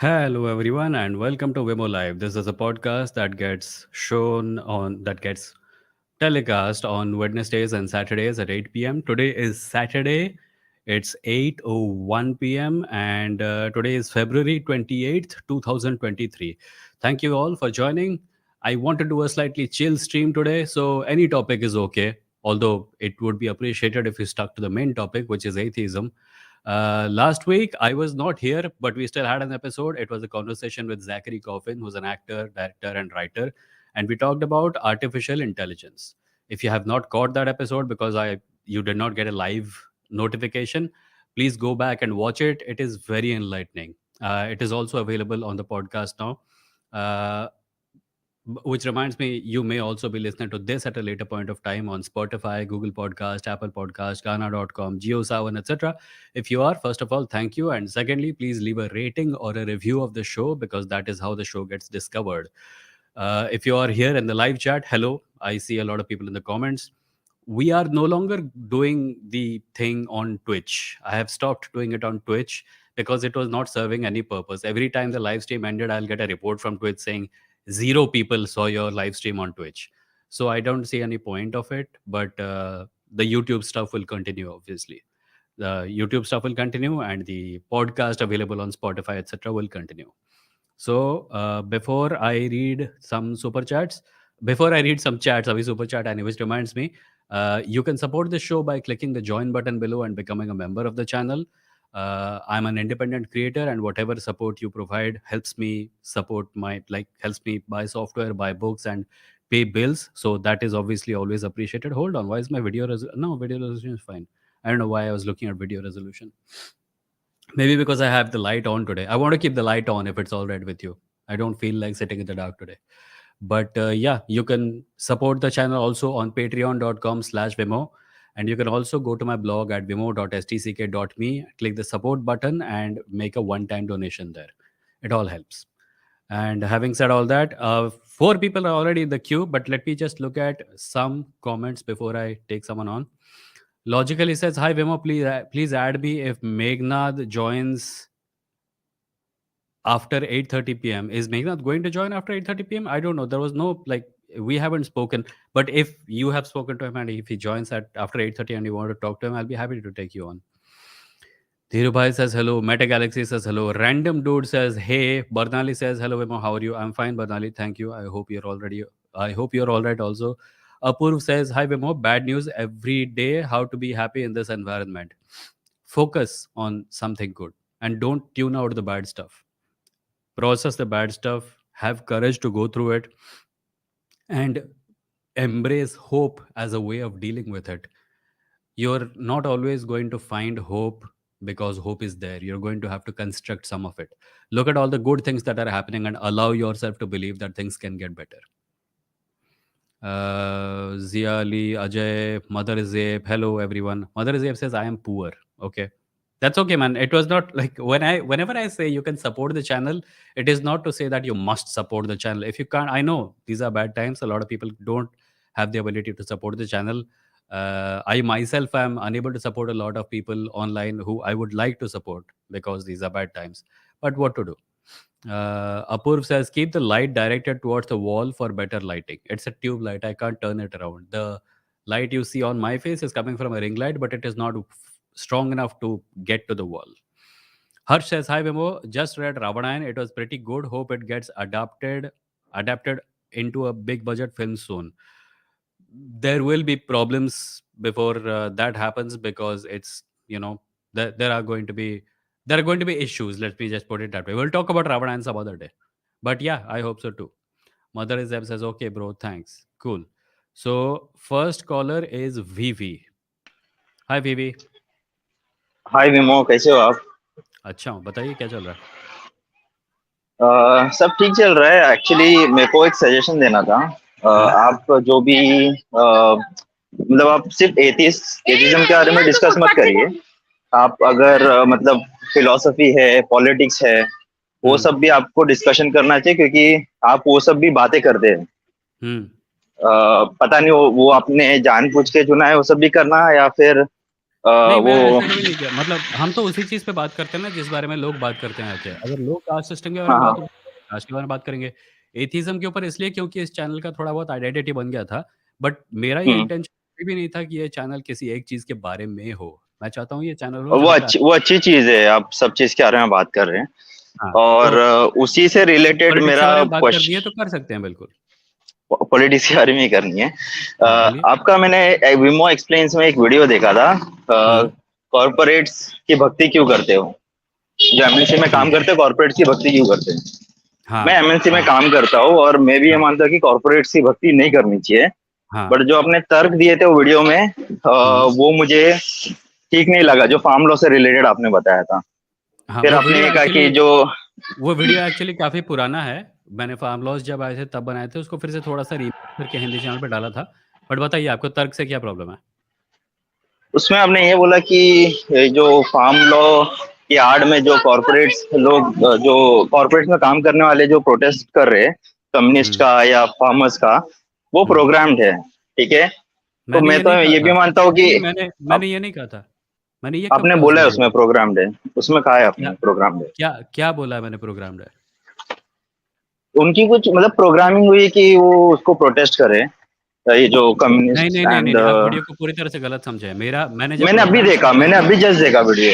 Hello, everyone, and welcome to Vimoh Live. This is a podcast that gets telecast on Wednesdays and Saturdays at 8 p.m. Today is Saturday. It's 8:01 p.m. and today is February 28th, 2023. Thank you all for joining. I want to do a slightly chill stream today, so any topic is okay. Although it would be appreciated if you stuck to the main topic, which is atheism. Last week, I was not here, but we still had an episode. It was a conversation with Zachary Coffin, who's an actor, director, and writer. And we talked about artificial intelligence. If you have not caught that episode because you did not get a live notification, please go back and watch it. It is very enlightening. It is also available on the podcast now. Uh, which reminds me, you may also be listening to this at a later point of time on Spotify, Google Podcast, Apple Podcast, Ghana.com, JioSavan, etc. If you are, first of all, thank you. And secondly, please leave a rating or a review of the show because that is how the show gets discovered. If you are here in the live chat, hello. I see a lot of people in the comments. We are no longer doing the thing on Twitch. I have stopped doing it on Twitch because it was not serving any purpose. Every time the live stream ended, I'll get a report from Twitch saying zero people saw your live stream on Twitch. So I don't see any point of it, but the YouTube stuff will continue, obviously. The YouTube stuff will continue and the podcast available on Spotify, etc., will continue. So before I read some super chats, before I read some chats, Avi super chat, and which reminds me, you can support the show by clicking the join button below and becoming a member of the channel. I'm an independent creator, and whatever support you provide helps me support helps me buy software, buy books, and pay bills. So that is obviously always appreciated. Hold on, why is my no video resolution is fine. I don't know why I was looking at video resolution. Maybe because I have the light on today. I want to keep the light on if it's all right with you. I don't feel like sitting in the dark today. But yeah, you can support the channel also on patreon.com/Vimoh. And you can also go to my blog at vimoh.stck.me, click the support button, and make a one time donation there. It all helps. And having said all that, four people are already in the queue, but let me just look at some comments before I take someone on. Logically says, "Hi Vimo, please add me if Meghnad joins after 8:30 p.m." Is Meghnad going to join after 8:30 p.m.? I don't know. There was no we haven't spoken. But if you have spoken to him and if he joins at after 8:30 and you want to talk to him, I'll be happy to take you on. Dhirubhai says hello. Meta Galaxy says hello. Random dude says hey. Barnali says hello Vimo, how are you? I'm fine, Barnali. Thank you. I hope you're all right also. Apurv says, hi Vimo, bad news every day. How to be happy in this environment. Focus on something good and don't tune out the bad stuff. Process the bad stuff, have courage to go through it, and embrace hope as a way of dealing with it. You're not always going to find hope because hope is there. You're going to have to construct some of it. Look at all the good things that are happening and allow yourself to believe that things can get better. Zia Ali, Ajay, Mother Zape, hello everyone. Mother Zape says, I am poor. Okay. That's okay, man. It was not like whenever I say you can support the channel, it is not to say that you must support the channel. If you can't, I know these are bad times. A lot of people don't have the ability to support the channel. I myself am unable to support a lot of people online who I would like to support because these are bad times. But what to do? Apurv says, keep the light directed towards the wall for better lighting. It's a tube light. I can't turn it around. The light you see on my face is coming from a ring light, but it is not strong enough to get to the wall. Harsh says, hi Vimo, just read Ravanayan. It was pretty good. Hope it gets adapted into a big budget film soon. There will be problems before that happens because it's, there are going to be issues. Let me just put it that way. We'll talk about Ravanayan some other day. But yeah, I hope so too. Mother Zeb says, okay, bro, thanks. Cool. So first caller is Vivi. Hi Vivi. हाय विमो, कैसे हो आप? अच्छा हूँ, बताइए क्या चल रहा है? सब ठीक चल रहा है। एक्चुअली मेरे को एक सजेशन देना था। आप जो भी मतलब आप सिर्फ एथिज्म के बारे में डिस्कस मत करिए। आप अगर मतलब फिलॉसफी है, पॉलिटिक्स है, वो सब भी आपको डिस्कशन करना चाहिए, क्योंकि आप वो सब भी बातें करते हैं। पता नहीं वो आपने जानबूझ के चुना है वो सब भी करना, या फिर नहीं, वो मैं ऐसा कभी नहीं किया। मतलब हम तो उसी चीज़ पे बात करते हैं ना जिस बारे में लोग बात करते हैं आके। अगर लोग कास्ट सिस्टम के बारे हाँ में बात हाँ। करें, कास्ट के बारे में बात करेंगे। एथिज़्म के ऊपर इसलिए क्योंकि इस चैनल का थोड़ा बहुत आइडेंटिटी बन गया था। बट मेरा ये हम्म। इंटेंशन कभी भी नहीं था कि ये चैनल किसी एक चीज़ के बारे में हो। मैं चाहता हूँ ये चैनल हो जहाँ पे वो अच्छी चीज है, आप सब चीज के बारे में बात कर रहे हैं। हाँ, और तो उसी से रिलेटेड पॉलिटिक्स के मेरा बारे में बात करनी है तो क्वेश्चन कर सकते हैं बिल्कुल। पॉलिटिक्स के बारे में ही करनी है। हाँ, बोलिए। आपका मैंने विमो एक्सप्लेन्स में एक वीडियो देखा था, हुँ, कॉर्पोरेट्स की भक्ति क्यों करते हो। जो एमएनसी में हुँ। काम करते हैं कॉर्पोरेट्स की भक्ति क्यों करते हैं। हाँ, मैं एमएनसी में हाँ, काम करता हूँ और मैं भी ये हाँ, मानता हूँ कि कॉर्पोरेट्स की भक्ति नहीं करनी चाहिए। हाँ। बट जो आपने तर्क दिए थे वो वीडियो में, हुँ। वो मुझे ठीक नहीं लगा, जो फार्म लॉ से रिलेटेड आपने बताया था। हाँ, फिर आपने ये कहा कि जो वो वीडियो एक्चुअली काफ़ी पुराना है। मैंने फार्म लॉज़ जब आए थे तब बनाए थे, उसको फिर से थोड़ा-सा रीमेक करके हिंदी चैनल पे डाला था। बट बताइए आपको तर्क से क्या प्रॉब्लम है? उसमें आपने ये बोला कि ये जो फार्म लॉ की आड़ में जो कॉर्पोरेट्स लोग, जो कॉर्पोरेट्स में काम करने वाले जो प्रोटेस्ट कर रहे हैं कम्युनिस्ट हुँ, का या फार्मर्स का, वो हुँ। प्रोग्राम्ड है। ठीक है। तो मैंने मैं ये तो नहीं कहा ये भी था। मानता हूँ कि नहीं, मैंने अब मैंने ये नहीं कहा था। मैंने ये कब आपने कहा उस बोला है वीडियो उसमें में? प्रोग्राम्ड है, उसमें कहा है क्या आपने प्रोग्राम्ड है। क्या क्या बोला है मैंने प्रोग्राम्ड है? उनकी कुछ मतलब प्रोग्रामिंग हुई कि वो उसको प्रोटेस्ट करे, ये जो नहीं, कम्युनिस्ट नहीं, नहीं, नहीं, एंड। नहीं, आप वीडियो को पूरी तरह से गलत समझे हैं। मैंने जब प्रोग्राम मैंने अभी जस्ट देखा वीडियो।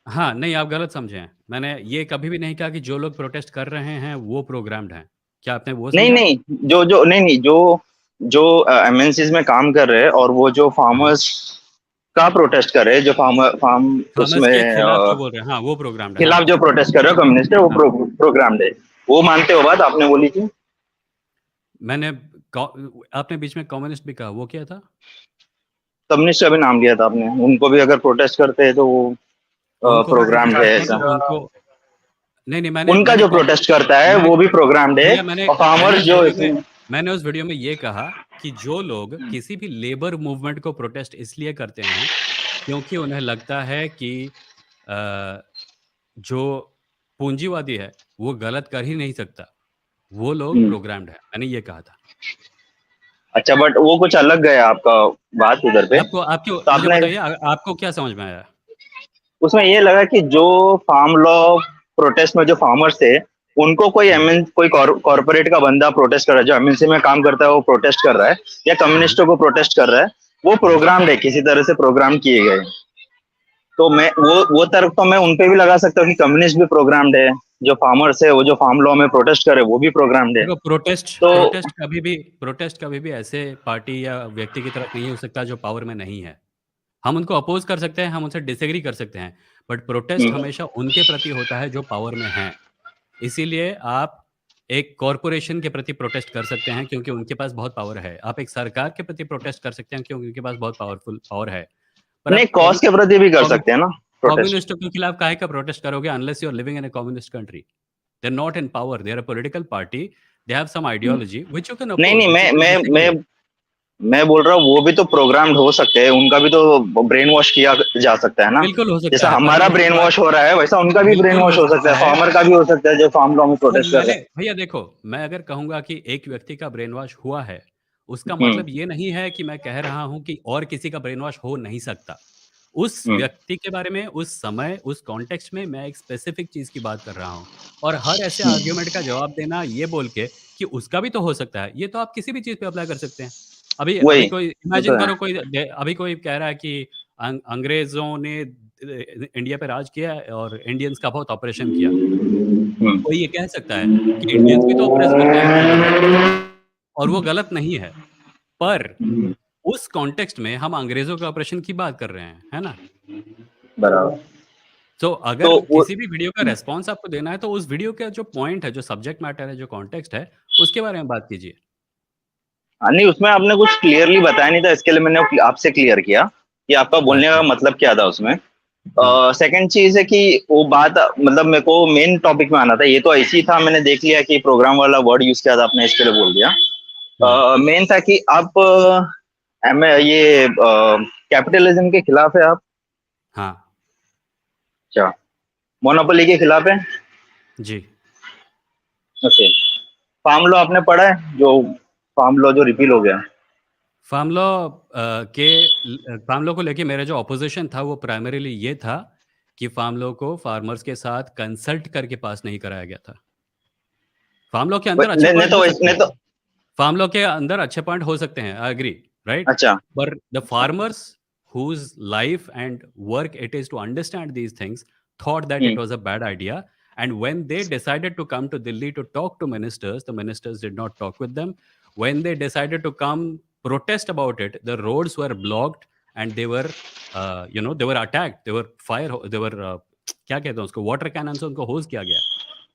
हाँ, नहीं आप गलत समझे हैं। मैंने ये कभी भी नहीं कहा कि जो लोग प्रोटेस्ट कर रहे हैं वो प्रोग्राम्ड हैं। क्या आपने वो नहीं समझा है? नहीं, जो जो नहीं नहीं, जो जो एमएनसीज में काम कर रहे हैं और वो जो हाँ। फार्मर्स का प्रोटेस्ट कर रहे हैं, जो फार्म थॉमस उसमें के खिलाफ जो बोल रहे हैं, हाँ, वो प्रोग्राम्ड है, हाँ। खिलाफ जो प्रोटेस्ट कर रहे हो कम्युनिस्ट है, वो हाँ, प्रोग्राम्ड है। वो मानते हो बात आपने बोली थी। मैंने कॉ आपने बीच में कम्युनिस्ट भी कहा, वो क्या था? कम्युनिस्ट का भी नाम लिया था आपने, उनको भी अगर प्रोटेस्ट करते हैं तो वो उनको मैं प्रोटेस्ट प्रोग्राम्ड है करता हूँ ऐसा। तो उनको नहीं, नहीं, मैंने उनका मैंने जो कॉम्युनिस्ट प्रोटेस्ट करता है मैं वो भी प्रोग्राम्ड है। भैया और फार्मर्स जो मैंने उस वीडियो में ये कहा कि जो लोग किसी भी लेबर मूवमेंट को प्रोटेस्ट इसलिए करते हैं, क्योंकि उन्हें लगता है कि अ, जो पूंजीवादी है, वो गलत कर ही नहीं सकता। वो लोग हम्म, प्रोग्राम्ड हैं, मैंने ये कहा था। अच्छा, बट वो कुछ अलग गया आपका बात उधर पे। आपको आपको तो मुझे आपने बताइए आपको क्या समझ में आया? उसमें ये लगा कि जो फार्म लॉ प्रोटेस्ट में जो फार्मर्स थे, उनको कोई हुँ, एमएन कोई कॉर्पोरेट का बंदा प्रोटेस्ट कर रहा है, जो एमएनसी में काम करता है वो प्रोटेस्ट कर रहा है, या हुँ, कम्युनिस्टों को प्रोटेस्ट कर रहा है, वो हुँ। प्रोग्राम्ड है, किसी तरह से प्रोग्राम किए गए। तो मैं वो तर्क तो मैं उनपे भी लगा सकता हूँ कि कम्युनिस्ट भी प्रोग्राम्ड है, जो फार्मर्स है वो जो फार्म लॉ में प्रोटेस्ट करे वो भी प्रोग्राम्ड है। देखो तो प्रोटेस्ट कभी भी ऐसे पार्टी या व्यक्ति की तरफ नहीं हो सकता जो पावर में नहीं है। हम उनको अपोज़ कर सकते हैं, हम उनसे डिसएग्री कर सकते हैं, बट प्रोटेस्ट हम्म, हमेशा उनके प्रति होता है जो पावर में हैं। इसीलिए आप एक कॉर्पोरेशन के प्रति प्रोटेस्ट कर सकते हैं क्योंकि उनके पास बहुत पावर है। आप एक सरकार के प्रति प्रोटेस्ट कर सकते हैं क्योंकि उनके पास बहुत पावरफुल पावर है। पर नहीं, आप कॉज के प्रति भी कर सकते हैं ना प्रोटेस्ट। कम्युनिस्टों के खिलाफ काहे का प्रोटेस्ट करोगे unless you are living in a communist country? They're not in power. They're a political party. They have some ideology which you can नहीं oppose, नहीं, which you can disagree. मैं बोल रहा हूँ वो भी तो प्रोग्राम्ड हो सकते हैं, उनका भी तो ब्रेन वॉश किया जा सकता है ना। बिल्कुल हो सकता जैसा है, हमारा पॉलिटिकल ब्रेन पार्ट वॉश हो रहा है वैसा उनका भी ब्रेन बिल्कुल वॉश हो हो सकता सकता है, है। फार्मर का भी हो सकता है जो फार्म लॉ में तो प्रोटेस्ट कर रहा भैया देखो, मैं अगर कहूँगा कि एक व्यक्ति का ब्रेन वॉश हुआ है, उसका है। मतलब ये नहीं है कि मैं कह रहा हूँ कि और किसी का ब्रेन वॉश हो नहीं सकता। उस हम्म, व्यक्ति के बारे में, उस समय, उस कॉन्टेक्स्ट में मैं एक स्पेसिफिक चीज़ की बात कर रहा हूँ। और हर ऐसे हम्म, आर्गुमेंट का जवाब देना ये बोल के कि उसका भी तो हो सकता है, ये तो आप किसी भी चीज़ पे अप्लाई कर सकते हैं। अभी वही, अभी कोई वो तो इमेजिन है। करो अभी कोई कह रहा है कि अंग्रेज़ों ने इंडिया पे राज किया है और इंडियंस का बहुत ऑपरेशन किया। हम्म, कोई ये कह सकता है कि इंडियंस भी तो ऑप्रेस करते हैं अंग्रेज़ों को और वो गलत नहीं है। पर उस कॉन्टेक्स्ट में हम अंग्रेज़ों के ऑपरेशन की बात कर रहे हैं, है ना? बराबर। तो तो अगर वो किसी भी वीडियो का रिस्पॉन्स आपको देना है तो उस वीडियो का जो पॉइंट है, जो सब्जेक्ट मैटर है, जो कॉन्टेक्स्ट है, उसके बारे में बात कीजिए। हाँ, नहीं उसमें आपने कुछ क्लियरली बताया नहीं था, इसके लिए मैंने आपसे क्लियर किया कि आपका बोलने का अच्छा। मतलब क्या था उसमें। हुँ, सेकंड चीज है कि वो बात मतलब मेरे को मेन टॉपिक में आना था, ये तो ऐसे ही था, मैंने देख लिया कि प्रोग्राम वाला वर्ड यूज किया था आपने, इसके लिए बोल दिया। हुँ। मेन था कि आप ये कैपिटलिज्म के खिलाफ है आप। हाँ, अच्छा, मोनोपोली के खिलाफ है। जी। ओके। फार्म लॉ आपने पढ़ा है, जो फार्म लॉ जो रिपील हो गया। फार्म लॉ फार्म लॉ को लेके मेरा जो ऑपोजिशन था वो प्राइमरीली ये था कि फार्म लॉ को फार्मर्स के साथ कंसल्ट करके पास नहीं कराया गया था। फार्म लॉ के अंदर अच्छे नहीं नहीं पॉइंट हो तो सकते नहीं हैं। तो फार्म लॉ के अंदर अच्छे पॉइंट हो सकते हैं, आई एग्री, राइट? अच्छा। पर the farmers whose life and work it is to understand these things thought that it hmm. was a bad idea, and when they decided to come to Delhi to talk to ministers, the ministers did not talk with them. When they decided to come protest about it, the roads were blocked and they were they were attacked, they were fire, they were क्या कहते हैं उसको, water cannon से उनको होज किया गया।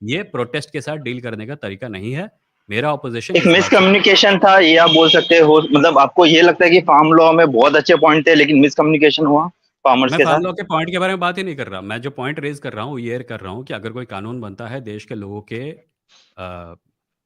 ये protest के साथ डील करने का तरीका नहीं है। मेरा ऑपोजिशन एक इस बात से था। मिसकम्युनिकेशन था ये आप बोल सकते हो, मतलब आपको ये लगता है कि फार्म लॉ में बहुत अच्छे पॉइंट थे लेकिन मिसकम्युनिकेशन हुआ फार्मर्स मैं के फार्म साथ। लॉ के पॉइंट के बारे में बात ही नहीं कर रहा। मैं जो पॉइंट रेज कर रहा हूँ, ये कर रहा हूँ कि अगर कोई कानून बनता है देश के लोगों के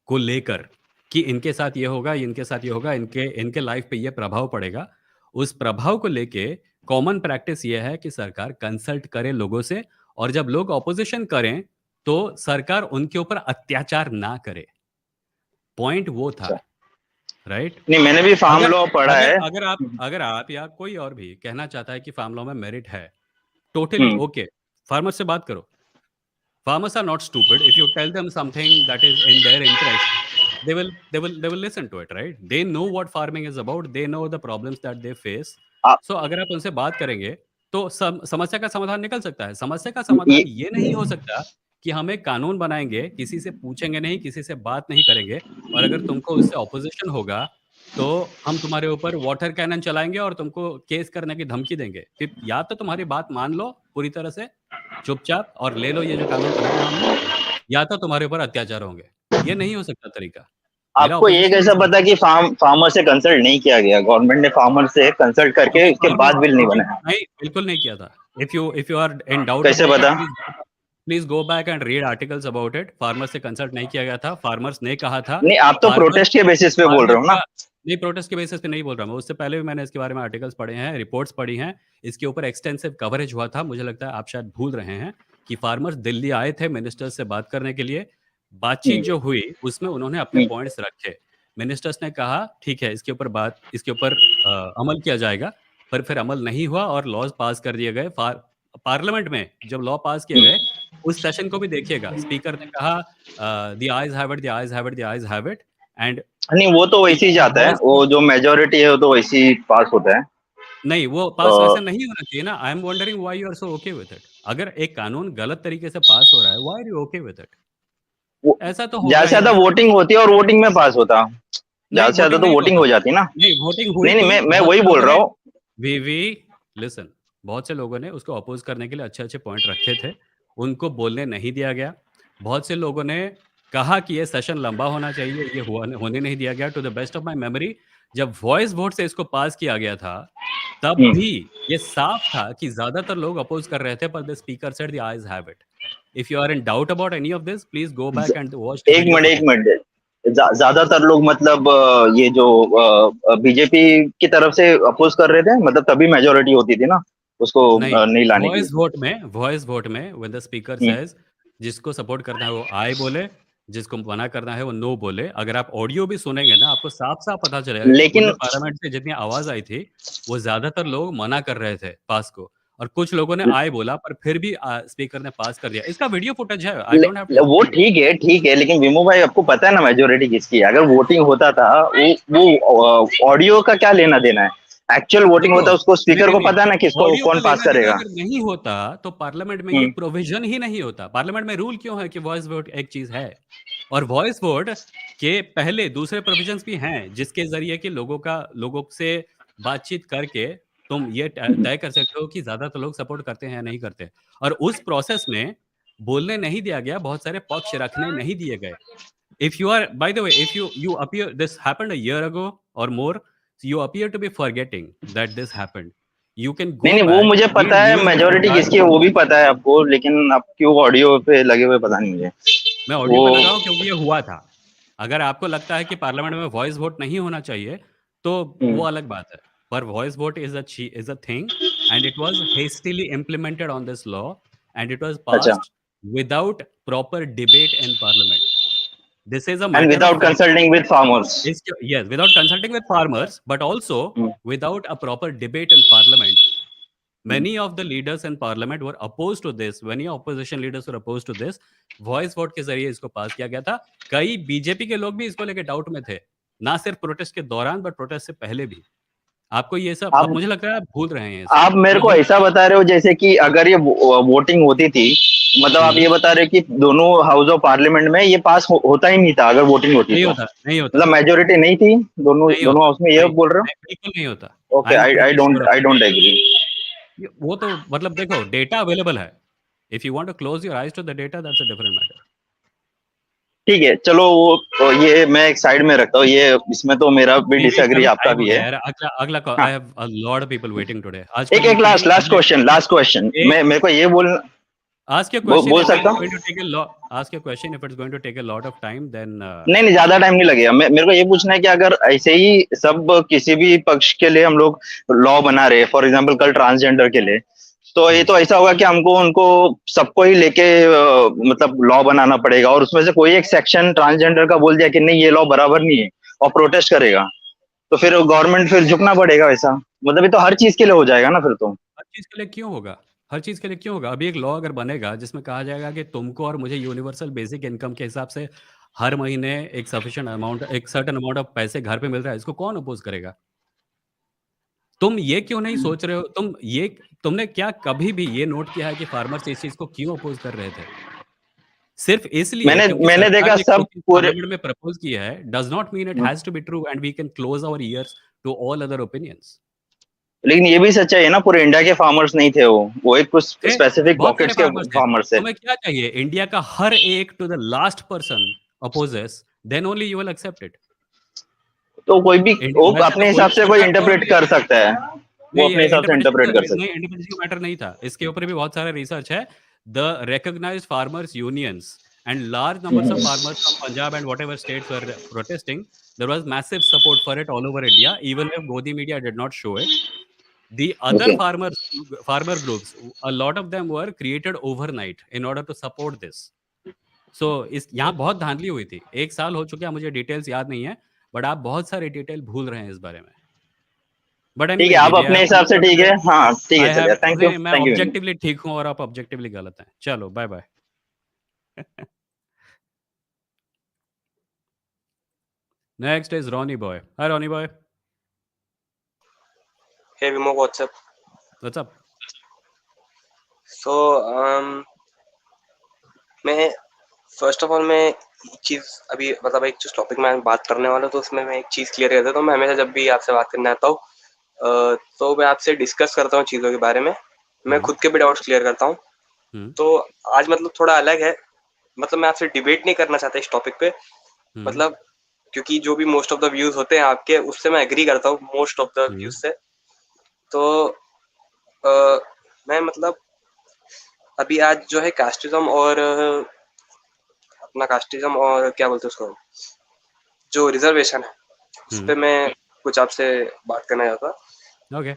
को लेकर कि इनके साथ ये होगा, इनके साथ ये होगा, इनके इनके लाइफ पे ये प्रभाव पड़ेगा, उस प्रभाव को लेके कॉमन प्रैक्टिस ये है कि सरकार कंसल्ट करे लोगों से, और जब लोग ऑपोजिशन करें तो सरकार उनके ऊपर अत्याचार ना करे। पॉइंट वो था, अच्छा। राइट? नहीं मैंने भी फार्म अगर लॉ पढ़ा अगर है। अगर आप या कोई और भी कहना चाहता है कि फार्म लॉ में मेरिट है, totally हम्म। okay. Farmers से बात करो। Farmers are not stupid. If you tell them something that is in their interest, they will listen to it, right? They know what farming is about. They know the problems that they face. आप So अगर आप उनसे बात करेंगे तो समस्या का समाधान निकल सकता है। समस्या का ये समाधान ये नहीं हो सकता कि हम एक कानून बनाएंगे, किसी से पूछेंगे नहीं, किसी से बात नहीं करेंगे, और अगर तुमको उससे ऑपोजिशन होगा तो हम तुम्हारे ऊपर वाटर कैनन चलाएंगे और तुमको केस करने की धमकी देंगे। फिर या तो तुम्हारी बात मान लो पूरी तरह से चुपचाप और ले लो ये जो कानून बनाया हमने, या तो तुम्हारे ऊपर अत्याचार होंगे। ये नहीं हो सकता तरीका। मेरा आपको ये ऑपोजिशन कैसा इस बात पता से कि था। फार्मर से कंसल्ट नहीं किया गया, गवर्नमेंट ने फार्मर से कंसल्ट करके क्योंकि उसके फार्मर्स बाद बिल नहीं क्योंकि बनाया। नहीं, बिल्कुल नहीं किया था। If you are in doubt कैसे अबाउट इट, पता? Please go back and read articles about it. Farmers से कंसल्ट नहीं किया गया था। फार्मर्स ने कहा था, नहीं आप तो फार्मर प्रोटेस्ट के बेसिस पे बोल फार्मर रहे हो ना। का नहीं, प्रोटेस्ट के बेसिस पे नहीं बोल रहा मैं। उससे पहले भी मैंने इसके बारे में आर्टिकल्स पढ़े हैं, रिपोर्ट्स पढ़ी हैं। इसके ऊपर एक्सटेंसिव कवरेज हुआ था। मुझे लगता है आप शायद भूल रहे हैं कि फार्मर्स दिल्ली आए थे मिनिस्टर्स से बात करने के लिए। बातचीत हम्म। जो हुई उसमें उन्होंने अपने हम्म। पॉइंट्स रखे। मिनिस्टर्स ने कहा ठीक है, इसके ऊपर अमल किया जाएगा, पर फिर अमल नहीं हुआ और लॉज पास कर दिए गए। पार्लियामेंट में जब लॉ पास किए गए, हम्म। उस सेशन को भी देखिएगा, स्पीकर ने कहा the eyes have it, the eyes have it, the eyes have it, and नहीं वो तो वैसे ही जाता है, वॉइस वो जो मेजोरिटी है वो तो वैसे ही पास होता है। नहीं, वो अ, पास वैसे नहीं होना चाहिए ना। I am wondering why you are so okay with it. अगर एक कानून गलत तरीके से पास हो रहा है, why are you okay with it? वो ऐसा तो ज्यादा होगा से ही ज्यादा नहीं। वोटिंग होती है और वोटिंग में पास होता। ज्यादा नहीं, से ज्यादा वोटिंग तो नहीं हुआ वोटिंग था। हो जाती ना। नहीं, वोटिंग हुई नहीं नहीं, थी। मैं बहुत वही से बोल लोगों रहा ने हूँ। वी लिसन, बहुत से लोगों ने उसको अपोज करने के लिए अच्छे-अच्छे पॉइंट रखे थे। उनको बोलने नहीं दिया गया। बहुत से लोगों ने कहा कि ये सेशन लंबा होना चाहिए, ये होने नहीं दिया गया। To the best of my memory, जब वॉइस वोट से इसको पास किया गया था, तब हम्म। भी ये साफ था कि ज़्यादातर लोग अपोज कर रहे थे, पर the speaker said the ayes have it. If you are in doubt about any of this, please go back and watch the एक वीडियो मिनट एक फुटेज। मिनट, ज्यादातर लोग मतलब ये जो बीजेपी की तरफ से अपोज कर रहे थे, मतलब तभी मेजोरिटी होती थी ना उसको नहीं, नहीं लाने की। वॉइस वोट में when the speaker hmm. Says, जिसको सपोर्ट करना है वो आई बोले, जिसको मना करना है वो नो बोले। अगर आप ऑडियो भी सुनेंगे ना, आपको साफ-साफ पता चलेगा कि पूरे लेकिन पार्लियामेंट से जितनी आवाज़ आई थी, वो ज़्यादातर लोग मना कर रहे थे पास को, और कुछ लोगों ने आई बोला, पर फिर भी स्पीकर ने पास कर दिया। इसका वीडियो फुटेज है, आई डोंट हैव टू वो एक्सप्लेन यू। ठीक है लेकिन विमो भाई आपको पता है ना मेजोरिटी किसकी है? अगर वोटिंग होता था वो ऑडियो का क्या लेना देना है? एक्चुअल वोटिंग देखो, होता उसको स्पीकर को नहीं, पता है ना किसको ऑडियो का कौन पास लेना-देना करेगा। अगर नहीं होता, तो पार्लियामेंट में ये हम्म। प्रोविज़न ही नहीं होता। पार्लियामेंट में रूल क्यों है कि वॉइस वोट एक चीज़ है? और वॉइस वोट के पहले दूसरे प्रोविज़न्स भी हैं, जिसके ज़रिए कि लोगों से बातचीत करके तुम ये तय कर सकते हो कि ज़्यादातर लोग सपोर्ट करते हैं या नहीं करते। और उस प्रोसेस में बोलने नहीं दिया गया, बहुत सारे पक्ष रखने नहीं दिए गए। If you are, by the way, if you appear, this happened a year ago or more, so you appear to be forgetting that this happened. You can नहीं go नहीं वो back, मुझे read पता है news मेजोरिटी reportage। किसकी है, वो भी पता है आपको, लेकिन आप क्यों ऑडियो पे लगे हुए पता नहीं मुझे। मैं ऑडियो पे वो लगा हूँ क्योंकि ये हुआ था। अगर आपको लगता है कि पार्लियामेंट में वॉइस वोट नहीं होना चाहिए, तो वो हम्म। अलग बात है। पर voice vote is a thing, and it was hastily implemented on this law, and it was अच्छा। Passed without proper debate in parliament. This is a And matter of without fact. consulting with farmers. Yes, without consulting with farmers, but also Hmm. without a proper debate in parliament. Hmm. Many of the leaders in parliament were opposed to this. Many opposition leaders were opposed to this. Voice vote के जरिए इसको पास किया गया था. कई BJP के लोग भी इसको लेके डाउट में थे, ना सिर्फ प्रोटेस्ट के दौरान बट प्रोटेस्ट से पहले भी. आपको ये सब, अब आप मुझे लगता है आप भूल रहे हैं ये सब. आप मेरे ये को हो ऐसा बता रहे हो जैसे कि अगर ये वोटिंग होती थी, मतलब आप हम्म, ये बता रहे हो कि दोनों हाउस ऑफ पार्लियामेंट में ये पास होता ही नहीं था अगर वोटिंग होती नहीं तो, होता, नहीं होता, मतलब मेजोरिटी नहीं थी दोनों नहीं दोनों होता, हाउस में, ये नहीं, बोल रहे नहीं, बिल्कुल नहीं होता. हो? Okay, I am I I pretty sure don't of I it. Don't agree. वो तो मतलब देखो, डेटा अवेलेबल है. If you want to close your eyes to the data, that's a different matter. ठीक है, चलो वो ये मैं एक साइड में रखता हूँ, ये इसमें तो मेरा भी नहीं, नहीं, डिसएग्री चलो आपका टाइम हो भी गया है। यार. अगला अगला हाँ, I have a lot of people waiting today. आज का एक एक वीक लास्ट नहीं, लास्ट अगले क्वेश्चन, लास्ट क्वेश्चन, एक मैं मेरे को ये ask your question बोल if सकता it's हूँ? going to take a lot. Ask your question if it's going to take a lot of time, then नहीं नहीं, ज्यादा टाइम नहीं लगेगा। मेरे को ये पूछना है कि अगर ऐसे ही सब किसी भी पक्ष के लिए हम लोग लॉ बना रहे, फॉर एग्जांपल कल ट्रांसजेंडर के लिए, तो ये hmm, तो ऐसा होगा कि हमको उनको सबको ही लेके मतलब लॉ बनाना पड़ेगा, और उसमें से कोई एक सेक्शन ट्रांसजेंडर का बोल दिया कि नहीं ये लॉ बराबर नहीं है और प्रोटेस्ट करेगा, तो फिर गवर्नमेंट फिर झुकना पड़ेगा वैसा, मतलब ये तो हर चीज के लिए हो जाएगा ना फिर तो। हर चीज के लिए क्यों होगा? हर चीज के लिए क्यों होगा? अभी एक लॉ अगर बनेगा जिसमें कहा जाएगा कि तुमको और मुझे यूनिवर्सल बेसिक इनकम के हिसाब से हर महीने एक सफिशिएंट अमाउंट, एक सर्टेन अमाउंट ऑफ पैसे घर पे मिल रहा है, इसको कौन अपोज करेगा? तुम ये क्यों नहीं सोच रहे हो? तुमने क्या कभी भी ये नोट किया है कि फार्मर्स इस चीज को क्यों अपोज कर रहे थे? सिर्फ इसलिए मैंने क्योंकि मैंने सरकार देखा ने कोई सब चीज पूरे, पार्लियामेंट में प्रपोज किया है, does not mean it has to be true and we can close our ears to all other opinions. लेकिन ये भी सच्चाई है ना, पूरे इंडिया के फार्मर्स नहीं थे, वो एक कुछ थे, स्पेसिफिक बहुत सारे पॉकेट्स के फार्मर्स थे. फार्मर्स थे। तुम्हें क्या चाहिए? इंडिया का हर एक to the last person opposes, then only you will accept it. तो कोई भी वो वैसे तो अपने कोई हिसाब भी से कोई सरकार को इंटरप्रेट भी कर सकता है, वो नहीं, अपने ये हिसाब से इंटरप्रिटेशन इंटरप्रेट का कर सकता नहीं, इंटरप्रिटेशन का मैटर नहीं था. इसके ऊपर भी बहुत सारा रिसर्च है. The recognised farmers unions and large numbers of farmers from Punjab and whatever states were protesting. There was massive support for it all over India, even if Godi media did not show it. The है। other okay, farmer groups, a lot of them were created overnight in order to support this. So इस यहाँ बहुत धांधली हुई थी. एक साल हो चुका है, मुझे डिटेल्स याद नहीं है, बट आप बहुत सारे डिटेल भूल रहे हैं इस बारे में. बट ठीक है, एनीवेज आप दीजिए, अपने हिसाब से ठीक है, हाँ ठीक है, आई हैव चलिए, थैंक यू, नहीं, मैं थैंक यू। ऑब्जेक्टिवली ठीक हूँ और आप ऑब्जेक्टिवली गलत हैं. चलो bye bye. Next is Ronnie boy. Hi Ronnie boy. Hey Vimoh, what's up? What's up? So, मैं फर्स्ट ऑफ ऑल मैं एक चीज़ अभी मतलब एक जो टॉपिक में बात करने वाला हूँ तो उसमें मैं एक चीज़ क्लियर कर देता हूँ. मैं हमेशा जब भी आपसे बात करने आता हूँ तो मैं आपसे डिस्कस करता हूँ चीज़ों के बारे में. मैं खुद के भी डाउट्स क्लियर करता हूँ. तो आज मतलब थोड़ा अलग है. मतलब मैं आपसे डिबेट नहीं करना चाहता इस टॉपिक पे. मतलब क्योंकि जो भी मोस्ट ऑफ द व्यूज होते हैं आपके, उससे मैं एग्री करता हूँ मोस्ट ऑफ द व्यूज से. तो मैं मतलब अभी आज जो है कास्टिज्म और अपना कास्टिज्म और क्या बोलते हैं उसको, जो रिजर्वेशन है, उस पे मैं कुछ आपसे बात करना चाहता. ओके,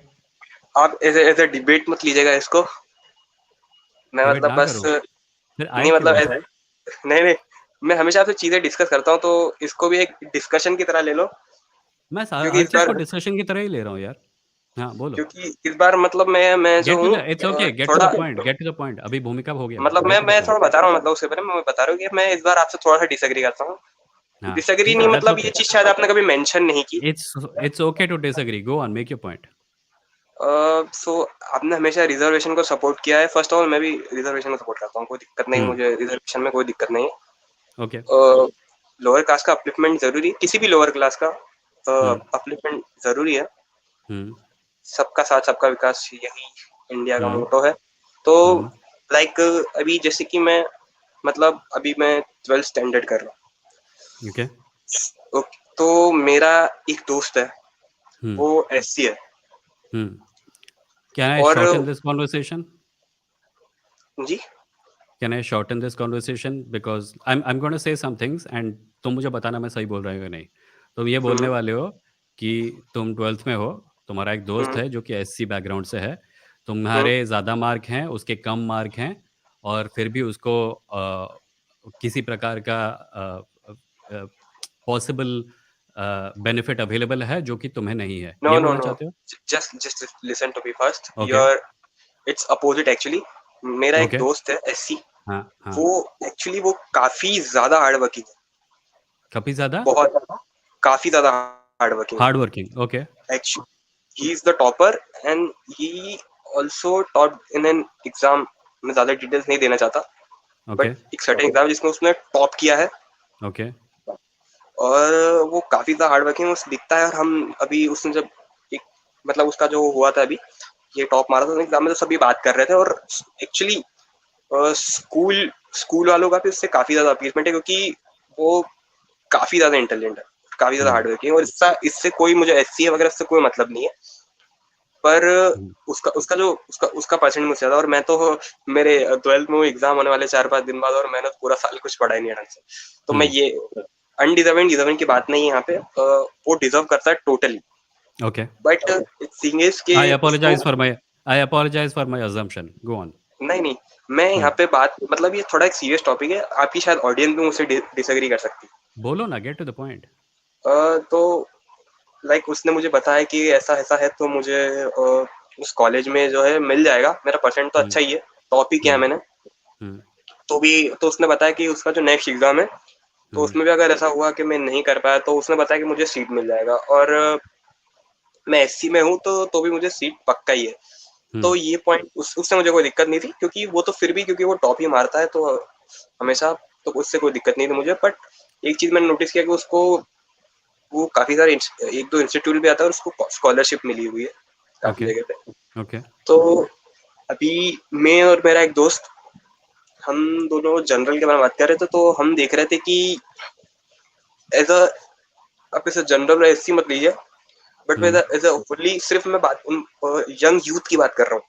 आप एज ए डिबेट मत लीजिएगा इसको. मैं डिबेट मतलब ना बस करो, फिर आए नहीं क्यों मतलब वैसे? नहीं नहीं, मैं हमेशा आपसे चीजें डिस्कस करता हूँ तो इसको भी एक डिस्कशन की तरह ले लो. मैं क्योंकि हर इस चीज को बार डिस्कशन की तरह ही ले रहा हूँ यार. हाँ बोलो. क्योंकि इस बार मतलब मैं जो गेट टू हूँ the it's okay, get to the थोड़ा point, get to the point. अभी भूमिका हो गया, मतलब गेट टू द मैं पॉइंट. थोड़ा बता रहा हूँ. मतलब उसके बारे में मैं बता रहा हूँ कि मैं इस बार आपसे थोड़ा सा डिसएग्री करता हूँ. हाँ डिसएग्री ठीक है, नहीं, दैट्स मतलब ओके. ये चीज शायद आपने कभी मेंशन नहीं की. It's it's okay to disagree. Go on, make your point. So आपने हमेशा रिजर्वेशन को सपोर्ट किया है. फर्स्ट ऑफ ऑल मैं भी रिजर्वेशन को सपोर्ट करता हूँ, कोई दिक्कत नहीं, मुझे रिजर्वेशन में कोई दिक्कत नहीं है. ओके. लोअर कास्ट का अपलिफ्टमेंट जरूरी है, किसी भी लोअर क्लास का अपलिफ्टमेंट जरूरी है. सबका साथ सबका विकास, यही इंडिया का मोटो है. तो लाइक अभी जैसे कि मैं मतलब अभी मैं 12th स्टैंडर्ड कर रहा ओके. हूँ. तो मेरा एक दोस्त है, वो एससी है. कैन आई और शॉर्टन दिस कॉन्वर्सेशन? जी Can I shorten this conversation because I'm going to say some things and तुम मुझे बताना मैं सही बोल रहा हूँ या नहीं. तुम ये बोलने वाले हो कि तुम 12th में हो, तुम्हारा एक दोस्त है जो कि एससी बैकग्राउंड से है, तुम्हारे ज़्यादा मार्क हैं, उसके कम मार्क हैं, और फिर भी उसको किसी प्रकार का पॉसिबल बेनिफिट अवेलेबल है जो कि तुम्हें नहीं है, नो ये नो बोलना नो, चाहते हो? Just listen to me first. Okay, your it's opposite actually. मेरा एक ओके, दोस्त है एससी, हाँ, हाँ, वो एक्चुअली वो काफी ज्यादा हार्ड वर्किंग है, काफ़ी ज़्यादा बहुत काफी ज्यादा hard working hard working, okay, है actually. He is the topper and he also top in an exam. मैं ज्यादा डिटेल्स नहीं देना चाहता, बट ओके, एक सर्टेन एग्जाम जिसमें उसने टॉप किया है, ओके, और वो काफी ज्यादा हार्ड वर्किंग उस दिखता है। और हम अभी उसने जब एक मतलब उसका जो हुआ था अभी, ये टॉप मारा था एग्जाम में, तो सभी बात कर रहे थे। और एक्चुअली स्कूल स्कूल वालों का भी उससे काफी ज्यादा अपीयरमेंट है, क्योंकि वो काफी ज्यादा इंटेलिजेंट है, काफी ज्यादा हुँ, हार्ड वर्किंग है। और इससे इससे कोई मुझे एससी वगैरह से कोई मतलब नहीं है, पर हुँ, उसका उसका परसेंट मुझसे ज्यादा। और मैं तो मेरे 12th में एग्जाम होने वाले 4-5 दिन बाद, और मैंने तो पूरा साल कुछ पढ़ा ही नहीं ढंग से। तो मैं हुँ, ये अनडिजर्विंग डिजर्विंग की बात नहीं है यहाँ पे, वो डिजर्व करता है totally. Okay. But thing is कि आई उसको apologise for my assumption, go on. नहीं नहीं, मैं हुँ, यहाँ पे बात मतलब ये थोड़ा एक सीरियस टॉपिक है, आपकी शायद ऑडियंस भी मुझसे डिसएग्री कर सकती बोलो ना, गेट टू द पॉइंट। है। तो लाइक उसने मुझे बताया कि ऐसा ऐसा है, तो मुझे उस कॉलेज में जो है मिल जाएगा, मेरा परसेंट तो हुँ, अच्छा ही है, टॉप ही किया है हुँ, मैंने। हुँ, तो उसने बताया कि उसका जो नेक्स्ट एग्जाम है, तो हुँ, उसमें भी अगर ऐसा हुआ कि मैं नहीं कर पाया, तो उसने बताया कि मुझे सीट मिल जाएगा। और मैं एससी में हूँ, तो भी मुझे सीट पक्का ही है। हुँ, तो ये पॉइंट उससे मुझे कोई दिक्कत नहीं थी, क्योंकि वो तो फिर भी क्योंकि वो टॉप ही मारता है तो हमेशा, तो उससे कोई दिक्कत नहीं थी मुझे। बट एक चीज मैंने नोटिस किया कि उसको वो काफी सारे एक दो इंस्टीट्यूट भी आता है, और उसको स्कॉलरशिप मिली हुई है काफी ओके, जगह पे। ओके, तो अभी मैं और मेरा एक दोस्त, हम दोनों जनरल के बारे में बात कर रहे थे, तो हम देख रहे थे कि एज अ, आप इसे जनरल एससी मत लीजिए, बट हुँ, एज अ फुल्ली सिर्फ मैं बात यंग यूथ की बात कर रहा हूँ,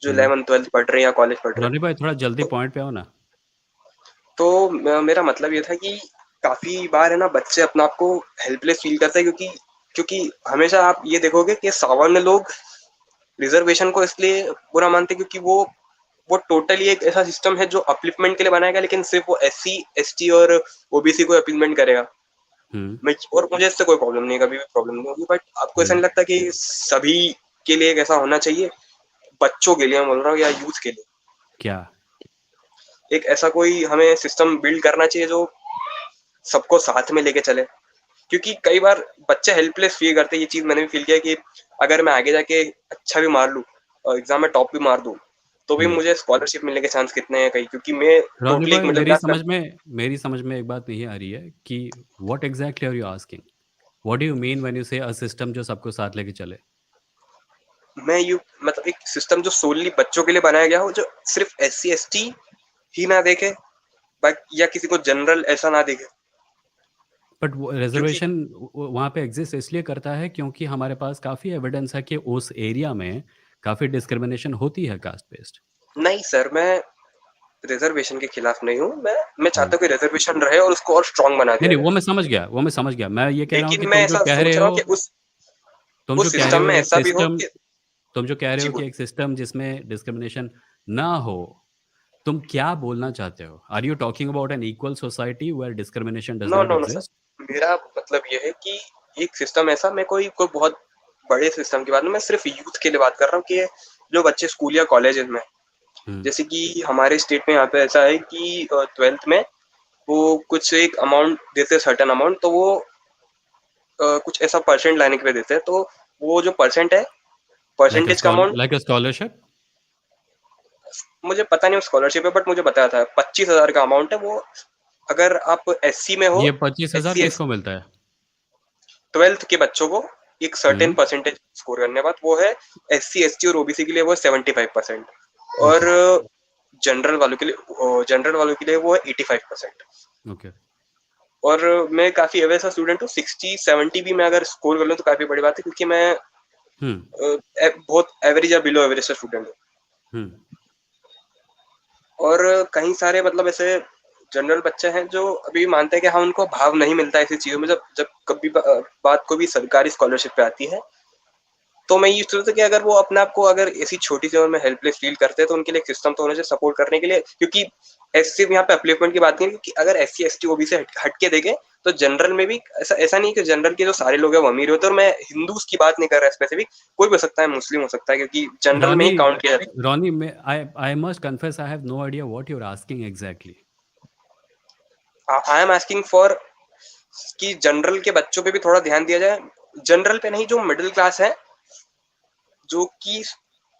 जो हुँ। 11th 12th पढ़ रहे हैं या कॉलेज पढ़ रहे हैं। रोनी भाई थोड़ा जल्दी तो, पॉइंट पे आओ ना। मेरा मतलब ये था कि काफी बार है ना, बच्चे अपने आप को हेल्पलेस फील करते हैं, क्योंकि क्योंकि हमेशा आप ये देखोगे कि सामान्य लोग रिजर्वेशन को इसलिए बुरा मानते हैं, क्योंकि वो टोटली एक ऐसा सिस्टम है जो अपलिफ्टमेंट के लिए बनाया गया, लेकिन सिर्फ वो एससी एसटी और ओबीसी को अपलिफ्टमेंट करेगा। हुँ, और मुझे इससे कोई प्रॉब्लम नहीं है, कभी भी प्रॉब्लम नहीं होगी। बट आपको ऐसा हुँ, नहीं लगता कि सभी के लिए एक ऐसा होना चाहिए, बच्चों के लिए मैं बोल रहा हूँ, या यूथ के लिए क्या? एक ऐसा कोई हमें सिस्टम बिल्ड करना चाहिए जो सबको साथ में लेके चले? क्योंकि कई बार बच्चे हेल्पलेस फील करते हैं, ये चीज मैंने भी फील किया कि अगर मैं आगे जाके अच्छा भी मार लूं और एग्जाम में टॉप भी मार दूं, तो भी हुँ। मुझे स्कॉलरशिप मिलने के चांस कितने हैं कहीं, क्योंकि मैं रोनी टोटली एक भाई मिडिल क्लास फैमिली। मेरी समझ में एक बात नहीं आ रही है कि what exactly are you asking? What do you mean when you say a system जो सबको साथ लेके चले? मैं यू मतलब एक सिस्टम जो सोलली बच्चों के लिए बनाया गया हो, जो सिर्फ एससी एसटी ही ना देखे, या किसी को जनरल ऐसा ना देखे। बट वो क्योंकि रिज़र्वेशन वहाँ पे एग्ज़िस्ट इसलिए करता है क्योंकि हमारे पास काफ़ी एविडेंस है कि उस एरिया में काफ़ी डिस्क्रिमिनेशन होती है कास्ट बेस्ड। नहीं सर, मैं रिजर्वेशन के खिलाफ नहीं हूँ। मैं हुँ। चाहता हूँ कि रिजर्वेशन रहे और उसको और स्ट्रांग बना नहीं, दिया नहीं, जाए। वो मैं समझ गया, वो मैं समझ गया। मैं ये कह रहा हूँ कि लेकिन मैं ऐसा सोच रहा हूँ कि तुम जो उस कह रहे सिस्टम हो में एक ऐसा भी हो सिस्टम कि तुम जो कह रहे जी हो कि बोल एक सिस्टम जिसमें डिस्क्रिमिनेशन ना हो, तुम क्या बोलना चाहते हो? Are you talking about an equal society where discrimination does no not no no sir, exist? मेरा मतलब ये है कि एक सिस्टम ऐसा, मैं कोई बहुत बड़े सिस्टम की बात नहीं, मैं सिर्फ यूथ के लिए बात कर रहा हूँ कि जो बच्चे स्कूल या कॉलेज में, हुँ, जैसे कि हमारे स्टेट में यहाँ पे ऐसा है कि 12th में वो कुछ एक अमाउंट देते हैं, सर्टेन अमाउंट, तो वो कुछ ऐसा परसेंट लाने के लिए देते हैं। तो वो जो परसेंट है, परसेंटेज का अमाउंट, लाइक अ स्कॉलरशिप? मुझे पता नहीं वो स्कॉलरशिप है, बट मुझे बताया था 25,000 का अमाउंट है वो। अगर आप एससी में हो, ये 25,000 एससी एस किसको मिलता है? 12th के बच्चों को एक सर्टेन हुँ, परसेंटेज स्कोर करने के बाद, वो है एससी एसटी और ओबीसी के लिए वो 75%, और ओके, जनरल वालों के लिए वो है 85%। ओके, और मैं काफी एवरेज सा स्टूडेंट हूँ, 60-70 भी मैं अगर स्कोर कर लूँ तो काफी बड़ी बात है, क्योंकि मैं हुँ, बहुत एवरेज या बिलो एवरेज सा स्टूडेंट हूँ। हुँ, और कई सारे मतलब ऐसे जनरल बच्चे हैं जो अभी मानते हैं कि हाँ, उनको भाव नहीं मिलता ऐसी चीजों में। जब जब कभी बात को भी सरकारी स्कॉलरशिप पे आती है, तो मैं ये सोचता हूँ कि अगर वो अपने आप को अगर ऐसी छोटी सी उम्र में हेल्पलेस फील करते हैं, तो उनके लिए एक सिस्टम तो होना चाहिए सपोर्ट करने के लिए। क्योंकि सिर्फ यहाँ पे अपलिफ्टमेंट की बात नहीं है, कि अगर S C S T OBC हट के देखें, तो जनरल में भी ऐसा नहीं कि जनरल के जो सारे लोग हैं वो अमीर होते हैं, और मैं हिंदूज की बात नहीं कर रहा स्पेसिफिक, कोई भी हो सकता है, मुस्लिम हो सकता है, क्योंकि जनरल में ही Ronnie, काउंट किया जाता है। Ronnie, I must confess, I have no idea what you're asking exactly. I am asking for कि जनरल के बच्चों पे भी थोड़ा ध्यान दिया जाए, जनरल पे नहीं, जो मिडिल क्लास है, जो कि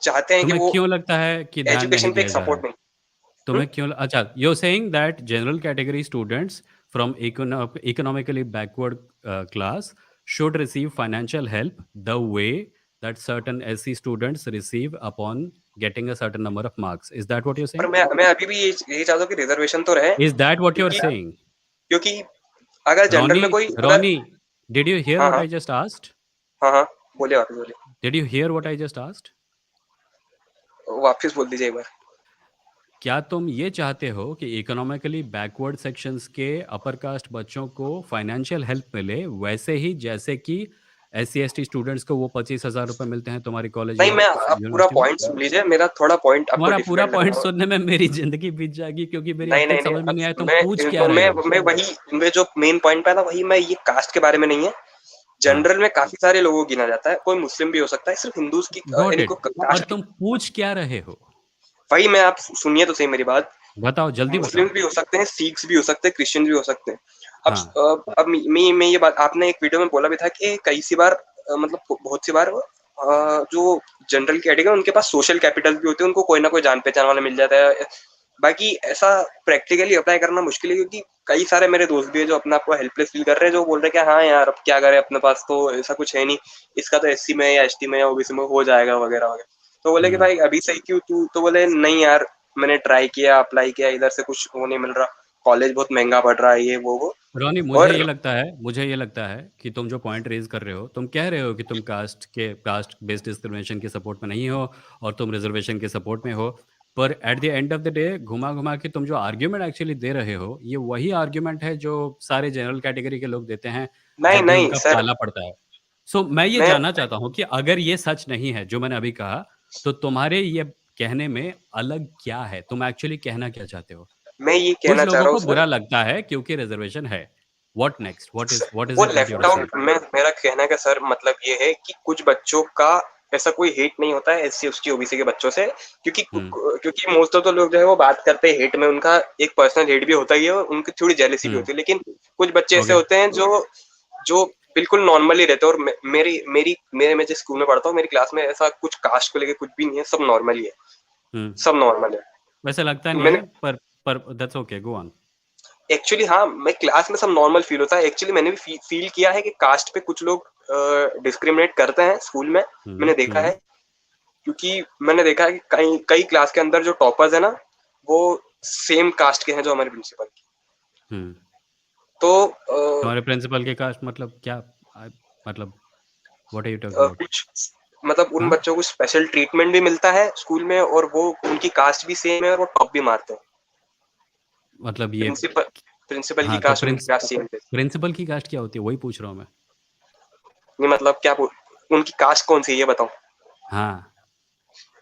चाहते हैं कि तुम्हें वो क्यों लगता है कि ध्यान नहीं एजुकेशन पे एक दिया जा रहा सपोर्ट है? नहीं। तुम्हें क्यों अच्छा, you're saying that general category students from economically backward class should receive financial help the way that certain SC students receive upon getting a certain number of marks. Is that what you're पर saying? मैं अभी भी यही चाहता हूँ कि reservation तो रहे, Is that what you're क्योंकि saying? क्योंकि अगर जनरल में Ronnie, कोई अगर Ronnie, did you hear हाँ what हाँ I just asked? हाँ हाँ, बोलिए वापस बोलिए, Did you hear what I just asked? वापस बोल दीजिए एक बार। क्या तुम ये चाहते हो कि इकोनॉमिकली बैकवर्ड सेक्शंस के अपर कास्ट बच्चों को फाइनेंशियल हेल्प मिले वैसे ही जैसे कि SC ST स्टूडेंट्स को वो 25,000 रुपए मिलते हैं तुम्हारी कॉलेज नहीं, या मैं आप पूरा यूनिवर्सिटी में? पॉइंट सुन लीजिए, मेरा थोड़ा पॉइंट आपको तुम्हारा पूरा डिफिकल्ट पॉइंट लगेगा। सुनने में मेरी जिंदगी बीत जाएगी क्योंकि मेरी अब नहीं नहीं तक नहीं, समझ में नहीं आया तुम पूछ मैं क्या तो रहे हो। मैं वही, मैं जो मेन पॉइंट पे था वही, मैं ये कास्ट के बारे में नहीं है, हाँ, जनरल में काफी सारे लोगों को गिना जाता है, कोई मुस्लिम भी हो सकता है, सिर्फ हिंदूज की गॉट इनको इट। पर कास्ट की। तुम पूछ क्या रहे हो? वही मैं, आप सुनिए तो सही मेरी बात। बताओ, जल्दी मुस्लिम बताओ। भी हो सकते हैं, सिख्स भी हो सकते हैं, क्रिश्चियन भी हो सकते हैं। हाँ, अब मैं ये बात, आपने एक वीडियो में बोला भी था कि कई सी बार मतलब बहुत सी बार जो जनरल कैटेगरी है उनके पास सोशल कैपिटल भी होते हैं, उनको कोई ना कोई जान पहचान वाला मिल जाता है। बाकी ऐसा प्रैक्टिकली अप्लाई करना मुश्किल है, क्योंकि कई सारे मेरे दोस्त भी है जो अपने आप को हेल्पलेस फील कर रहे हैं, जो बोल रहे हैं कि हाँ यार अब क्या करें, अपने पास तो ऐसा कुछ है नहीं, इसका तो SC में या ST में या OBC में हो जाएगा वगैरह वगैरह। तो बोले कि भाई अभी सही क्यों तू, तो बोले नहीं यार मैंने ट्राई किया, अप्लाई किया, इधर से कुछ वो नहीं मिल रहा, कॉलेज बहुत महंगा पड़ रहा है, ये वो। रोनी, और मुझे ये लगता है कि तुम जो पॉइंट रेज कर रहे हो, तुम कह रहे हो कि तुम कास्ट बेस्ड डिस्क्रिमिनेशन के सपोर्ट में नहीं हो और तुम रिजर्वेशन के सपोर्ट में हो। पर at the end of the day घुमा घुमा के तुम जो आर्ग्यूमेंट एक्चुअली दे रहे हो, ये वही आर्ग्यूमेंट है जो सारे जनरल कैटेगरी के लोग देते हैं नहीं जब भी नहीं उनका सर, पाला पड़ता है। सो मैं ये मैं जानना चाहता हूँ कि अगर ये सच नहीं है जो मैंने अभी कहा, तो तुम्हारे ये कहने में अलग क्या है? तुम एक्चुअली कहना क्या चाहते हो? मैं ये कुछ कहना चाह लोगों रहा हूँ को सर, बुरा लगता है क्योंकि रिजर्वेशन है। What next? व्हाट इज वो it that you are left out, saying? मैं मेरा कहने का सर मतलब ये है कि कुछ बच्चों का ऐसा कोई हेट नहीं होता है SC ST OBC के बच्चों से, क्योंकि हुँ, क्योंकि मोस्ट ऑफ द लोग जो है वो बात करते हैं हेट में, उनका एक पर्सनल हेट भी होता ही है और उनकी थोड़ी जेलसी भी हुँ, होती है, लेकिन कुछ बच्चे ऐसे ओके, होते हैं जो जो बिल्कुल नॉर्मली रहते हैं। और मेरी मेरी मेरे मैं जिस स्कूल में पढ़ता हूँ, मेरी क्लास में ऐसा कुछ कास्ट को लेके कुछ भी नहीं है, सब नॉर्मल ही है, हुँ। सब नॉर्मल है। वैसे लगता नहीं मैंने है, पर that's okay, go on. Actually, हाँ, मैं क्लास में सब नॉर्मल फील होता है। एक्चुअली मैंने भी फील किया है कि कास्ट पे कुछ लोग डिस्क्रिमिनेट करते हैं स्कूल में, हुँ, मैंने देखा है। हुँ, क्योंकि मैंने देखा है कि कई कई क्लास के अंदर जो टॉपर्स है ना, वो सेम कास्ट के हैं जो हमारे प्रिंसिपल की। हुँ। तो तुम्हारे प्रिंसिपल की कास्ट मतलब क्या? मतलब what are you talking about? कुछ मतलब उन हाँ? बच्चों को स्पेशल ट्रीटमेंट भी मिलता है स्कूल में, और वो उनकी कास्ट भी सेम है और वो टॉप भी मारते हैं। मतलब ये प्रिंसिपल प्रिंसिपल की हाँ, तो कास्ट, उनकी कास्ट सेम है। प्रिंसिपल की कास्ट क्या होती है? वही पूछ रहा हूँ मैं। नहीं मतलब क्या उनकी कास्ट कौन सी है ये बताओ। हाँ,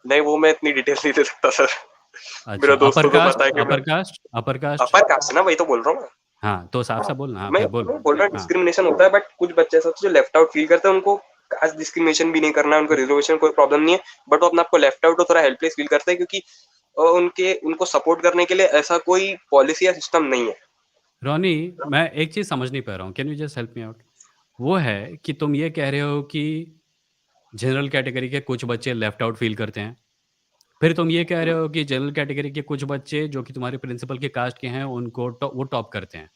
नहीं, वो मैं इतनी डिटेल नहीं दे सकता सर, अच्छा, मेरा दोस्तों को पता है कि मैं अपर कास्ट? अपर कास्ट है ना, वही तो बोल रहा हूँ मैं। हाँ, तो साफ-साफ बोलना। हाँ, मैं फिर बोल। मैं बोल रहा हूँ हाँ, डिस्क्रिमिनेशन होता है, बट कुछ बच्चे ऐसे होते हैं जो लेफ्ट आउट फील करते हैं, उनको कास्ट डिस्क्रिमिनेशन भी नहीं करना है, उनको रिजर्वेशन कोई प्रॉब्लम नहीं है, बट वो अपने आप को लेफ्ट आउट और थोड़ा हेल्पलेस फील करते हैं, क्योंकि उनको सपोर्ट करने के लिए ऐसा कोई पॉलिसी या सिस्टम नहीं है। रोनी, मैं एक चीज़ समझ नहीं पा रहा हूँ। Can you just help me out? वो है कि तुम ये कह रहे हो कि जनरल कैटेगरी के कुछ बच्चे लेफ्ट आउट फ़ील करते हैं। फिर तुम ये कह रहे हो कि जनरल कैटेगरी के कुछ बच्चे जो कि तुम्हारे प्रिंसिपल के कास्ट के हैं, उनको वो टॉप करते हैं।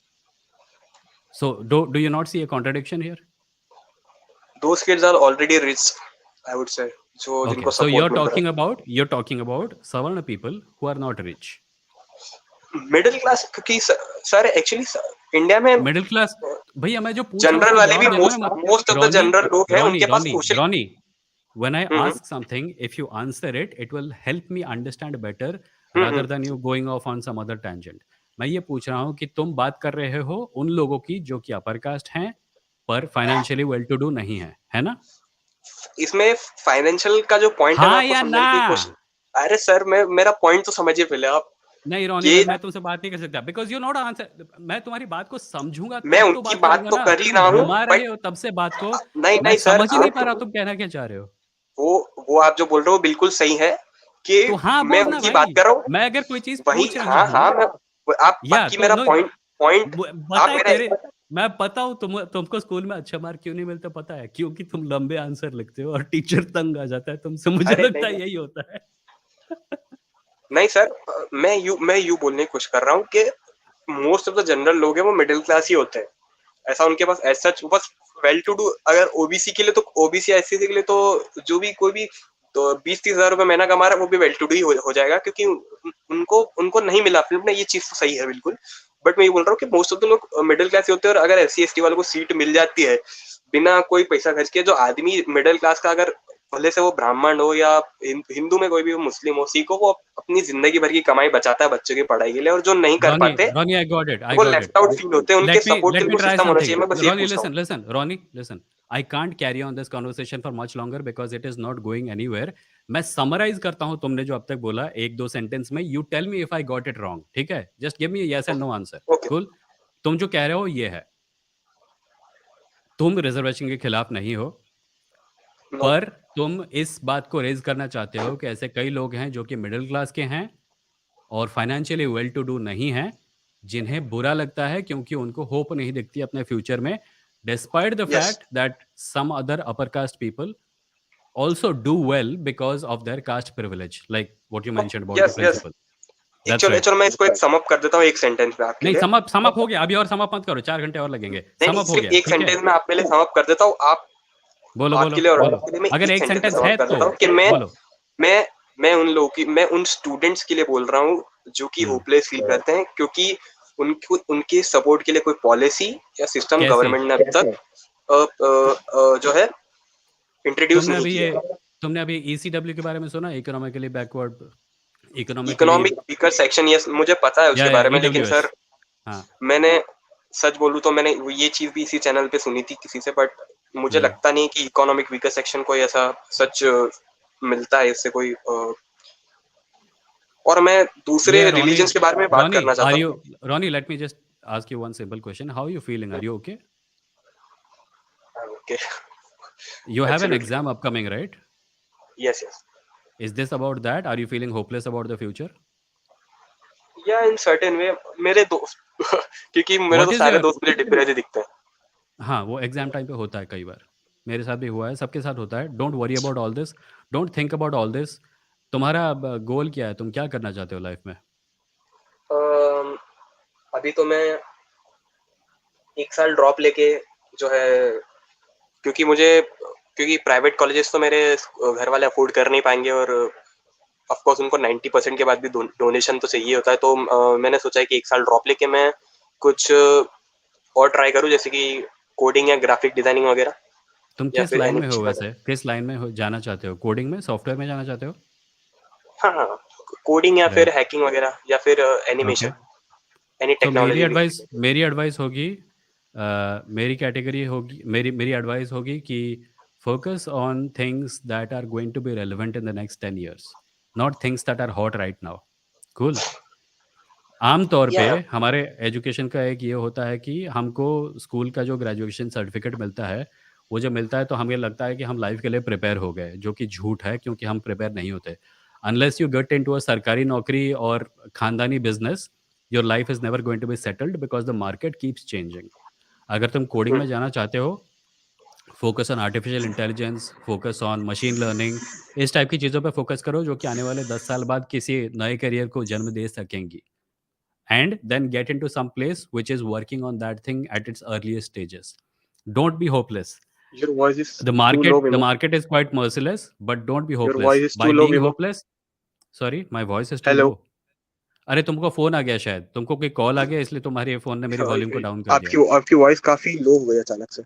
So do you not see a contradiction here? Those kids are already rich, I would say, जो ओके, जिनको सो सपोर्ट मिल रहा you're talking about Savarna people who are not rich. है मिडिल क्लास, क्योंकि सर एक्चुअली इंडिया में middle class भैया, मैं जो पूछ रहा हूँ जनरल उसका वाले भी जवाब देना है मत। Most of the Ronnie, general लोग हैं, रोनी, उनके पास Ronnie, social. Ronnie, when I hmm ask something, if you answer it, it will help me understand better rather hmm than you going off on some other tangent. मैं ये पूछ रहा हूँ कि तुम बात कर रहे हो उन लोगों की जो कि अपर कास्ट हैं पर फाइनेंशियली वेल टू डू नहीं है ना? इसमें फाइनेंशियल का जो पॉइंट है, मैं हाँ आपको या ना? समझाने की कोशिश। अरे सर, मैं मेरा पॉइंट तो समझिए पहले आप। नहीं रोनी ये भाई, मैं तुमसे बात नहीं कर सकता बिकॉज यू नॉट आंसर। मैं तुम्हारी बात को समझूंगा मैं तब तो उनकी बात बात करूंगा तो ना। कर ही तुम रहा हूँ, घुमा बट रहे हो तब से बात को। नहीं मैं नहीं सर, समझ ही नहीं पा रहा तुम कहना क्या चाह रहे हो। वो आप जो बोल रहे हो बिल्कुल सही है कि तो हाँ मैं बोलना उनकी बात भाई। कर रहा हूँ। मैं अगर कोई चीज वही, पूछ रहा हाँ हूँ, हाँ, मैं आप या बाकी तो मेरा नो, पॉइंट पॉइंट पता आप है मेरा तेरे, मैं पता हूँ तुमको स्कूल में अच्छे मार्क क्यों नहीं मिलते, पता है क्योंकि तुम लंबे आंसर लिखते हो और टीचर तंग आ जाता है तुमसे। मुझे अरे लगता नहीं है यही होता है। नहीं सर, मैं यू बोलने की कोशिश कर रहा हूँ कि मोस्ट ऑफ द जनरल लोग हैं वो मिडिल क्लास ही होते हैं। ऐसा उनके पास एज सच बस वेल टू डू, अगर ओबीसी के लिए तो ओबीसी एससी के लिए तो जो भी कोई भी तो 20-30 हज़ार रुपए महीना कमा रहा है वो भी वेल टू डू ही हो जाएगा, क्योंकि उनको उनको नहीं मिला फिल्म में। ये चीज तो सही है बिल्कुल, बट मैं ये बोल रहा हूँ कि मोस्ट ऑफ द लोग मिडिल क्लास ही होते हैं। और अगर एससी एसटी वालों को सीट मिल जाती है बिना कोई पैसा खर्च किए, जो आदमी मिडिल क्लास का, अगर भले से वो ब्राह्मण हो या हिंदू में कोई भी हो, मुस्लिम हो, सिख हो, वो अपनी जिंदगी भर की कमाई बचाता है बच्चों की पढ़ाई के लिए, और जो नहीं कर Ronnie, पाते Ronnie, I got it. I वो got it. Left out feel होते हैं। उनके Let me सपोर्ट के let लिए me कोई try सिस्टम होना चाहिए। something. मैं बस ये Ronnie, पूछ रहा हूँ। listen. Ronnie, listen. I can't carry on this conversation for much longer because it is not going anywhere. मैं समराइज करता हूँ तुमने जो अब तक बोला एक दो सेंटेंस में। You tell me if I got it wrong, ठीक है? Just give me yes and no answer. Okay. Cool. तुम जो कह रहे हो ये है, तुम रिजर्वेशन के खिलाफ नहीं हो, नो। पर तुम इस बात को रेज करना चाहते हो कि ऐसे कई लोग हैं जो कि मिडिल क्लास के हैं और फाइनेंशियली वेल टू डू नहीं है, जिन्हें बुरा लगता है क्योंकि उनको होप नहीं दिखती अपने फ्यूचर में, despite the yes fact that some other upper caste people also do well because of their caste privilege, like what you mentioned about the yes yes. principle. एक That's चलो right. चलो मैं इसको एक सम अप कर देता हूँ एक सेंटेंस में आपके नहीं, लिए। समअप हो गया अभी, और समअप मत करो, 4 घंटे और लगेंगे। नहीं नहीं, समअप हो सिर्फ गया, एक ठीक है? सेंटेंस में आपके लिए सम अप कर देता हूँ। आप बोलो बोलो आपके लिए और बोलो। आपके लिए मैं अगर एक एक सेंटेंस में सेंटेंस सम है अप कर तो देता हूँ कि बोलो। मैं मैं उन लोगों की, मैं उन स्टूडेंट्स के लिए बोल रहा हूँ जो कि हम्म। होपलेस फील करते हैं, क्योंकि उनको उनके सपोर्ट के लिए कोई पॉलिसी या सिस्टम कैसे? गवर्नमेंट ने अभी तक जो है इंट्रोड्यूस तुमने नहीं अभी किया ये है। तुमने अभी ईसीडब्ल्यू के बारे में सुना, economically backward, economically? Economic weaker section, yes मुझे पता है उसके या बारे में, लेकिन ईडब्ल्यूएस। सर हाँ। मैंने सच बोलूं तो मैंने ये चीज भी इसी चैनल पे सुनी थी किसी से, बट मुझे हम्म। लगता नहीं कि इकोनॉमिक वीकर सेक्शन को ऐसा सच मिलता है इससे कोई और मैं दूसरे Yeah, रिलीजन्स Ronnie, के बारे में बात Ronnie, करना are चाहता हूँ। you, Ronnie, let me just ask you one simple question. How are you feeling? Are you okay? Okay. You have an absolutely. exam upcoming, right? Yes yes. Is this about that? Are you feeling hopeless about the future? या in certain way मेरे दोस्त क्योंकि मेरे What तो is सारे your, दोस्त मुझे depress दिखते हैं। हाँ, वो एग्जाम टाइम पे होता है कई बार। मेरे साथ भी हुआ है, सबके साथ होता है। Don't worry about all this, don't think about all this. तुम्हारा गोल क्या है? तुम क्या करना चाहते हो लाइफ में? अम, अभी तो मैं एक साल ड्रॉप लेके जो है, क्योंकि मुझे क्योंकि प्राइवेट कॉलेजेस तो मेरे घर वाले अफोर्ड कर नहीं पाएंगे, और ऑफ कोर्स उनको 90% के बाद भी डोनेशन तो चाहिए होता है। तो मैंने सोचा है कि एक साल ड्रॉप लेके मैं कुछ और ट्राई करूँ, जैसे कि कोडिंग या ग्राफिक डिजाइनिंग वगैरह, तुम या किस फिर लाइन में हो एनिमेशन वगैरह। वैसे? किस लाइन में जाना चाहते हो? कोडिंग में, सॉफ्टवेयर में जाना चाहते हो? हाँ हाँ, कोडिंग या फिर राइट। हैकिंग वगैरह, या फिर ओके। एनिमेशन, एनी तो टेक्नोलॉजी रिलेटेड। मेरी एडवाइस होगी, मेरी कैटेगरी होगी, मेरी एडवाइस होगी कि focus on things that are going to be relevant in the next 10 years, not things that are hot right now. Cool. आम तौर पे या हमारे एजुकेशन का एक ये होता है कि हमको स्कूल का जो ग्रेजुएशन सर्टिफिकेट मिलता है, वो जब मिलता है तो हमें लगता है कि हम लाइफ के लिए प्रिपेयर हो गए, जो कि झूठ है क्योंकि हम प्रिपेयर नहीं होते। Unless you get into a सरकारी नौकरी और खानदानी business, your life is never going to be settled because the market keeps changing. अगर तुम कोडिंग में जाना चाहते हो, focus on artificial intelligence, focus on machine learning, इस टाइप की चीज़ों पे फोकस करो जो कि आने वाले 10 साल बाद किसी नए करियर को जन्म दे सकेंगी, and then get into some place which is working on that thing at its earliest stages. Don't be hopeless. Your voice is the too low market the विमो। market is quite merciless, but don't be your hopeless voice is by too low being Vimoh. hopeless. Sorry, my voice is too hello. low. अरे तुमको phone आ गया, शायद तुमको कोई call आ गया, इसलिए तुम्हारे फोन ने मेरी वॉल्यूम को डाउन कर दिया। आपकी आपकी वॉइस काफी लो हो गई अचानक से।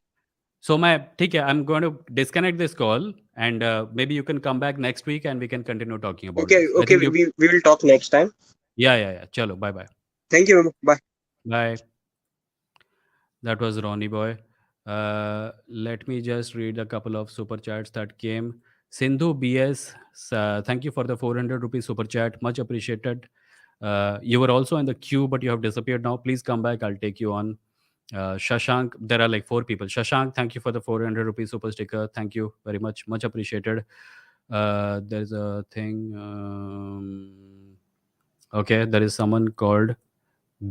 सो मैं, ठीक है, I am going to disconnect this call and maybe you can come back next week and we can continue talking about okay this. I okay, think you, we will talk next time. yeah, चलो, bye bye. Thank you Vimoh, bye. Bye. That was Ronnie Boy. Let me just read a couple of super chats that came. Sindhu BS, thank you for the 400 rupees super chat. Much appreciated. You were also in the queue, but you have disappeared now. Please come back. I'll take you on. Shashank, there are like 4 people. Shashank, thank you for the 400 rupees super sticker. Thank you very much. Much appreciated. There's a thing. Okay, there is someone called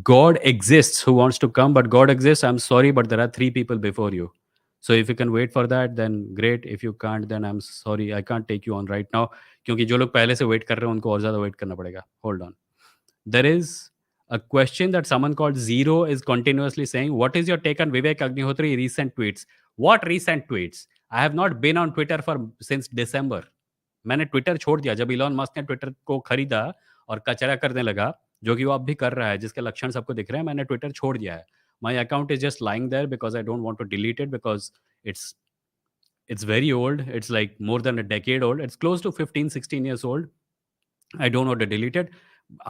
God exists who wants to come, but God exists. I'm sorry, but there are 3 people before you. So if you can wait for that, then great. If you can't, then I'm sorry. I can't take you on right now. क्योंकि जो लोग पहले से wait कर रहे हैं उनको और ज़्यादा वेट करना पड़ेगा. Hold on. There is a question that someone called Zero is continuously saying, what is your take on Vivek Agnihotri recent tweets? What recent tweets? I have not been on Twitter for since December. मैंने Twitter छोड़ दिया जब Elon Musk ने Twitter को खरीदा और कचरा करने लगा, जो कि वो अब भी कर रहा है, जिसके लक्षण सबको दिख रहे हैं. मैंने ट्विटर छोड़ दिया है. My account is just lying there because I don't want to delete it because it's it's very old. It's like more than a decade old. It's close to 15, 16 years old. I don't want to delete it.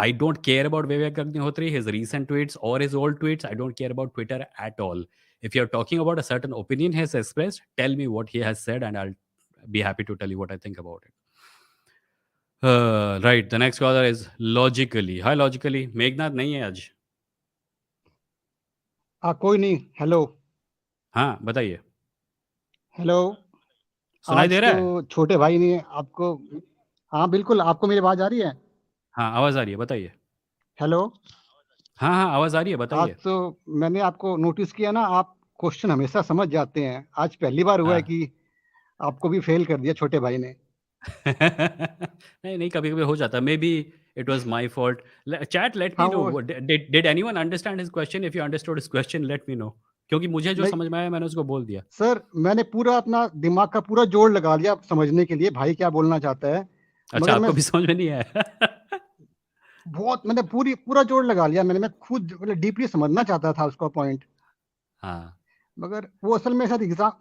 I don't care about Vivek Agnihotri, his recent tweets or his old tweets. I don't care about Twitter at all. If you're talking about a certain opinion he has expressed, tell me what he has said and I'll be happy to tell you what I think about it. Right, the next caller is Logically. Hi, Logically. Meghnath नहीं है आज. कोई नहीं. Hello. हाँ, बताइए. Hello. सुनाई आज दे रहा है? तो छोटे भाई ने आपको. हाँ बिल्कुल. आपको मेरी आवाज आ रही है? हाँ, आवाज आ रही है. बताइए. हेलो. हाँ, हाँ, आवाज आ रही है. आज बताइए. तो मैंने आपको नोटिस किया ना, आप क्वेश्चन हमेशा समझ जाते हैं. आज पहली बार हुआ है हाँ. कि आपको भी फेल कर दिया छोटे भाई ने. नहीं, नहीं, कभी-कभी हो जाता है. May be it was my fault. Chat let me हाँ नो वो did anyone understand his question? If you understood his question let me know. क्योंकि मुझे जो नहीं समझ में आया मैंने उसको बोल दिया. सर, मैंने पूरा अपना दिमाग का पूरा जोर लगा लिया समझने के लिए भाई क्या बोलना चाहता है. अच्छा, मगर मैं आपको भी समझ में नहीं आया? मैंने पूरा जोर लगा लिया. मैं खुद मतलब डीपली समझना चाहता था उसका पॉइंट. हाँ. मगर वो असल में शायद एग्जाम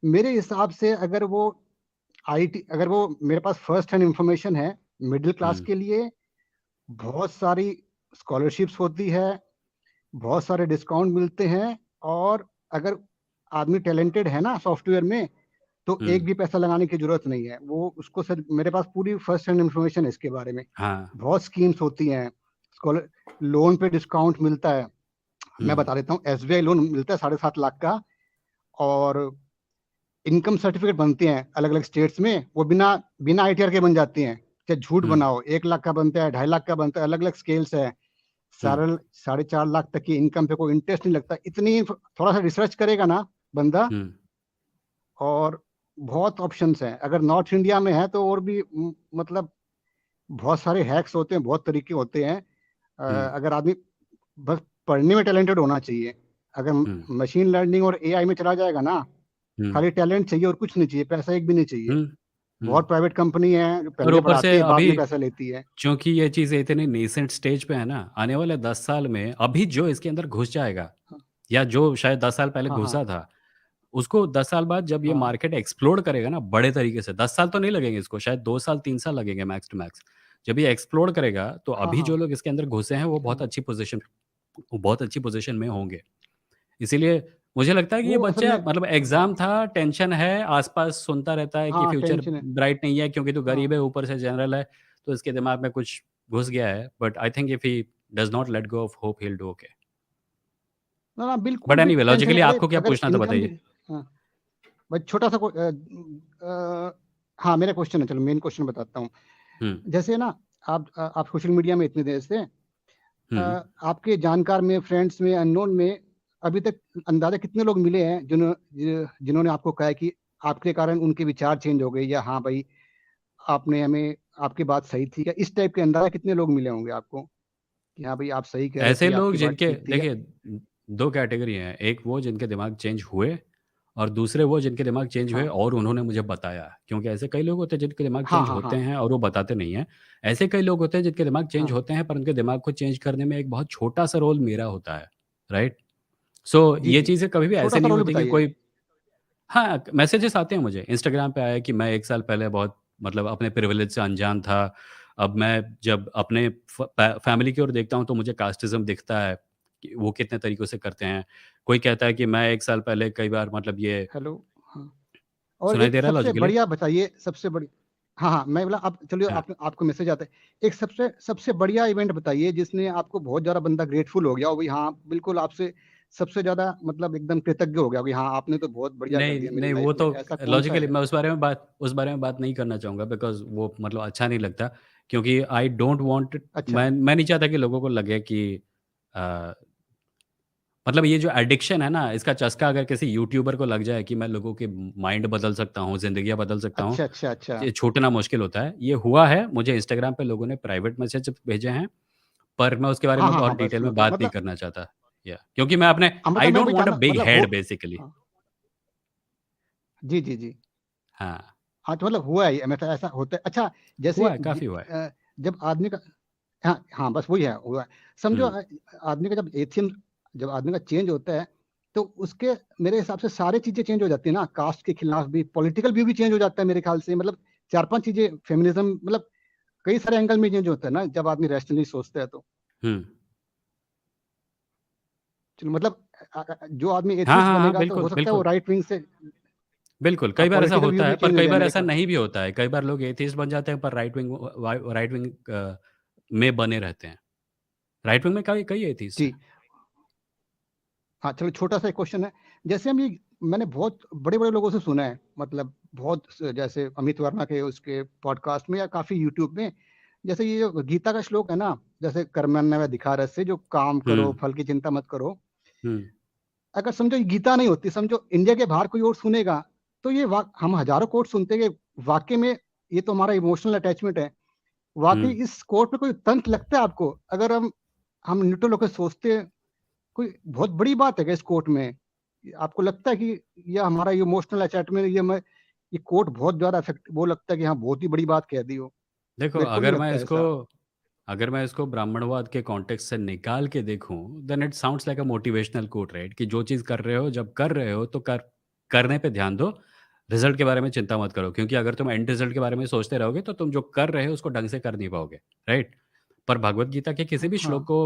मेरे हिसाब से अगर वो मेरे पास फर्स्ट हैंड इंफॉर्मेशन है, मिडिल क्लास के लिए बहुत सारी स्कॉलरशिप्स होती है, बहुत सारे डिस्काउंट मिलते हैं, और अगर आदमी टैलेंटेड है ना सॉफ्टवेयर में, तो एक भी पैसा लगाने की जरूरत नहीं है. वो उसको सर मेरे पास पूरी फर्स्ट हैंड इंफॉर्मेशन है इसके बारे में. हाँ. बहुत स्कीम्स होती हैं, स्कॉलर लोन पे डिस्काउंट मिलता है. मैं बता देता हूँ, एसबीआई लोन मिलता है 7.5 लाख का, और इनकम सर्टिफिकेट बनते हैं अलग अलग स्टेट्स में. वो बिना आईटीआर के बन जाती हैं. चाहे झूठ बनाओ, 1 लाख का बनता है, 2.5 लाख का बनता है, अलग अलग स्केल्स है. 4.5 लाख तक की इनकम पे कोई इंटरेस्ट नहीं लगता. इतनी थोड़ा सा रिसर्च करेगा ना बंदा, और बहुत ऑप्शंस हैं. अगर नॉर्थ इंडिया में है तो और भी मतलब बहुत सारे हैक्स होते हैं, बहुत तरीके होते हैं. अगर आदमी बस पढ़ने में टैलेंटेड होना चाहिए. अगर मशीन लर्निंग और एआई में चला जाएगा ना, खाली टैलेंट चाहिए और कुछ नहीं चाहिए, पैसा एक भी नहीं चाहिए. बहुत प्राइवेट कंपनी है जो और पहले ऊपर पढ़ाती से है, बाद अभी में पैसा लेती है. क्योंकि ये चीज़ें इतनी नेसेंट स्टेज पे है ना, आने वाले 10 साल में अभी जो इसके अंदर घुस जाएगा, या जो शायद 10 साल पहले हाँ घुसा हाँ था, उसको 10 साल बाद जब ये हाँ मार्केट एक्सप्लोड करेगा ना बड़े तरीके से, 10 साल तो नहीं लगेंगे इसको, शायद 2 साल 3 साल लगेंगे मैक्स टू मैक्स. जब ये एक्सप्लोड करेगा तो हाँ अभी हाँ जो लोग इसके अंदर घुसे हैं वो बहुत हाँ. अच्छी पोजीशन में होंगे. इसीलिए मुझे लगता है कि ये वो असल बच्चा में मतलब एग्ज़ाम था, टेंशन है, आस-पास सुनता रहता है कि हाँ फ्यूचर टेंशन है. ब्राइट नहीं है क्योंकि तू गरीब है, हाँ ऊपर से जनरल है, तो इसके दिमाग में कुछ घुस गया है. But I think if he does not let go of hope he will do okay. ना ना बिल्कुल बट भी एनीवे टेंशन है. लॉजिकली अरे आपको क्या अगर पूछना था इनकम भी. बताइए? हाँ बस छोटा सा हाँ मेरा क्वेश्चन है. चलो मेन क्वेश्चन बताता हूँ. हुँ, जैसे ना आप सोशल मीडिया में इतने देर से, हुँ. आपके जानकार में, फ्रेंड्स में, अननोन में अभी तक अंदाजा कितने लोग मिले हैं जिन्होंने आपको कहा है कि आपके कारण उनके विचार चेंज हो गए, या हाँ भाई आपने हमें आपकी बात सही थी, या इस टाइप के अंदाजा कितने लोग मिले होंगे आपको कि हाँ भाई आप सही कह रहे ऐसे थे, लोग आपकी बात जिनके ठीक थी, या देखिए 2 कैटेगरी हैं, एक वो जिनके दिमाग चेंज हुए और दूसरे वो जिनके दिमाग चेंज हुए हाँ और उन्होंने मुझे बताया। क्योंकि ऐसे कई लोग होते हैं जिनके दिमाग हाँ चेंज हाँ होते हाँ हैं और वो बताते नहीं हैं। ऐसे कई लोग होते हैं जिनके दिमाग चेंज हाँ होते हैं पर उनके दिमाग को चेंज करने में एक बहुत छोटा-सा रोल मेरा होता है, राइट? सो जी ये जी. चीज़ें कभी भी छोटा ऐसे सा नहीं रोल होती कि बताइए. कोई हाँ, मैसेजेस आते हैं मुझे, इंस्टाग्राम पे आया कि मैं 1 साल पहले बहुत मतलब अपने प्रिविलेज से अनजान था। अब मैं जब अपने फैमिली की ओर देखता हूँ तो मुझे कास्टिज़्म दिखता है, कि वो कितने तरीकों से करते हैं। कोई कहता है कि मैं 1 साल पहले कई बार मतलब ये हेलो. हाँ. और सुनाई एक दे रहा है सबसे लॉजिकली? बढ़िया बताइए, सबसे बड़ी. हाँ हाँ, मैं बोला आप चलिए, हाँ। आपको मैसेज आता है, एक सबसे सबसे बढ़िया इवेंट बताइए जिसने आपको बहुत ज्यादा बंदा ग्रेटफुल हो गया हो, भाई हाँ बिल्कुल आपसे सबसे ज्यादा मतलब एकदम कृतज्ञ हो गया कि हाँ आपने तो बहुत बढ़िया कर नहीं, दिया मेरी नहीं, लाइफ वो में, तो ऐसा कौन सा लॉजिकली है? मैं उस बारे में बात नहीं करना चाहूँगा, बिकॉज़ वो मतलब अच्छा नहीं लगता, क्योंकि आई डोंट वांट, अच्छा मैं नहीं चाहता कि लोगों को लगे कि अ, मतलब ये जो एडिक्शन है ना, इसका चस्का अगर किसी यूट्यूबर को लग जाए कि मैं लोगों के माइंड बदल सकता हूँ, ज़िंदगियाँ बदल सकता हूँ, अच्छा अच्छा अच्छा। ये छूटना मुश्किल होता है। ये हुआ है, मुझे इंस्टाग्राम पे लोगों ने प्राइवेट मैसेज भेजे हैं, पर मैं उसके बारे हाँ में हाँ बहुत हाँ, बस डिटेल में मतलब बात नहीं करना चाहता। या क्योंकि मैं अपने मतलब आई मैं डोंट वही वांट अ जानना बिग मतलब हो, हेड बेसिकली। हाँ, जी जी जी। हाँ, हाँ तो मतलब हुआ है, मतलब ऐसा होता है। अच्छा, जैसे हुआ है, काफ़ी हुआ है। जब आदमी का, हाँ हाँ बस वही है, हुआ है। समझो हुँ, आदमी का जब एथियम, जब आदमी का चेंज होता है, तो उसके मेरे हिसाब से सारी चीजें चेंज हो जाती है ना, कास्ट के खिलाफ भी, पॉलिटिकल व्यू भी चेंज हो जाता है मेरे ख्याल से, मतलब चार पांच चीजें, फेमिनिज्म, मतलब कई सारे एंगल में चेंज होता है ना जब आदमी रैशनली सोचता है तो। हुँ। चलो मतलब जो आदमी हाँ, एथियस्ट हाँ, हाँ, बनेगा तो बिल्कुल, हो सकता है वो बिल्कुल। राइट विंग से, बिल्कुल, कई बार ऐसा पॉलिटिकल व्यू होता भी है, पर चेंज हो कई जाए बार मेरे ऐसा ख्याल से। नहीं भी होता है। कई बार लोग एथियस्ट बन जाते हैं, पर राइट विंग में बने रहते हैं। राइट विंग में कई कई एथियस्ट हैं। जी हाँ, चलो छोटा सा एक क्वेश्चन है, जैसे हम ये, मैंने बहुत बड़े बड़े लोगों से सुना है, मतलब बहुत जैसे अमित वर्मा के उसके पॉडकास्ट में या काफी यूट्यूब में, जैसे ये जो गीता का श्लोक है ना, जैसे कर्मण्येवाधिकारस्ते, से जो काम हुँ, करो फल की चिंता मत करो, हुँ, अगर समझो ये गीता नहीं होती, समझो इंडिया के बाहर कोई और सुनेगा, तो ये हम हजारों कोट सुनते हैं कि वाकई में ये तो हमारा इमोशनल अटैचमेंट है, हुँ। वाकई इस कोट पे कोई तंत्र लगता है आपको? अगर हम न्यूट्रल होकर सोचते हैं, कोई बहुत बड़ी बात है क्या इस कोर्ट में? आपको लगता है कि ये हमारा इमोशनल अटैचमेंट, ये कोर्ट बहुत ज्यादा इफेक्ट, वो लगता है कि हाँ बहुत ही बड़ी बात कह दी हो? देखो, मेरे को नहीं लगता ऐसा। अगर मैं इसको ब्राह्मणवाद के कॉन्टेक्स्ट से निकाल के देखूँ, then it sounds like a motivational quote, right? कि जो चीज़ कर रहे हो, जब कर रहे हो, तो करने पे ध्यान दो, रिज़ल्ट के बारे में चिंता मत करो। क्योंकि अगर तुम एंड रिज़ल्ट के बारे में सोचते रहोगे, तो तुम जो कर रहे हो, उसको ढंग से कर नहीं पाओगे, राइट? पर भगवद गीता के किसी भी हाँ श्लोक को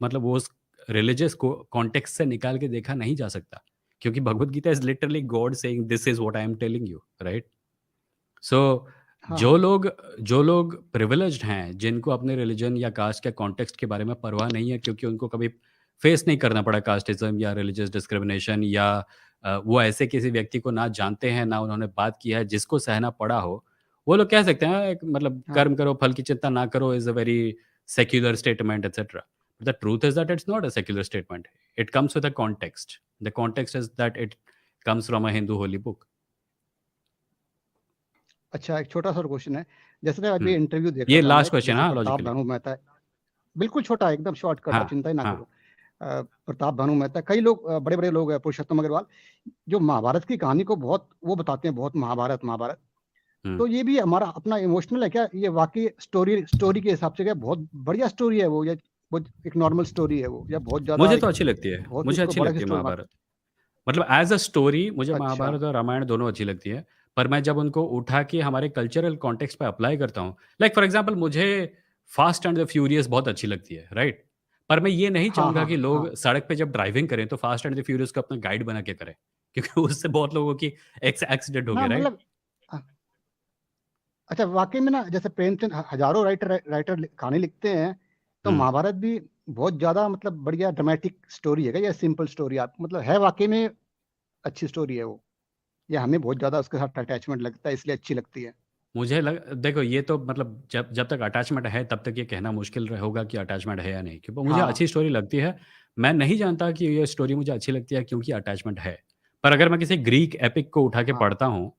मतलब वो उस रिलीजियस को कॉन्टेक्स्ट से निकाल के देखा नहीं जा सकता। क्योंकि Bhagavad Gita is literally God saying, "this is what I am telling you", right? So हाँ जो हाँ लोग जो लोग प्रिविलेज्ड हैं, जिनको अपने रिलीजन या कास्ट के कॉन्टेक्स्ट के बारे में परवाह नहीं है, क्योंकि उनको कभी फेस नहीं करना पड़ा कास्टिज्म या रिलीजियस डिस्क्रिमिनेशन, या वो ऐसे किसी व्यक्ति को ना जानते हैं, ना उन्होंने बात किया है जिसको सहना पड़ा हो, वो लोग कह सकते हैं एक मतलब हाँ। कर्म करो फल की चिंता ना करो is a very secular statement etcetera. The truth is that it's not a secular statement, it comes with a context, the context is that it comes from a Hindu Holi book. अच्छा, एक छोटा सा क्वेश्चन है, जैसे मैं अभी इंटरव्यू देख ये रहा था मैं लास्ट क्वेश्चन, जैसे हाँ, प्रताप लॉजिकली। भानु मेहता, बिल्कुल छोटा, एकदम शॉर्टकट, हाँ, आप चिंता ही ना हाँ। करो। प्रताप भानु मेहता, कई लोग बड़े बड़े लोग हैं, पुरुषोत्तम अग्रवाल, जो महाभारत की कहानी को बहुत वो बताते हैं, बहुत महाभारत महाभारत, हुँ। तो ये भी हमारा अपना इमोशनल है क्या? ये वाकई स्टोरी स्टोरी के हिसाब से क्या बहुत बढ़िया स्टोरी है वो, या वो एक नॉर्मल स्टोरी है वो, या बहुत ज्यादा मुझे एक, तो अच्छी लगती है, बहुत ही मुझे उसको अच्छी बड़ा लगती है स्टोरी? महाभारत। मतलब एज़ अ स्टोरी मुझे अच्छा महाभारत और रामायण दोनों अच्छी लगती है, पर मैं जब उनको उठा के हमारे कल्चरल कॉन्टेक्स्ट पे अप्लाई करता हूँ, लाइक फॉर एग्ज़ाम्पल मुझे फास्ट एंड द फ्यूरियस बहुत अच्छी लगती है, राइट? पर मैं ये नहीं हाँ चाहूँगा हाँ कि हाँ लोग सड़क पे जब ड्राइविंग करें तो फास्ट एंड द फ्यूरियस को अपना गाइड बना के करें, क्योंकि उससे बहुत लोगों की एक्सीडेंट हो ना गए, राइट? मतलब अच्छा, वाकई में ना, जैसे प्रेमचंद हजारों राइटर कहानी लिखते हैं, तो हुँ। महाभारत भी बहुत ज्यादा मतलब बढ़िया ड्रामेटिक स्टोरी है क्या, या सिंपल स्टोरी आप मतलब है वाकई में अच्छी स्टोरी है वो, या हमें बहुत ज्यादा उसके साथ अटैचमेंट लगता है इसलिए अच्छी लगती है? मुझे लग देखो, ये तो मतलब जब जब तक अटैचमेंट है तब तक ये कहना मुश्किल होगा कि अटैचमेंट है या नहीं, क्योंकि मुझे हाँ अच्छी स्टोरी लगती है। मैं नहीं जानता कि ये स्टोरी मुझे अच्छी लगती है क्योंकि अटैचमेंट है। पर अगर मैं किसी ग्रीक एपिक को उठा के हाँ पढ़ता हूँ,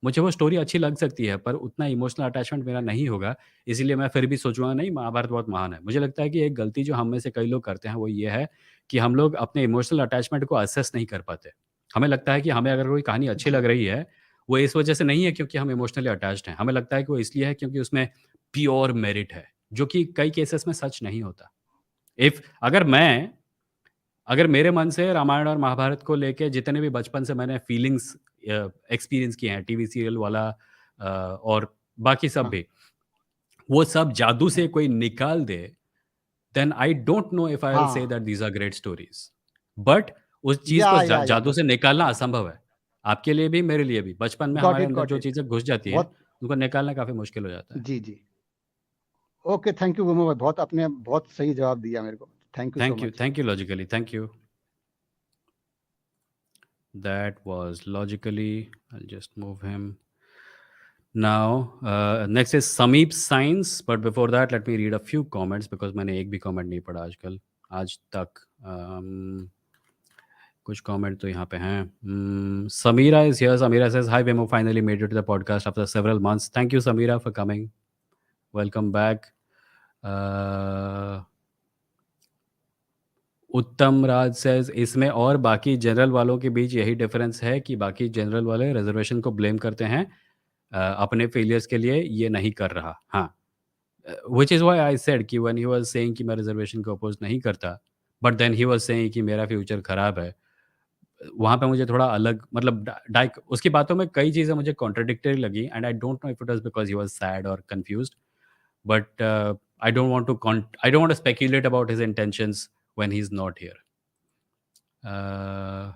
मुझे वो स्टोरी अच्छी लग सकती है, पर उतना इमोशनल अटैचमेंट मेरा नहीं होगा। इसीलिए मैं फिर भी सोचूँगा नहीं, महाभारत बहुत महान है। मुझे लगता है कि एक गलती जो हम में से कई लोग करते हैं वो ये है कि हम लोग अपने इमोशनल अटैचमेंट को असेस नहीं कर पाते। हमें लगता है कि हमें अगर कोई कहानी अच्छी जी लग रही है, वो इस वजह से नहीं है क्योंकि हम इमोशनली अटैच्ड हैं। हमें लगता है कि वो इसलिए है क्योंकि उसमें प्योर मेरिट है, जो कि कई केसेस में सच नहीं होता। इफ अगर मैं अगर मेरे मन से रामायण और महाभारत को लेके जितने भी बचपन से मैंने फीलिंग्स एक्सपीरियंस किए हैं, टीवी सीरियल वाला और बाकी सब हाँ भी, वो सब जादू से हाँ कोई निकाल दे, then I don't know if I will say हाँ, that these are great stories. But उस चीज़ को या जादू बस, से निकालना हाँ, असंभव है। आपके लिए भी, मेरे लिए भी। बचपन में गॉट हमारे इट अंदर गॉट जो इट, चीज़ें घुस जाती हैं, बहुत उनको निकालना काफ़ी मुश्किल हो जाता है। जी जी। ओके, थैंक यू विमो भाई, बहुत आपने बहुत सही जवाब दिया मेरे को। Thank you so much. Thank you logically, thank you. That was logically. I'll just move him. Now, next is Sameep Science. But before that, let me read a few comments because मैंने एक भी comment नहीं पढ़ा आजकल आज तक. कुछ comment तो यहाँ पे हैं. Samira is here. Samira says, "Hi, Vimoh. Finally made it to the podcast after several months. Thank you, Samira, for coming. Welcome back." Uh, उत्तम राज सेज इसमें और बाकी जनरल वालों के बीच यही डिफरेंस है कि बाकी जनरल वाले रिजर्वेशन को ब्लेम करते हैं अपने फेलियर्स के लिए ये नहीं कर रहा. हाँ, which is why I said कि व्हेन ही वाज सेइंग कि मैं रिजर्वेशन को अपोज नहीं करता, but then he was saying कि मेरा फ्यूचर खराब है. वहाँ पे मुझे थोड़ा अलग मतलब डाइक उसकी बातों में कई चीज़ें मुझे कॉन्ट्रडिक्टरी लगी and I don't know if it was because he was sad और confused. But I don't want to I don't want to speculate about his intentions when he's not here. Uh,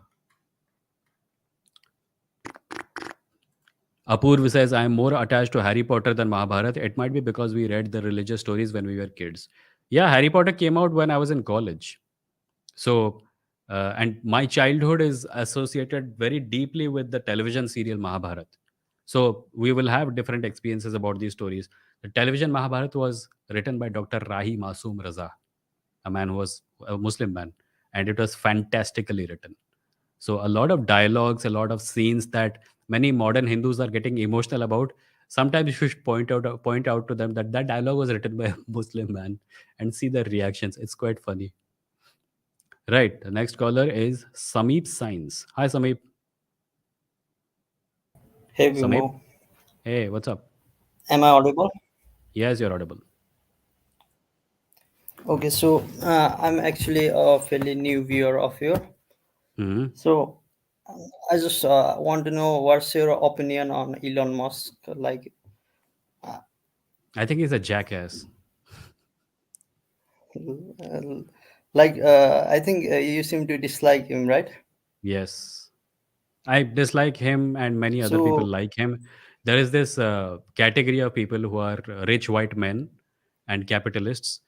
Apurv says, I am more attached to Harry Potter than Mahabharata. It might be because we read the religious stories when we were kids. Yeah, Harry Potter came out when I was in college. So, and my childhood is associated very deeply with the television serial Mahabharata. So, we will have different experiences about these stories. The television Mahabharata was written by Dr. Rahi Masoom Raza, a man who was a Muslim man, and it was fantastically written. So a lot of dialogues, a lot of scenes that many modern Hindus are getting emotional about. Sometimes you should point out to them that that dialogue was written by a Muslim man and see their reactions. It's quite funny. Right. The next caller is Sameep Science. Hi, Sameep. Hey Sameep. Vimoh, Hey, what's up? am I audible? Yes, you're audible. Okay, so I'm actually a fairly new viewer of you. Hmm. So I just want to know what's your opinion on Elon Musk? Like, I think he's a jackass. I think you seem to dislike him, right? Yes. I dislike him and many other people So like him. There is this category of people who are rich white men and capitalists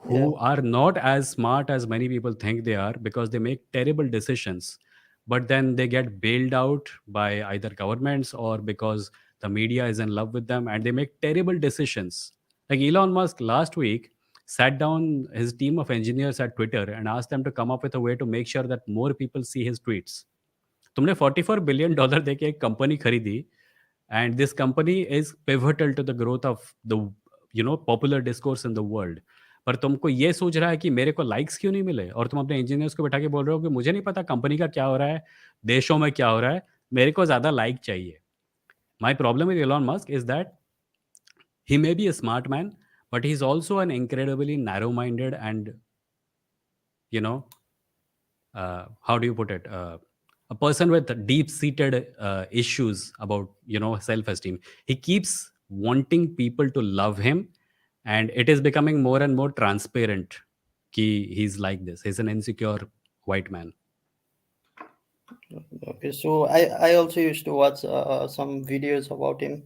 yeah, who are not as smart as many people think they are because they make terrible decisions. But then they get bailed out by either governments or because the media is in love with them and they make terrible decisions. Like Elon Musk last week sat down his team of engineers at Twitter and asked them to come up with a way to make sure that more people see his tweets. तुमने $44 billion दे के एक company खरीदी and this company is pivotal to the growth of the popular discourse in the world. पर तुमको ये सोच रहा है कि मेरे को लाइक्स क्यों नहीं मिले और तुम अपने इंजीनियर्स को बैठा के बोल रहे हो कि मुझे नहीं पता कंपनी का क्या हो रहा है, देशों में क्या हो रहा है, मेरे को ज़्यादा लाइक चाहिए. My problem with Elon Musk is that he may be a smart man, but he's also an incredibly narrow-minded and you know how do you put it, a person with deep-seated issues about self-esteem. He keeps wanting people to love him, and it is becoming more and more transparent ki he's like this. He's an insecure white man. okay. So I also used to watch some videos about him.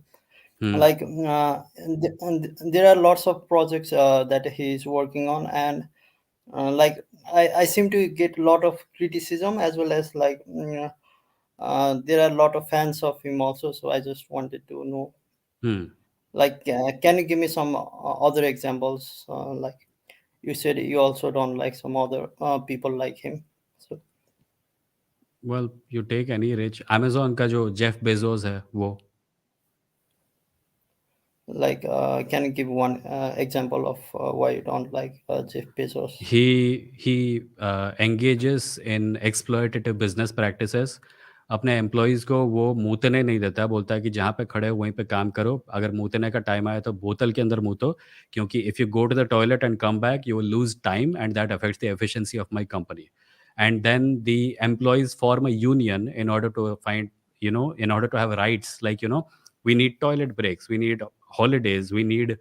Hmm. Like, and there are lots of projects that he's working on, and like I seem to get a lot of criticism as well as like there are a lot of fans of him also. So I just wanted to know, Hmm. like, can you give me some other examples? Like you said, you also don't like some other people like him. So Well, you take any rich Amazon का जो Jeff Bezos है वो. like, can you give one example of why you don't like Jeff Bezos? He engages in exploitative business practices. अपने employees को वो मूतने नहीं देता, बोलता है कि जहाँ पे खड़े हो वहीं पे काम करो, अगर मूतने का टाइम आया तो बोतल के अंदर मूतो, क्योंकि if you go to the toilet and come back you will lose time and that affects the efficiency of my company. And then the employees form a union in order to find, in order to have rights, like, we need toilet breaks, we need holidays, we need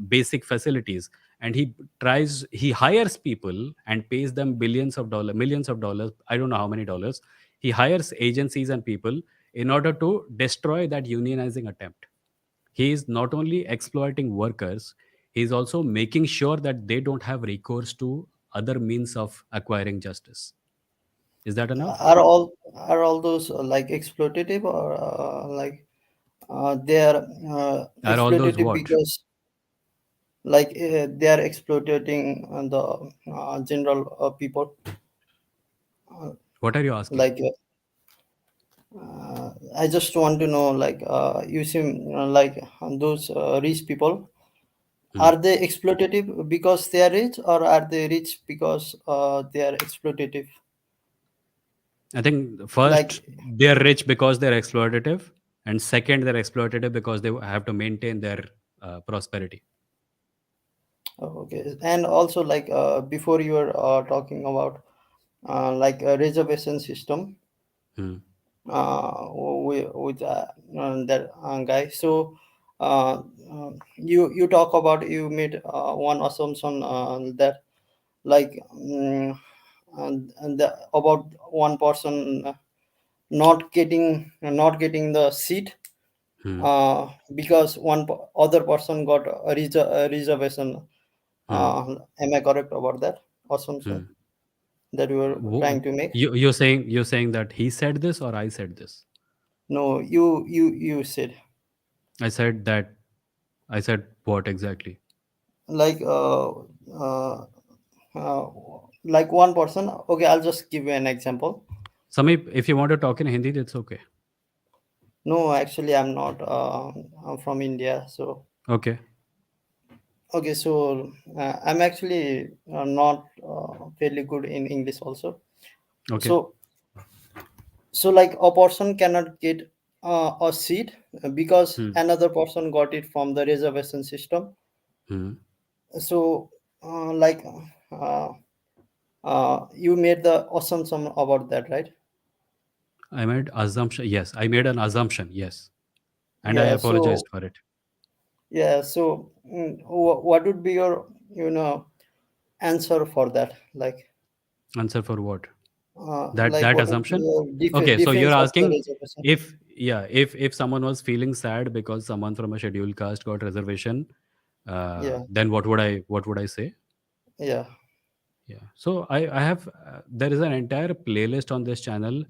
basic facilities. And he hires people and pays them billions of dollars, millions of dollars, I don't know how many dollars. He hires agencies and people in order to destroy that unionizing attempt. He is not only exploiting workers, he is also making sure that they don't have recourse to other means of acquiring justice. Is that enough? Are all those like exploitative, or like they are Are all those exploitative what? because like they are exploiting the general people, What are you asking? like I just want to know, like you seem like those rich people, Hmm. are they exploitative because they are rich, or are they rich because they are exploitative? I think Like, first they're rich because they're exploitative, and second they're exploitative because they have to maintain their prosperity. okay, and also like before you were talking about like a reservation system Hmm. with that guy. So you talk about, you made one assumption that like and about one person not getting the seat Hmm. because other person got a reservation. Hmm. Am I correct about that Hmm. assumption that you were trying to make? You're saying that he said this or I said this? No, you said I said that. I said what exactly? like uh, uh, like one person. Okay, I'll just give you an example. Samip, if you want to talk in Hindi, that's okay. No, actually, I'm not. I'm from India, so Okay. okay. So I'm actually not fairly good in English also. Okay. So like a person cannot get a seat because Hmm. another person got it from the reservation system. Hmm. So like uh, you made the assumption about that, right? I made assumption. Yes, I made an assumption. Yes, and I Yeah. apologized So for it. yeah. So what would be your answer for that? Like Answer for what? That what would be assumption. your Okay, so you're defense of the asking reservation? if, yeah, if someone was feeling sad because someone from a scheduled caste got reservation, Yeah. then what would I say? Yeah. Yeah. So I have there is an entire playlist on this channel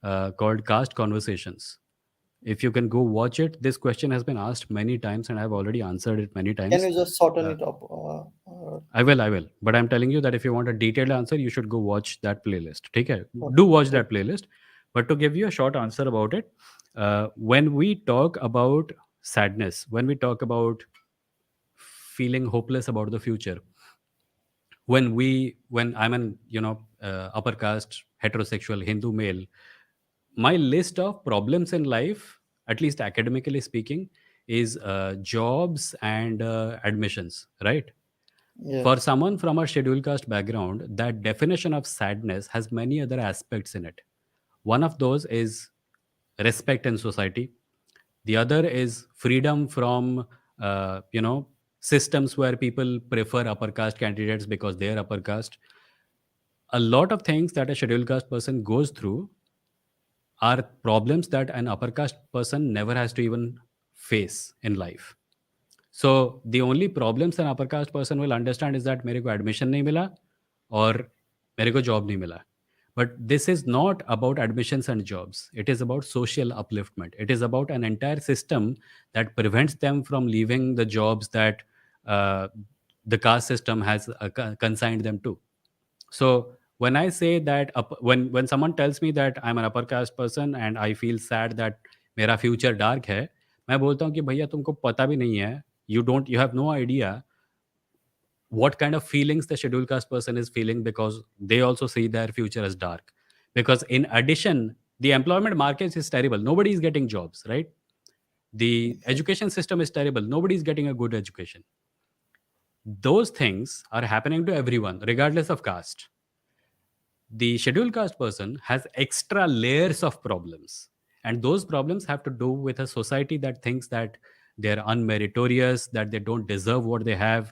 called Caste Conversations. If you can go watch it, this question has been asked many times, and I've already answered it many Can times. you just shorten Uh, it up? I will. But I'm telling you that if you want a detailed answer, you should go watch that playlist. Take care. Okay. Do watch Okay. that playlist. But to give you a short answer about it, when we talk about sadness, when we talk about feeling hopeless about the future, when I'm an upper caste heterosexual Hindu male, my list of problems in life, at least academically speaking, is jobs and admissions, right? For Yes. someone from a scheduled caste background, that definition of sadness has many other aspects in it. One of those is respect in society. The other is freedom from, systems where people prefer upper caste candidates because they are upper caste. A lot of things that a scheduled caste person goes through are problems that an upper caste person never has to even face in life. So the only problems an upper caste person will understand is that मेरे को admission नहीं मिला और मेरे को job नहीं मिला. But this is not about admissions and jobs. It is about social upliftment. It is about an entire system that prevents them from leaving the jobs that uh, the caste system has consigned them to. So when I say that when someone tells me that I'm an upper caste person and I feel sad that मेरा future dark है, मैं बोलता हूँ कि भैया तुमको पता भी नहीं है, you have no idea what kind of feelings the scheduled caste person is feeling, because they also see their future as dark. Because in addition, the employment market is terrible. Nobody is getting jobs, right? The education system is terrible. Nobody is getting a good education. Those things are happening to everyone, regardless of caste. The scheduled caste person has extra layers of problems, and those problems have to do with a society that thinks that they're unmeritorious, that they don't deserve what they have.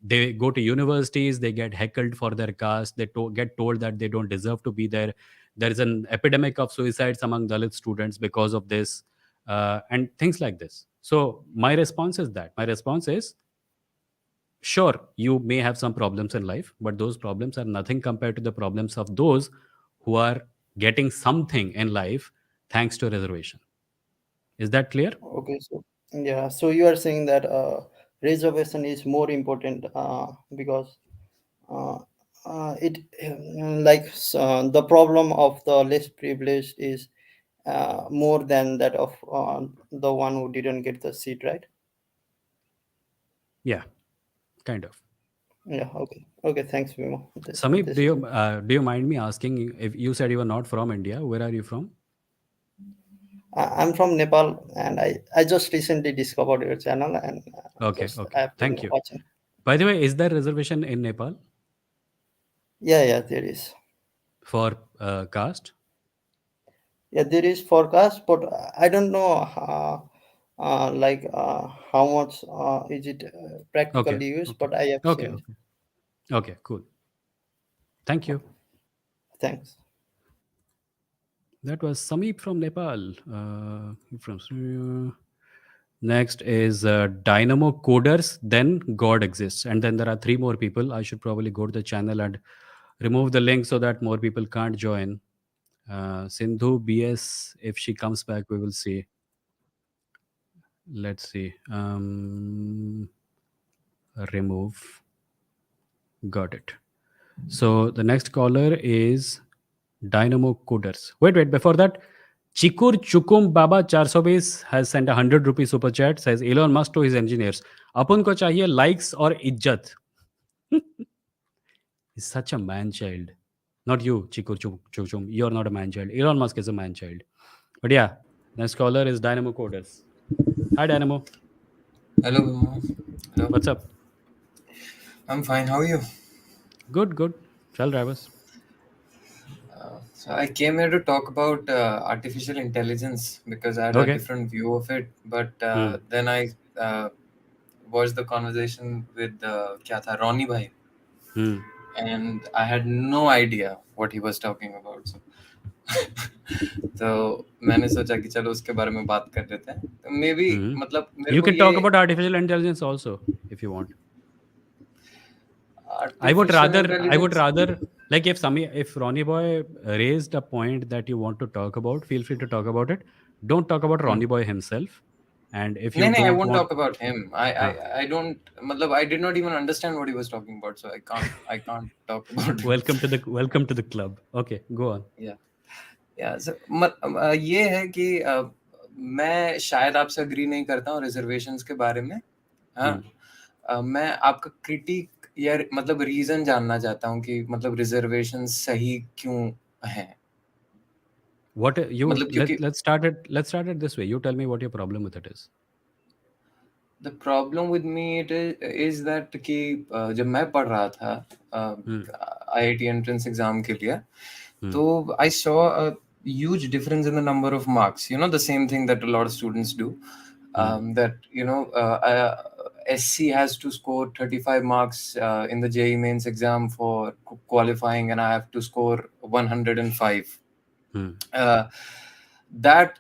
They go to universities, they get heckled for their caste, get told that they don't deserve to be there. There is an epidemic of suicides among Dalit students because of this, and things like this. So my response is that my response is, sure, you may have some problems in life, but those problems are nothing compared to the problems of those who are getting something in life thanks to reservation. Is that clear? Okay, so yeah, so you are saying that reservation is more important because uh, it the problem of the less privileged is more than that of the one who didn't get the seat, right? Yeah, kind of. Yeah. Okay. Okay. Thanks, Vimo. Samip, This is it. do you mind me asking, if you said you were not from India, where are you from? I'm from Nepal, and I just recently discovered your channel, and Okay, just okay. I've been Thank you. watching. By the way, is there reservation in Nepal Yeah, yeah, there is. for caste? Yeah, there is forecast, but I don't know how much is it Okay, practically used, okay, but I have okay, seen. okay. Okay, cool. Thank you. Thanks. That was Sameep from Nepal. From Next is Dynamo Coders. Then God exists, and then there are three more people. I should probably go to the channel and remove the link so that more people can't join. Sindhu BS. If she comes back, we will see. Let's see. Remove. Got it. So the next caller is Dynamo Coders. Wait. Before that, Chikur Chukum Baba 420 has sent a 100 rupee super chat. Says Elon Musk to his engineers. अपन को चाहिए likes और इज्जत. He's such a man child. Not you, Chikur Chukum. You're not a man child. Elon Musk is a man child. But yeah, next caller is Dynamo Coders. Hi, Dynamo. Hello, Vimoh. Hello. What's up? I'm fine. How are you? Good. Shell drivers. So I came here to talk about artificial intelligence because I had a Okay. different view of it. But Hmm. then I watched the conversation with kya tha, Ronnie Bhai, Hmm. and I had no idea what he was talking about. So तो मैंने सोचा कि चलो उसके बारे में बात कर लेते हैं. May be Hmm. मतलब मेरे You को can ये talk about artificial intelligence also if you want. I would artificial rather intelligence. like if Ronnie Boy raised a point that you want to talk about, feel free to talk about it. Don't talk about Ronnie Boy himself. And if you No, I don't won't want, talk about him. I huh, don't. मतलब I did not even understand what he was talking about, so I can't talk about it. welcome to the club. Okay, go on. Yeah, yeah. So ये है कि मैं शायद आपसे agree नहीं करता हूँ रिजर्वेशंस के बारे में. हाँ, मैं आपका क्रिटिक या मतलब रीजन जानना चाहता हूँ कि मतलब रिजर्वेशन सही क्यों है. What you मतलब क्योंकि let's start it this way. You tell me what your problem with it is. the problem with me it is that कि जब मैं पढ़ रहा था IIT entrance exam के लिए, तो I saw a huge difference in the number of marks. You know, the same thing that a lot of students do. That SC has to score 35 marks in the JEE mains exam for qualifying, and I have to score 105. That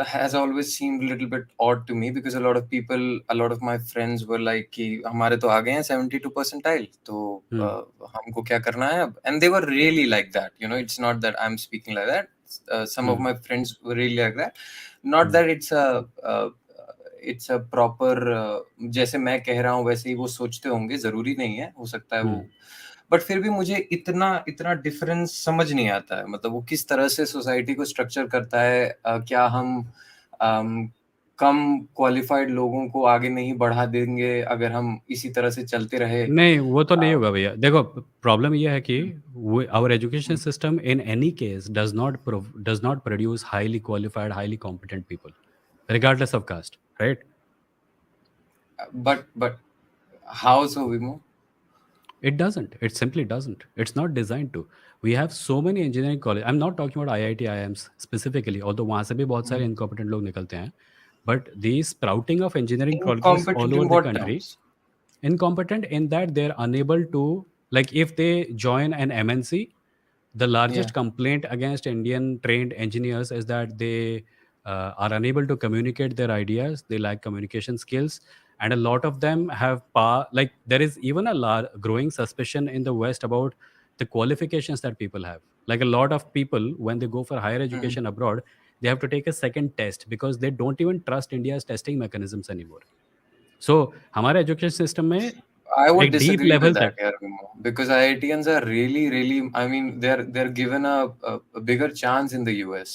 has always seemed a little bit odd to me because a lot of my friends were like कि हमारे तो आ गए हैं 72 percentile, तो हमको क्या करना है अब. And they were really like that. You know, it's not that I'm speaking like that. Some of my friends were really like that. Not that it's a proper जैसे मैं कह रहा हूँ वैसे ही वो सोचते होंगे, जरूरी नहीं है, हो सकता है वो. बट फिर भी मुझे इतना डिफरेंस समझ नहीं आता है. मतलब वो किस तरह से सोसाइटी को स्ट्रक्चर करता है. क्या हम कम क्वालिफाइड लोगों को आगे नहीं बढ़ा देंगे अगर हम इसी तरह से चलते रहे. नहीं, वो तो नहीं होगा भैया. देखो, प्रॉब्लम ये है कि our education system in any case does not produce highly qualified, highly competent people, regardless of caste, right? But how so, Vimo? It doesn't. It simply doesn't. It's not designed to. We have so many engineering colleges. I'm not talking about IIT, IIMs specifically, although वहाँ से भी बहुत सारे incompetent लोग निकलते हैं. But the sprouting of engineering colleges all Incompetent over in the what country, terms? incompetent in that they're unable to, like if they join an MNC, the largest complaint against Indian trained engineers is that they are unable to communicate their ideas. They lack communication skills, and a lot of them have like there is even a growing suspicion in the West about the qualifications that people have. Like a lot of people, when they go for higher education abroad, they have to take a second test because they don't even trust India's testing mechanisms anymore. So हमारे education system में I would एक deep disagree with level that, तक yeah, Vimoh, because IITians are really. I mean, they're given a bigger chance in the US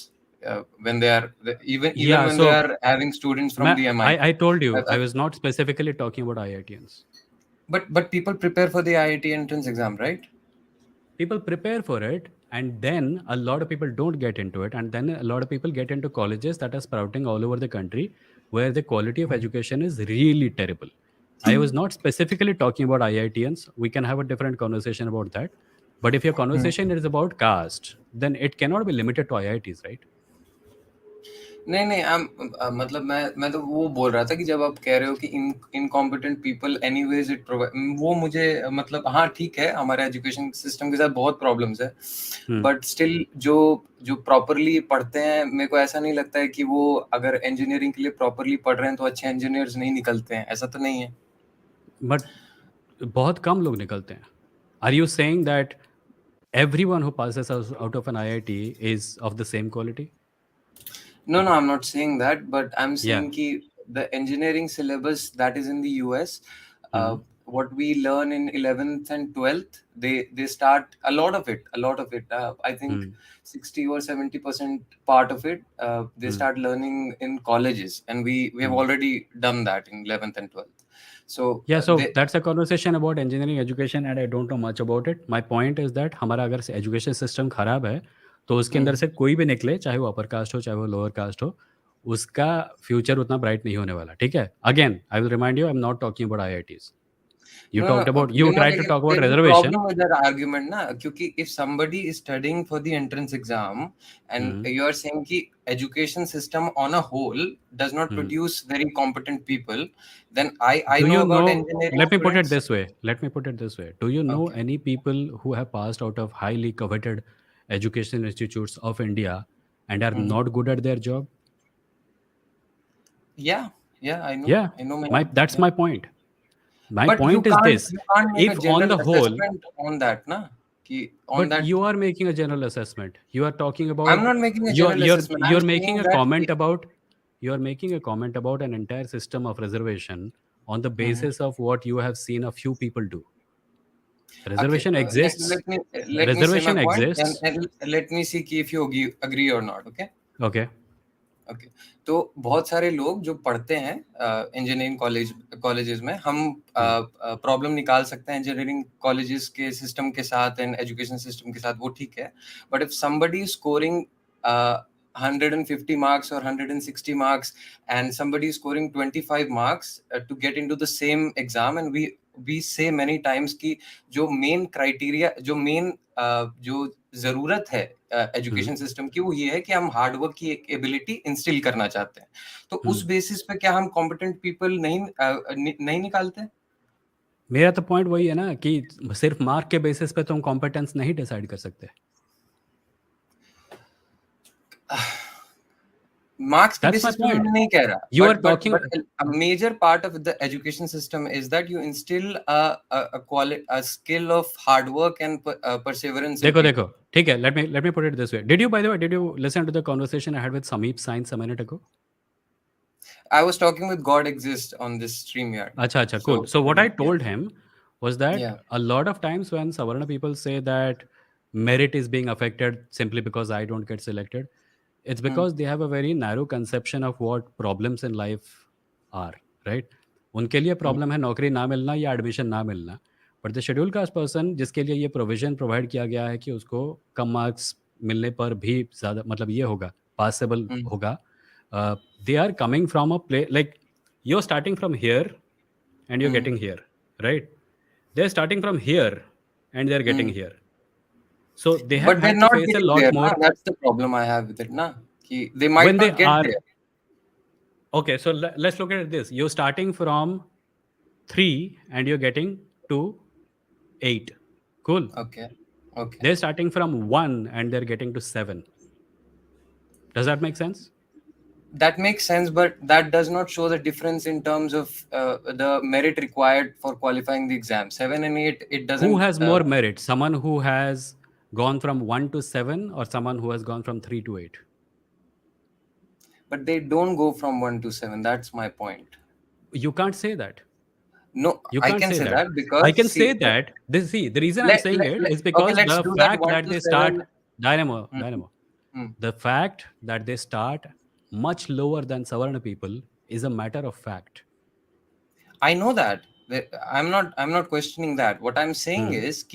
when they are even yeah. when they So are having students from मैं the MIT. I told you I was not specifically talking about IITians. But people prepare for the IIT entrance exam, right? People prepare for it, and then a lot of people don't get into it, and then a lot of people get into colleges that are sprouting all over the country where the quality of education is really terrible. I was not specifically talking about IITians. We can have a different conversation about that. But if your conversation is about caste, then it cannot be limited to IITs, right? नहीं मतलब मैं तो वो बोल रहा था कि जब आप कह रहे हो कि incompetent people anyways it provide, वो मुझे मतलब हाँ ठीक है, हमारे एजुकेशन सिस्टम के साथ बहुत प्रॉब्लम्स है, बट स्टिल जो प्रॉपरली पढ़ते हैं, मेरे को ऐसा नहीं लगता है कि वो अगर इंजीनियरिंग के लिए प्रॉपरली पढ़ रहे हैं तो अच्छे इंजीनियर्स नहीं निकलते हैं, ऐसा तो नहीं है. बट बहुत कम लोग निकलते हैं. Are you saying that everyone who passes out of an IIT is of the same quality? No, I'm not saying that, but I'm saying Yeah. ki the engineering syllabus that is in the US, what we learn in 11th and 12th, they start a lot of it. I think 60 or 70% part of it, they start learning in colleges, and we have already done that in 11th and 12th. So yeah, so that's a conversation about engineering education, and I don't know much about it. My point is that हमारा अगर education system खराब है तो उसके अंदर से कोई भी निकले, चाहे वो अपर कास्ट हो चाहे वो लोअर कास्ट हो, उसका फ्यूचर उतना ब्राइट नहीं होने वाला. ठीक है, again I will remind you, I am not talking about IITs. You talked about, you tried to talk about there is a reservation. problem with that argument na, क्योंकि if somebody is studying for the entrance exam and you are saying कि education system on a whole does not produce very competent people, then I Do know you about know, engineering let me put it students. this way. Do you know any people who have passed out of highly coveted education institutes of India and are not good at their job? Yeah, I know. Yeah, I know many. that's my point. My But point is this: you can't make a if on general the whole, assessment on that na, कि on but that. you are making a general assessment. You are talking I'm about, not making a general assessment. I'm you're making saying a that comment about, you are making a comment about an entire system of reservation on the basis of what you have seen a few people do. okay, Reservation exists. let me say my Reservation point, exists. and let me see if you agree or not. Okay. Okay, तो बहुत सारे लोग जो पढ़ते हैं engineering colleges में, हम problem निकाल सकते हैं इंजीनियरिंग कॉलेजेस के सिस्टम के साथ एंड एजुकेशन सिस्टम के साथ, वो ठीक है. But if somebody is scoring 150 marks or 160 marks and somebody is scoring 25 marks to get into the same exam, and we say many times कि जो मेन क्राइटेरिया, जो मेन जो जरूरत है एजुकेशन सिस्टम की, वो ये है कि हम हार्डवर्क की एक एबिलिटी इंस्टिल करना चाहते हैं. तो उस बेसिस पे क्या हम कॉम्पिटेंट पीपल नहीं निकालते? मेरा तो पॉइंट वही है ना कि सिर्फ मार्क के बेसिस पे तुम कॉम्पिटेंस नहीं डिसाइड कर सकते. मार्क्स के बेसिस पे मैं नहीं कह रहा. You are talking. A major part of the education system is that you instill a skill of hard work and perseverance. देखो ठीक है, let me put it this way. Did you listen to the conversation I had with Sameep Sainz a minute ago? I was talking with God Exists on this stream here. Acha, cool. So what I told him was that a lot of times when Savarna people say that merit is being affected simply because I don't get selected, it's because they have a very narrow conception of what problems in life are, right? उनके लिए problem है नौकरी ना मिलना या admission ना मिलना. But the schedule caste person, जिसके लिए ये प्रोविजन प्रोवाइड किया गया है कि उसको कम मार्क्स मिलने पर भी ज़्यादा, मतलब ये होगा, पासेबल होगा. They are coming from a place like you're starting from here and you're getting here, right? They're starting from here and they're getting here. So they have had to face a lot more. That's the problem I have with it, na? They might not get there. Okay, so let's look at this. You're starting from 3 and you're getting to 8. Cool. Okay. They're starting from 1 and they're getting to 7. Does that make sense? That makes sense, but that does not show the difference in terms of the merit required for qualifying the exam. 7 and 8, it Who doesn't. has more merit? Someone who has gone from 1 to 7 or someone who has gone from 3 to 8? But they don't go from 1 to 7. That's my point. You can't say that. No, You I can't can say say that. that I because can see, say that. The reason I'm saying it is okay, because let's the do that. fact 1 that to they start 7. Dynamo, Hmm. the fact that they start much lower than Savarna people is a matter of fact. I know that. I'm not questioning that. What I'm saying is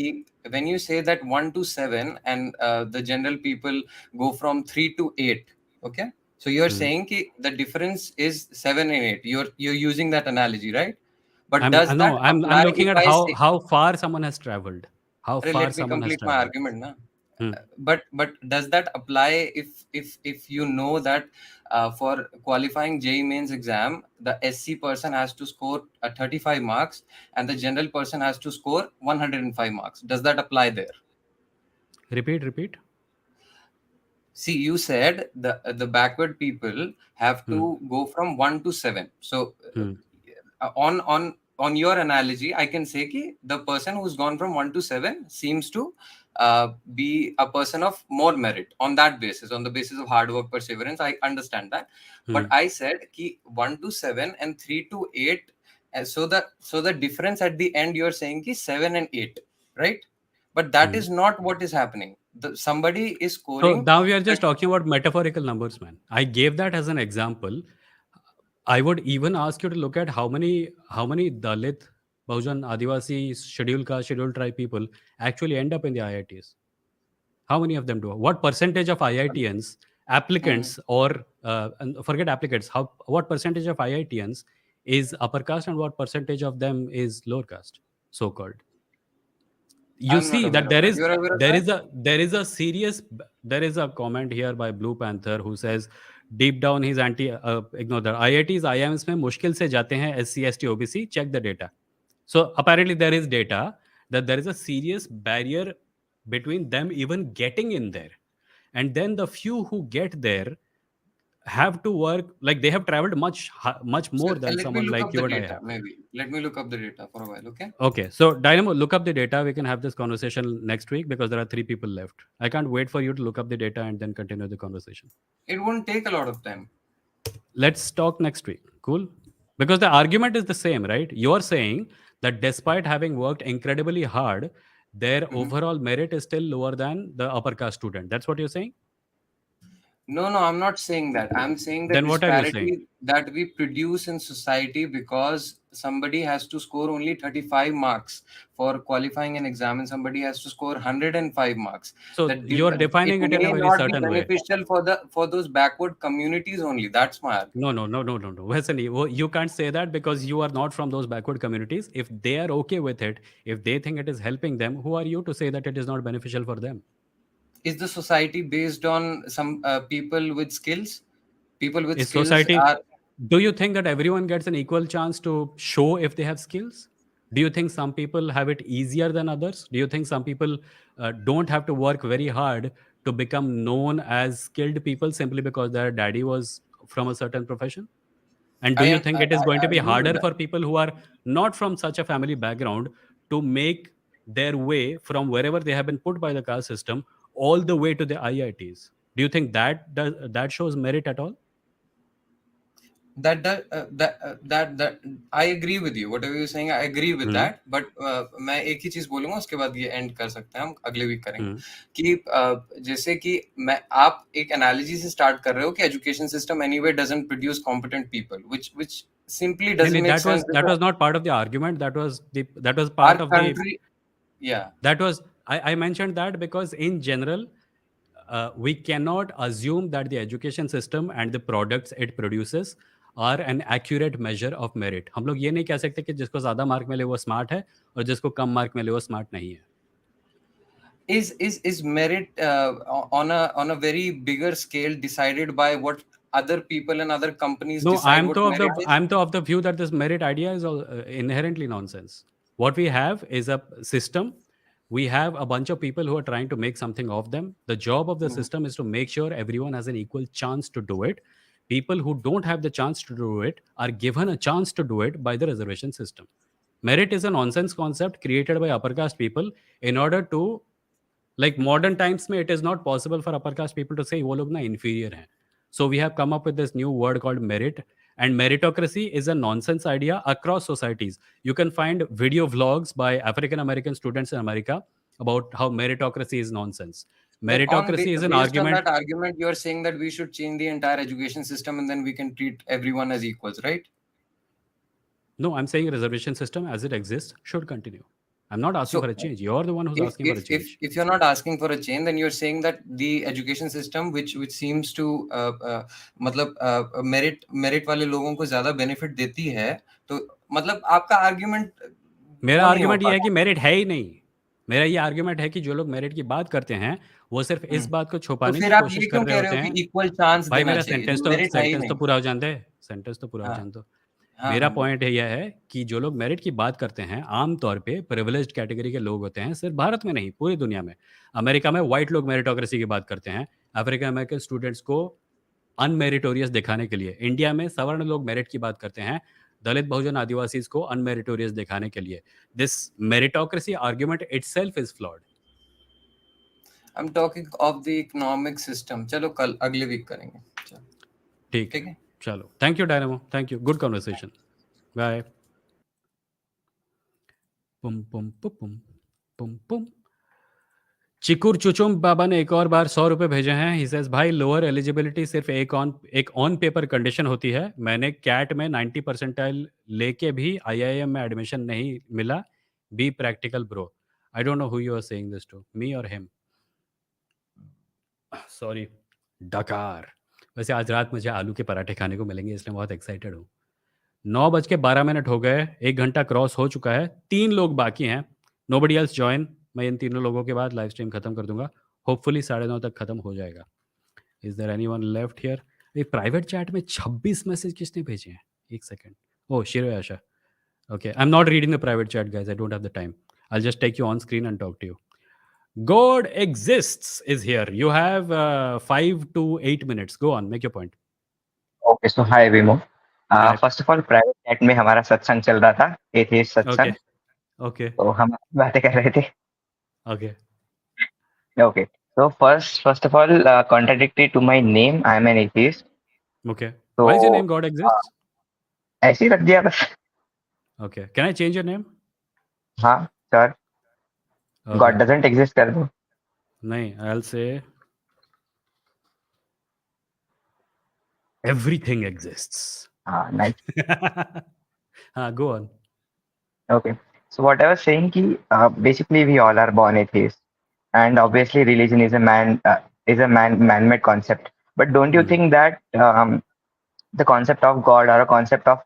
when you say that 1 to 7 and the general people go from 3 to 8, okay? So you're saying the difference is 7 and 8. You're using that analogy, right? But does that I'm apply looking if at I say, how far someone has traveled. How far let me someone has complete my traveled. argument now. Hmm. But does that apply if you know that for qualifying JEE mains exam, the SC person has to score 35 marks and the general person has to score 105 marks? Does that apply there? Repeat. See, you said the backward people have to go from 1 to 7. So on your analogy, I can say ki the person who's gone from 1 to 7 seems to be a person of more merit on that basis, on the basis of hard work, perseverance. I understand that. But I said ki 1 to 7 and 3 to 8. So the difference at the end, you're saying ki 7 and 8, right? But that is not what is happening. Somebody is So scoring. now we are just talking about metaphorical numbers, man. I gave that as an example. I would even ask you to look at how many Dalit, Bahujan, Adivasi, scheduled caste, scheduled tribe people actually end up in the IITs. How many of them do? What percentage of IITians applicants or and forget applicants? What percentage of IITians is upper caste and what percentage of them is lower caste, so called? You I'm not see aware that of that. You're aware of that? there is a comment here by Blue Panther who says deep down he's anti ignore that IITs IIMs में मुश्किल से जाते हैं SC ST OBC. Check the data. So apparently there is data that there is a serious barrier between them even getting in there, and then the few who get there have to work like they have traveled much So more than let me someone look like up the you and I data. have. Maybe let me look up the data for a while. Okay. Okay, so Dynamo, look up the data. We can have this conversation next week because there are 3 people left. I can't wait for you to look up the data and then continue the conversation. It won't take a lot of time. Let's talk next week. Cool? Because the argument is the same, right? You're saying that despite having worked incredibly hard, their overall merit is still lower than the upper caste student. That's what you're saying? No, I'm not saying that. I'm saying the Then what are you saying? disparity that we produce in society because somebody has to score only 35 marks for qualifying an exam and somebody has to score 105 marks. So you're It defining it in a may very not be certain way. beneficial for those backward communities only. That's my argument. No. Listen, you can't say that because you are not from those backward communities. If they are okay with it, if they think it is helping them, who are you to say that it is not beneficial for them? Is the society based on some people with skills? People with Is skills society, are. do you think that everyone gets an equal chance to show if they have skills? Do you think some people have it easier than others? Do you think some people don't have to work very hard to become known as skilled people simply because their daddy was from a certain profession? And do you think it is going to I be agree with harder that. for people who are not from such a family background to make their way from wherever they have been put by the caste system all the way to the IITs? Do you think that shows merit at all? that I agree with you. Whatever you're saying, I agree with Hmm. that. But मैं एक ही चीज बोलूंगा, उसके बाद ये and कर सकते हैं, हम अगले वीक करेंगे Hmm. कि जैसे कि आप एक एनालिसिस से स्टार्ट कर रहे हो कि education system anyway doesn't produce competent people, which simply No, doesn't make sense that was because not part of the argument. That was part our of the country, yeah. that was I mentioned that because in general we cannot assume that the education system and the products it produces are an accurate measure of merit. हम लोग ये नहीं कह सकते कि जिसको ज्यादा mark मिले वो स्मार्ट है और जिसको कम मार्क मिले वो स्मार्ट नहीं है. Is merit on a very bigger scale decided by what other people and other companies No, decide what merit is? I'm of the view that this merit idea is inherently nonsense. What we have is a system. We have a bunch of people who are trying to make something of them. The job of the system is to make sure everyone has an equal chance to do it. People who don't have the chance to do it are given a chance to do it by the reservation system. Merit is a nonsense concept created by upper caste people in order to, like modern times में it is not possible for upper caste people to say वो लोग ना inferior हैं. So we have come up with this new word called merit, and meritocracy is a nonsense idea across societies. You can find video vlogs by African American students in America about how meritocracy is nonsense. Like Meritocracy is an based on argument. that argument, you're saying that we should change the entire education system and then we can treat everyone as equals, right? No, I'm saying reservation system as it exists should continue. I'm not asking So for a change. You're the one who's asking for a change. if you're not asking for a change, then you're saying that the education system which seems to मतलब merit वाले लोगों को ज्यादा benefit देती है, तो मतलब आपका argument मेरा वो नहीं हो आर्ग्यूमेंट ये है पाता। कि मेरिट है ही नहीं. मेरा ये आर्ग्यूमेंट है कि जो लोग मेरिट की बात करते हैं वो सिर्फ इस बात को तो छुपाने की फिर आप कोशिश ये कर क्यों रहे कह रहे होते हो कि हैं. इक्वल चांस भाई देना मेरा चाहिए सेंटेंस जब तो मेरिट है ही सेंटेंस तो नहीं? पूरा हो जाने दे. सेंटेंस तो पूरा हो हाँ जाने दो. हाँ मेरा हाँ पॉइंट यह है कि जो लोग मेरिट की बात करते हैं आमतौर पे प्रिविलेज्ड कैटेगरी के लोग होते हैं, सिर्फ भारत में नहीं पूरी दुनिया में. अमेरिका में वाइट लोग मेरिटोक्रेसी की बात करते हैं अफ्रीकन अमेरिकन स्टूडेंट्स को अनमेरिटोरियस दिखाने के लिए. इंडिया में सवर्ण लोग मेरिट की बात करते हैं दलित बहुजन आदिवासी को अनमेरिटोरियस दिखाने के लिए. This meritocracy argument itself is flawed. I'm talking of the economic system. चलो कल अगले वीक करेंगे. चलो ठीक ठीक है, है. चलो. Thank you Dynamo, thank you, good conversation. Bye. पुम पुम पुम पुम पुम. चिकुर चुचुम बाबा ने एक और बार 100 रुपये भेजे हैं. ही सेज भाई लोअर एलिजिबिलिटी सिर्फ एक ऑन पेपर कंडीशन होती है. मैंने कैट में 90 परसेंटाइल लेके भी आईआईएम में एडमिशन नहीं मिला. Be practical bro. I don't know who you are saying this to, me और हिम. सॉरी. डकार. वैसे आज रात मुझे आलू के पराठे खाने को मिलेंगे इसलिए बहुत एक्साइटेड हूँ. 9:12 हो गए, 1 घंटा क्रॉस हो चुका है, 3 लोग बाकी हैं. Nobody else join. मैं इन तीनों लोगों के बाद लाइव स्ट्रीम खत्म कर दूंगा. होपफुली 9:30 तक खत्म हो जाएगा. Is there anyone left here? ये प्राइवेट चैट में 26 मैसेज किसने भेजे हैं? एक second. Oh Shiro Asha. Okay, I am not reading the private chat guys, I don't have the time. I just take you on screen and talk to you. God exists is here. You have 5 to 8 minutes. Go on, make your point. Okay so hi Vimo. Hi. First of all private chat में हमारा सत्संग चल रहा था, atheist Okay. सत्संग. Okay. तो हम बातें कर रहे थे. Okay. Okay so first of all contradictory to my name, I am an atheist. Okay. तो Why is your name God exists? ऐसे ही रख दिया बस. Okay. Can I change your name? हाँ sir, Okay. God doesn't exist कर दो. नहीं, I'll say everything exists. हाँ नाइस. हाँ, go on. Okay. So what I was saying कि basically we all are born atheists, and obviously religion is a man-made concept. But don't you Hmm. think that the concept of God or a concept of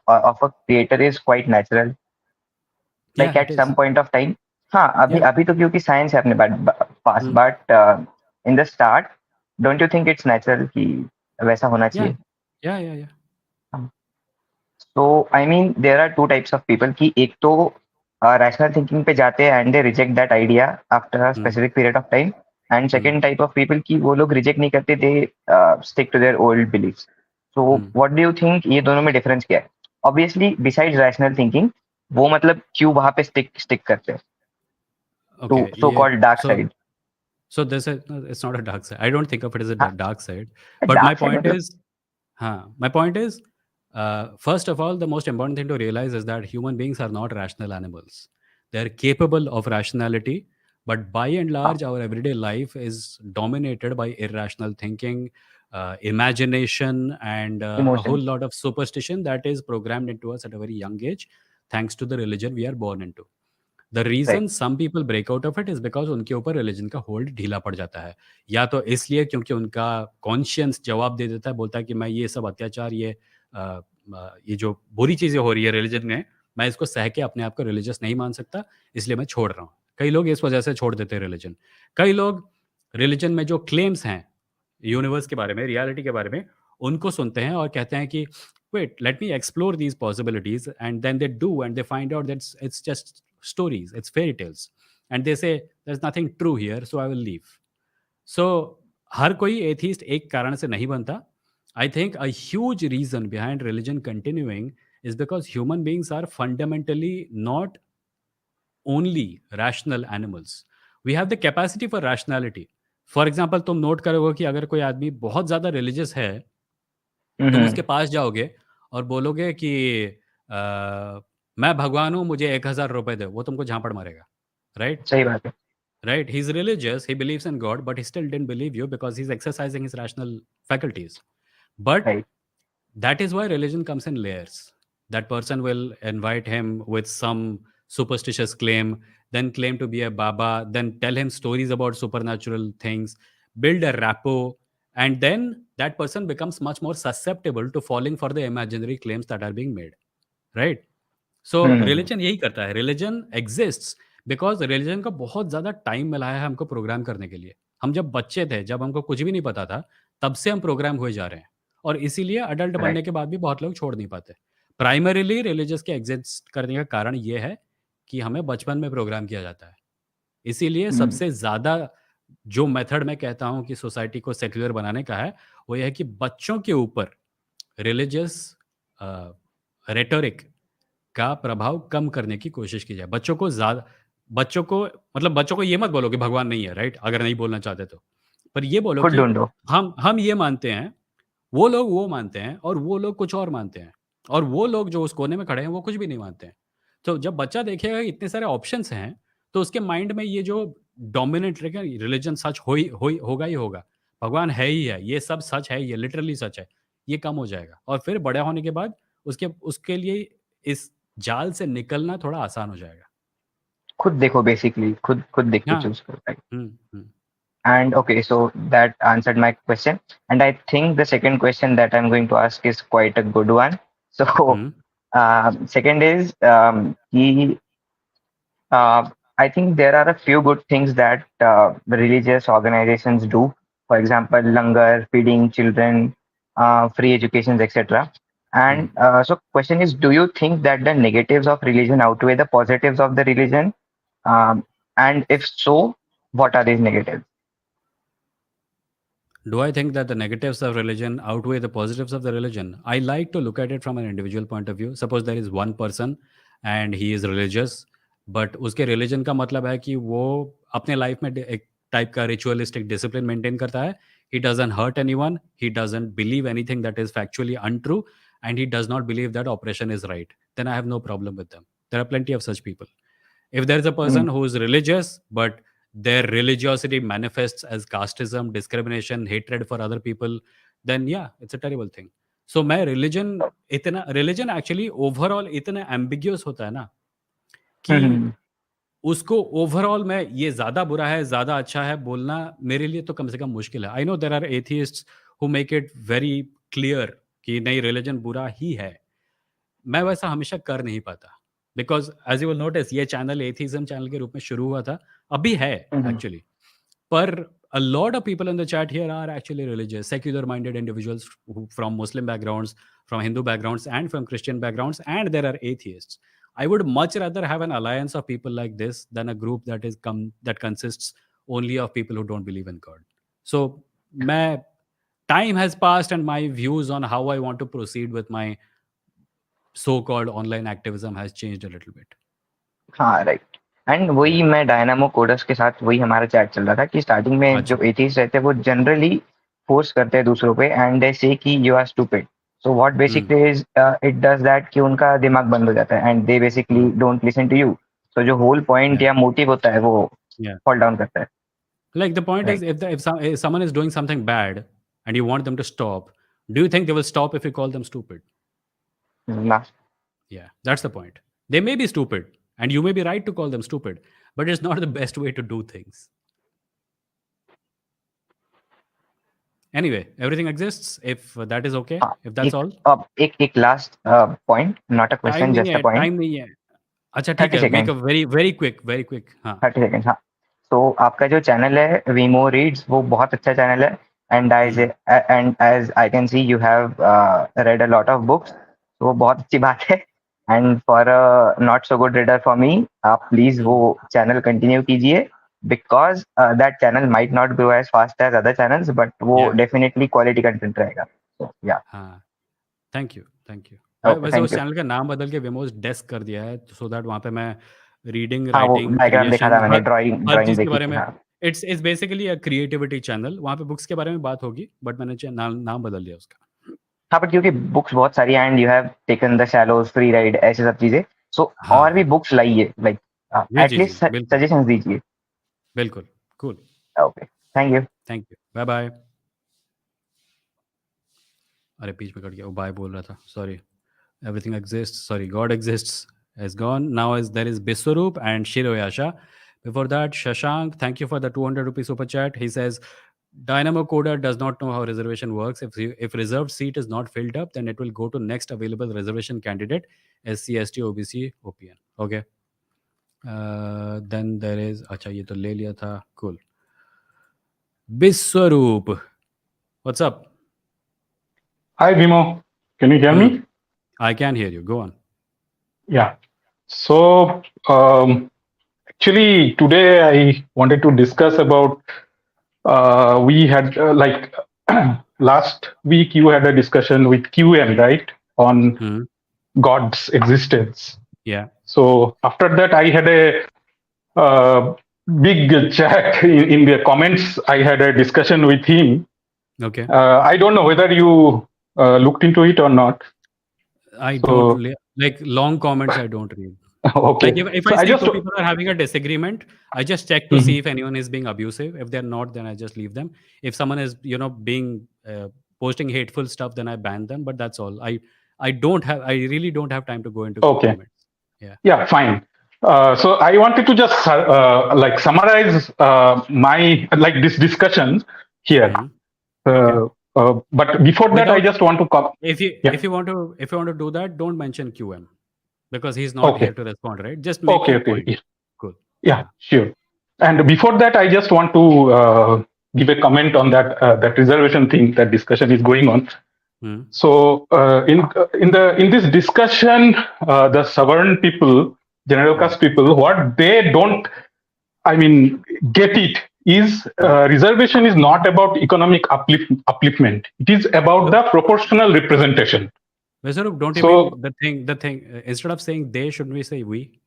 of a creator is quite natural? Like Yeah, at it some is. point of time. हाँ अभी Yeah. अभी तो क्योंकि science है अपने पास, Hmm. but in the start, don't you think it's natural कि वैसा होना Yeah. चाहिए? Yeah. So I mean there are two types of people कि एक तो rational thinking पे जाते हैं and they reject that idea after a specific period of time, and second type of people कि वो लोग reject नहीं करते, they stick to their old beliefs. So what do you think ये दोनों में difference क्या है? Obviously besides rational thinking, वो मतलब क्यों वहाँ पे stick करते हैं to Okay. so-called dark side? So this is, no, it's not a dark side. I don't think of it as a हाँ, dark side. But my dark side point मतलब is, my point is, first of all, the most important thing to realize is that human beings are not rational animals. They're capable of rationality, but by and large, our everyday life is dominated by irrational thinking, imagination, and a emotion. whole lot of superstition that is programmed into us at a very young age, thanks to the religion we are born into. The reason some people break out of it is because उनके ऊपर religion का hold ढीला पड़ जाता है. या तो इसलिए क्योंकि उनका कॉन्शियंस जवाब दे देता है, बोलता है कि मैं ये सब अत्याचार, ये जो बुरी चीज़ें हो रही है रिलीजन में, मैं इसको सह के अपने आप को रिलीजियस नहीं मान सकता, इसलिए मैं छोड़ रहा हूँ. कई लोग इस वजह से छोड़ देते हैं रिलीजन. कई लोग रिलीजन में जो क्लेम्स हैं यूनिवर्स के बारे में, रियलिटी के बारे में, उनको सुनते हैं और कहते हैं कि wait, let me explore these possibilities, and then they do, and they find out that it's just stories, it's fairy tales, and they say there's nothing true here, so I will leave. So हर कोई atheist एक कारण से नहीं बनता. I think a huge reason behind religion continuing is because human beings are fundamentally not only rational animals. We have the capacity for rationality. For example तुम note करोगे कि अगर कोई आदमी बहुत ज़्यादा रिलीजियस है, तुम हम्म। उसके पास जाओगे और बोलोगे कि अ, मैं भगवान हूँ, मुझे 1000 रुपए दो, वो तुमको झापड़ मारेगा, राइट? सही बात है। Right? He's religious, he believes in God, but he still didn't believe you because he's exercising his rational faculties. But right. that is why religion comes in layers. That person will invite him with some superstitious claim, then claim to be a baba, then tell him stories about supernatural things, build a rapport, and then that person becomes much more susceptible to falling for the imaginary claims that are being made, right? So hmm. Religion यही करता है, religion exists because religion को बहुत ज़्यादा time मिला है हमको programme करने के लिए। हम जब बच्चे थे, जब हमको कुछ भी नहीं पता था, तब से हम प्रोग्राम हुए जा रहे हैं, और इसीलिए अडल्ट राइट। बनने के बाद भी बहुत लोग छोड़ नहीं पाते। प्राइमरीली रिलीजियस के एग्जिस्ट करने का कारण ये है कि हमें बचपन में प्रोग्राम किया जाता है। इसीलिए हम्म। सबसे ज़्यादा जो मेथड मैं कहता हूँ कि सोसाइटी को सेक्युलर बनाने का है, वो ये है कि बच्चों के ऊपर रिलीजियस रेटोरिक का प्रभाव कम करने की कोशिश की जाए। बच्चों को मतलब बच्चों को ये मत बोलो कि भगवान नहीं है, राइट? अगर नहीं बोलना चाहते तो। पर ये बोलो खुद कि ढूंढो। हम ये मानते हैं, वो लोग वो मानते हैं और वो लोग कुछ और मानते हैं। और वो लोग जो उस कोने में खड़े हैं, वो कुछ भी नहीं मानते हैं। तो जब बच्चा देखेगा कि इतने सारे ऑप्शंस हैं, तो उसके माइंड में ये जो डोमिनेंट रहेगा, रिलिजन सच होगा ही होगा। भगवान है ही है, ये सब सच है, ये लिटरली सच है। ये कम हो जाएगा और फिर बड़े होने के बाद उसके उसके लिए इस जाल से निकलना थोड़ा आसान हो जाएगा। खुद देखो, बेसिकली खुद खुद देख के हाँ। चूज करो, right? Hmm, hmm, And okay, so that answered my question. And I think the second question that I'm going to ask is quite a good one. So, hmm, second is, uh, I think there are a few good things that religious organizations do. For example, langar, feeding children, free educations, etc. Hmm. And so, question is, do you think that the negatives of religion outweigh the positives of the religion? And if so, what are these negatives? Do I think that the negatives of religion outweigh the positives of the religion? I like to look at it from an individual point of view. Suppose there is one person and he is religious, but उसके religion का मतलब है कि वो अपने life में एक type का ritualistic discipline maintain करता है. He doesn't hurt anyone. He doesn't believe anything that is factually untrue, and he does not believe that oppression is right. Then I have no problem with them. There are plenty of such people. If there is a Mm. person who is religious, but their religiosity manifests as casteism, discrimination, hatred for other people, then yeah, it's a terrible thing. So मैं religion actually overall इतना ambiguous होता है ना कि Mhm. उसको overall में ये ज़्यादा बुरा है, ज़्यादा अच्छा है बोलना मेरे लिए तो कम से कम मुश्किल है। I know there are atheists who make it very clear कि नहीं, रिलिजन बुरा ही है। मैं वैसा हमेशा कर नहीं पाता, because as you will notice ये चैनल एथिइज़्म चैनल के रूप में शुरू हुआ था, अभी है Mhm. एक्चुअली। पर a lot of people in the chat here are actually religious, secular minded individuals from Muslim backgrounds, from Hindu backgrounds, and from Christian backgrounds, and there are atheists. I would much rather have an alliance of people like this than a group that consists only of people who don't believe in God. So my time has passed and my views on how I want to proceed with my so-called online activism has changed a little bit. हाँ, right. And वही Yeah. मैं dynamo coders के साथ वही हमारा chat चल रहा था कि स्टार्टिंग में जो अच्छा। एथीस्ट रहते हैं वो जनरली फोर्स करते हैं दूसरों पे एंड दे से कि you are stupid. So what basically is it does that कि उनका दिमाग बंद हो जाता है and they basically don't listen to you. So जो होल पॉइंट Yeah. या मोटिव होता है वो Yeah. फॉल डाउन करता है। Like the point is, right. if someone is doing something bad and you want them to stop, do you think they will stop if you call them stupid? ना। Yeah, that's the point. They may be stupid, and you may be right to call them stupid, but it's not the best way to do things. Anyway, everything exists. If that is okay, हाँ, if that's all. एक last point, not a time question, नहीं just a है, point. Time नहीं है। अच्छा ठीक 30 है, make second. A very very quick. हाँ। 30 सेकेंड, हाँ। तो आपका जो चैनल है वीमो रीड्स, वो बहुत अच्छा चैनल है and as I can see you have read a lot of books, तो वो बहुत अच्छी बात है। And for not so good reader for me, आप प्लीज वो चैनल कंटिन्यू कीजिए because that channel might not grow as fast as other channels, but वो Yeah. डेफिनेटली क्वालिटी कंटेंट रहेगा। So yeah. हाँ, thank you, thank you. Okay, वैसे thank उस you. Channel का नाम बदल के विमोस डेस्क कर दिया है, सो दैट वहाँ पे मैं रीडिंग, हाँ, वो राइटिंग, डायग्राम देखा था क्रिएशन, मैंने, हर ड्राइंग चीज़ के देखी बारे थी। में। हाँ it's basically a creativity channel. वहाँ पे बुक्स के बारे में बात होगी, बट मैंने नाम बदल दिया उसका। हाँ, बट क्योंकि बुक्स बहुत सारी हैं and you have taken the shallows, free ride, ऐसे सब चीजें, सो हाँ, और भी हाँ। बुक्स लाइए, लाइक जी, जी, एटलीस्ट जी, बिल्कुल, सजेशंस दीजिए। बिल्कुल। Cool, okay, thank you. Thank you, bye-bye. अरे बीच में कट गया, वो बाय बोल रहा था, sorry. Everything exists, sorry, God exists has gone. Now there is Biswaroop and Shiroyasha. Before that, Shashank, thank you for the 200 rupee super chat. He says, Dynamo Coder does not know how reservation works. If reserved seat is not filled up, then it will go to next available reservation candidate, SC, ST, OBC, OPN. Okay. Then there is, अच्छा ये तो ले लिया था, cool. Biswaroop, what's up? Hi, Vimoh. Can you hear me? I can hear you. Go on. Yeah. So, actually, today I wanted to discuss about. We had last week you had a discussion with QM, right, on God's existence. Yeah. So after that, I had a big chat in the comments. I had a discussion with him. Okay. I don't know whether you looked into it or not. I don't like long comments. I don't read. Okay. Like if So I see just two people are having a disagreement, I just check to see if anyone is being abusive. If they're not, then I just leave them. If someone is, being posting hateful stuff, then I ban them. But that's all. I really don't have time to go into comments. Yeah, fine. So I wanted to just summarize my this discussion here. But before that, I just want to if you want to do that, don't mention QM because he's not here to respond, right? Just make your point. Yeah. Cool. Yeah, sure. And before that, I just want to give a comment on that reservation thing. That discussion is going on. So in this discussion, the sovereign people, general caste people, what they don't, get it is reservation is not about economic upliftment. It is about the proportional representation. Vesarup, don't you mean the thing instead of saying they, shouldn't we say we?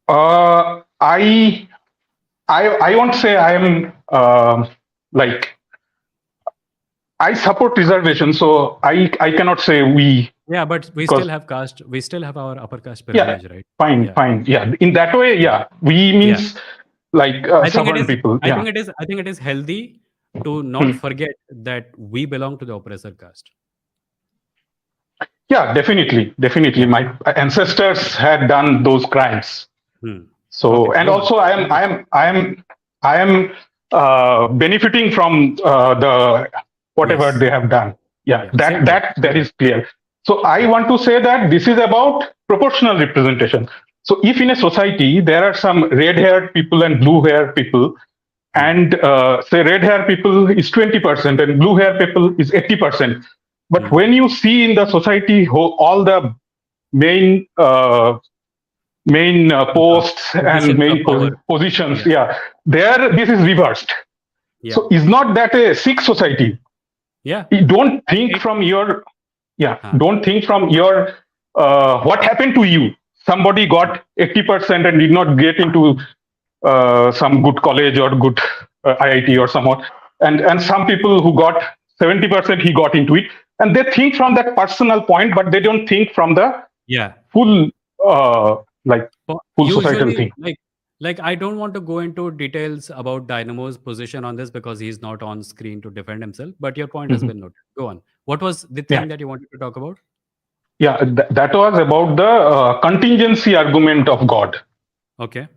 I won't say I am I support reservation, so I cannot say we. Yeah, but we still have caste. We still have our upper caste privilege, right? Fine. Yeah, in that way, yeah, we means sovereign people. I think it is healthy to not forget that we belong to the oppressor caste. Yeah, definitely. My ancestors had done those crimes. So, and also I am benefiting from the whatever they have done. Yeah, that is clear. So I want to say that this is about proportional representation. So if in a society there are some red-haired people and blue-haired people, and say red-haired people is 20% and blue-haired people is 80%, but when you see in the society all the main posts and main positions, there this is reversed. So is not that a sick society? Yeah. You don't think from your what happened to you. Somebody got 80% and did not get into some good college or good IIT or somewhat, and some people who got 70%, he got into it, and they think from that personal point, but they don't think from the full full societal thing. Like I don't want to go into details about Dynamo's position on this because he's not on screen to defend himself, but your point has been noted. Go on. What was the thing that you wanted to talk about? Yeah, that was about the contingency argument of God. Okay.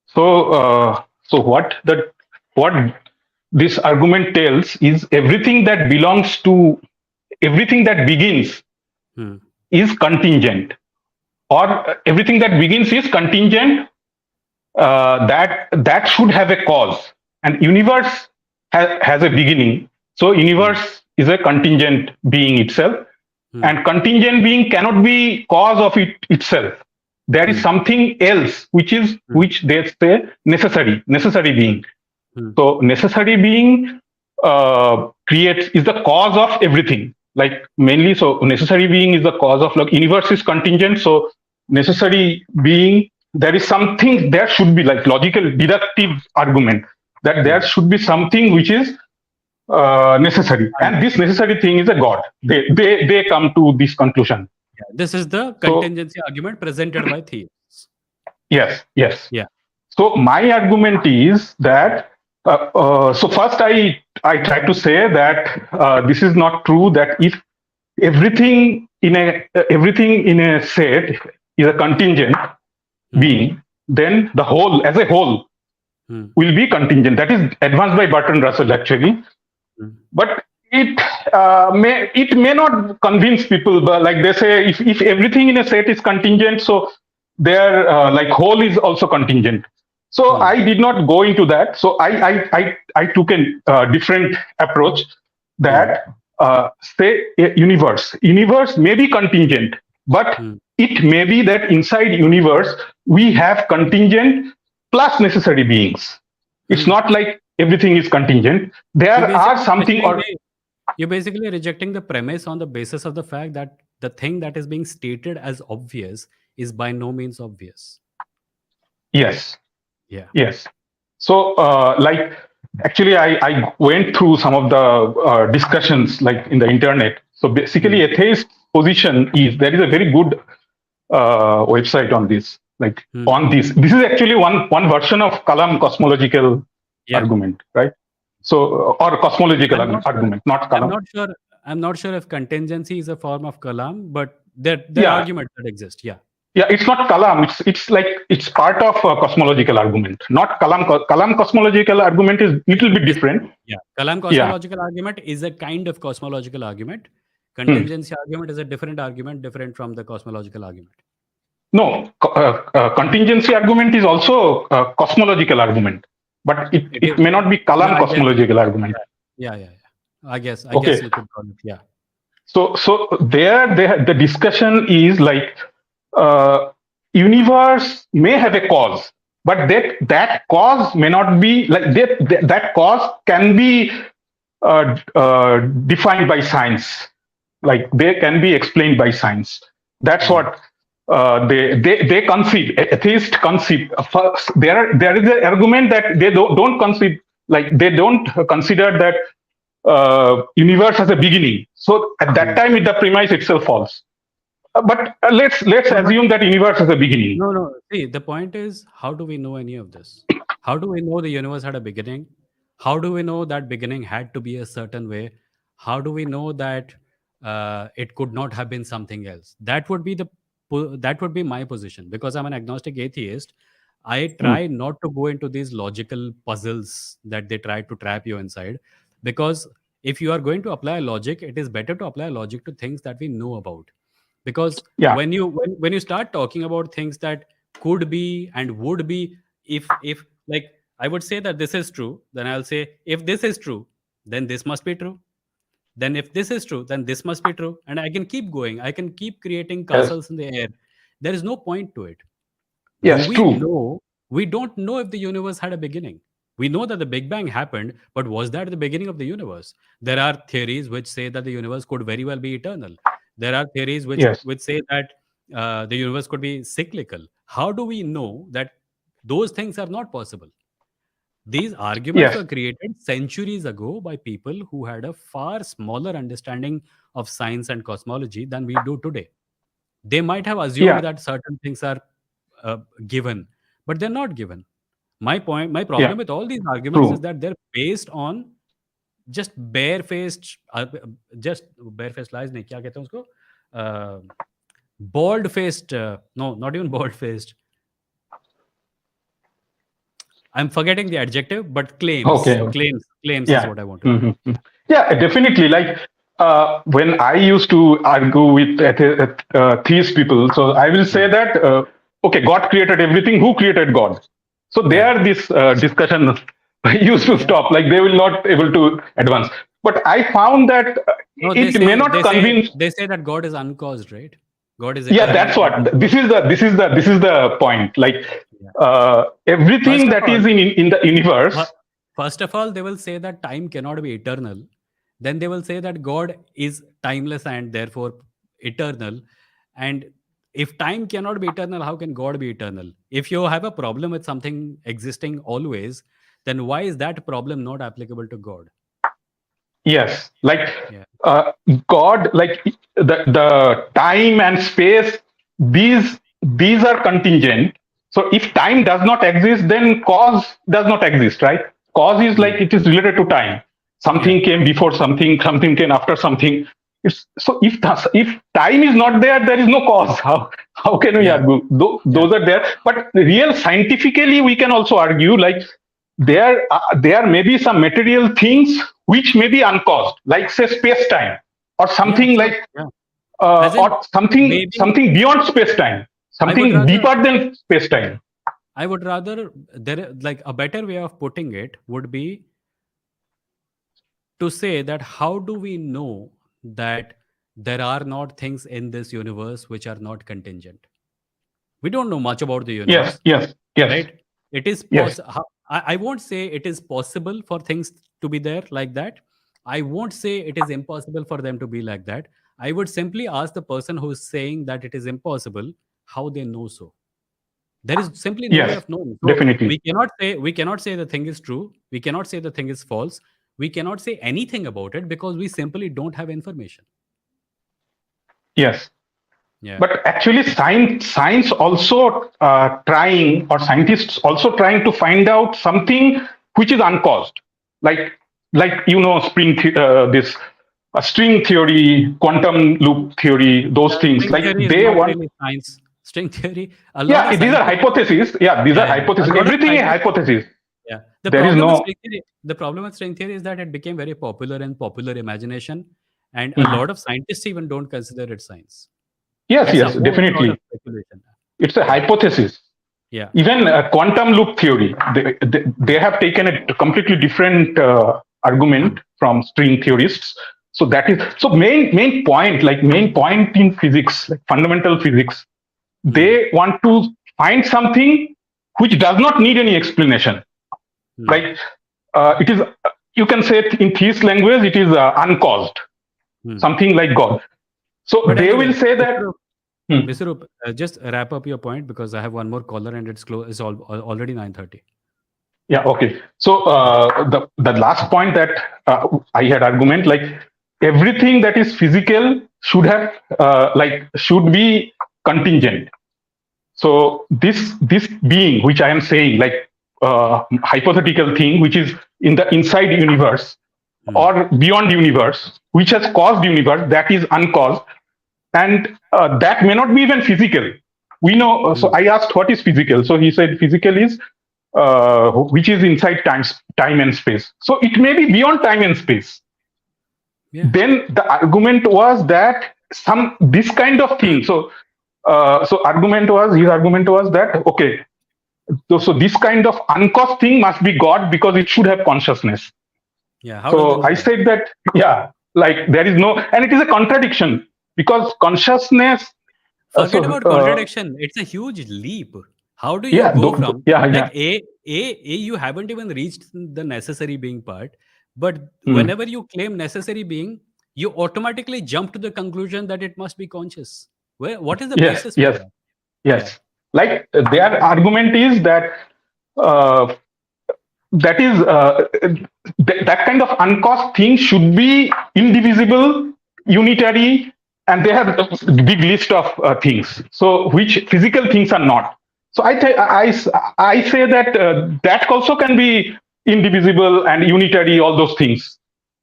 So what this argument tells is everything that begins is contingent, or everything that begins is contingent. That should have a cause, and universe has a beginning. So universe is a contingent being itself, and contingent being cannot be cause of it itself. There is something else which they say necessary being. So necessary being is the cause of everything. Like mainly, so necessary being is the cause of, like, universe is contingent. So necessary being, there is something, there should be, like, logical deductive argument that there should be something which is necessary, and this necessary thing is a god. They come to this conclusion. Yeah, this is the contingency argument presented by theists. Yes. Yeah. So my argument is that so first I try to say that this is not true, that if everything in a set is a contingent being, then the whole as a whole will be contingent. That is advanced by Bertrand Russell, actually. But it may not convince people, but like they say, if everything in a set is contingent, so their like whole is also contingent. So I did not go into that. So I took a different approach, that say universe may be contingent, but it may be that inside universe we have contingent plus necessary beings. It's not like everything is contingent. There are something, or you're basically rejecting the premise on the basis of the fact that the thing that is being stated as obvious is by no means obvious. Yes. Yeah. Yes. So, like, actually, I went through some of the discussions, like, in the internet. So basically, atheist position is, there is a very good website on this. Like, on this is actually one version of Kalam cosmological argument, right? So, or cosmological argument, not Kalam. I'm not sure if contingency is a form of Kalam, but there are arguments that exist. Yeah, it's not Kalam. It's like, it's part of a cosmological argument, not Kalam. Kalam cosmological argument is little bit different. Yeah, Kalam cosmological argument is a kind of cosmological argument. Contingency argument is a different argument, different from the cosmological argument. No, contingency argument is also a cosmological argument, but it may not be Kalam cosmological argument. Yeah. I guess you could call it. Yeah. So there the discussion is like, universe may have a cause, but that cause may not be like that cause can be defined by science. Like, they can be explained by science. That's what they concede. Atheists concede. There is an argument that they don't concede. Like, they don't consider that universe has a beginning. So at that time, the premise itself falls. But let's assume that universe has a beginning. No. See, the point is, how do we know any of this? How do we know the universe had a beginning? How do we know that beginning had to be a certain way? How do we know that it could not have been something else? That would be my position, because I'm an agnostic atheist. I try not to go into these logical puzzles that they try to trap you inside, because if you are going to apply logic, it is better to apply logic to things that we know about. Because when you start talking about things that could be and would be, if like, I would say that this is true, then I'll say, if this is true, then this must be true. Then if this is true, then this must be true. And I can keep going. I can keep creating castles in the air. There is no point to it. Yes, true. We don't know if the universe had a beginning. We know that the Big Bang happened, but was that the beginning of the universe? There are theories which say that the universe could very well be eternal. There are theories which say that the universe could be cyclical. How do we know that those things are not possible? These arguments were created centuries ago by people who had a far smaller understanding of science and cosmology than we do today. They might have assumed that certain things are given, but they're not given. My problem with all these arguments is that they're based on just barefaced lies. नहीं, क्या कहते हैं उसको? Bald-faced, no, not even bald-faced. I'm forgetting the adjective, but claims. Okay. Claims is what I want to do. Yeah, definitely. Like, when I used to argue with theist people, so I will say that, okay, God created everything. Who created God? So there, this discussion used to stop. Like, they will not able to advance. But I found that They say that God is uncaused, right? God is. That's what. This is the point. Like, everything that is in the universe First of all, they will say that time cannot be eternal. Then they will say that God is timeless and therefore eternal. And if time cannot be eternal, how can God be eternal? If you have a problem with something existing always, then why is that problem not applicable to God? Yes, like Yeah. God, like the time and space, these are contingent. So if time does not exist, then cause does not exist, right? Cause is like it is related to time. Something came before something, something came after something. It's, so if time is not there, there is no cause. How can we argue? Those are there, but real scientifically we can also argue like there may be some material things which may be uncaused, like say space time or something sure. like As in, or something maybe beyond space time, something rather- deeper than space time. I would rather like a better way of putting it would be to say that how do we know that there are not things in this universe which are not contingent? We don't know much about the universe, Yes, right? It is Yes. I won't say it is possible for things to be there like that. I won't say it is impossible for them to be like that. I would simply ask the person who is saying that it is impossible how they know so. There is simply no way Yes, of knowing. So definitely. we cannot say the thing is true. We cannot say the thing is false. We cannot say anything about it because we simply don't have information. Yes. Yeah. But actually, science also trying, or scientists also trying to find out something which is uncaused, like this string theory, quantum loop theory, those things. String Like theory is they not want. really science. String theory. A lot of These are scientists- hypotheses. Yeah, these are hypotheses. A lot of Everything is scientists- hypothesis. Yeah. The There is problem with no. string theory, the problem with string theory is that it became very popular in popular imagination, and a Mhm. lot of scientists even don't consider it science. Yes, It's a yes, whole lot definitely. of speculation. It's a hypothesis. Yeah. Even quantum loop theory, they have taken a completely different argument from string theorists. So that is main point in physics, like fundamental physics. They want to find something which does not need any explanation. Like it is, you can say it in theist language, it is uncaused, something like God. So But they anyway, will say that. Viswarup, just wrap up your point because I have one more caller and it's close. It's already 9:30. Yeah. Okay. So the last point that I had argument, like everything that is physical should have should be contingent. So this being which I am saying, like hypothetical thing which is in the inside universe or beyond universe, which has caused universe, that is uncaused, and that may not be even physical. We know. So I asked what is physical. So he said physical is which is inside time and space. So it may be beyond time and space. Yeah. Then the argument was that this kind of thing. So his argument was that okay. So this kind of uncaused thing must be God because it should have consciousness. Yeah. How So I said that like there is no, and it is a contradiction because consciousness. Forget about contradiction. It's a huge leap. How do you go from like A, you haven't even reached the necessary being part, but whenever you claim necessary being, you automatically jump to the conclusion that it must be conscious. What is the basis for that? Yes. Like their argument is that that is that kind of uncaused thing should be indivisible, unitary, and they have a big list of things. So which physical things are not. So I say that that also can be indivisible and unitary, all those things.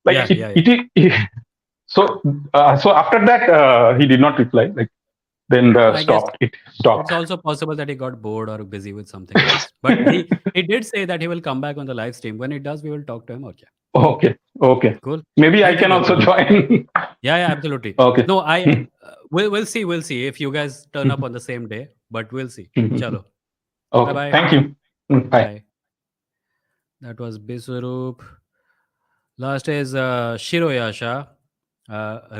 Like so after that he did not reply. Like then stopped. It stopped. It's also possible that he got bored or busy with something else. But he did say that he will come back on the live stream. When it does, we will talk to him. Okay. Okay. Cool. Maybe I can also join. Yeah, absolutely. Okay. No, we'll see. We'll see if you guys turn up on the same day. But we'll see. Chalo. Okay. Bye-bye. Thank you. Bye. That was Biswarup. Last is Shiroyasha.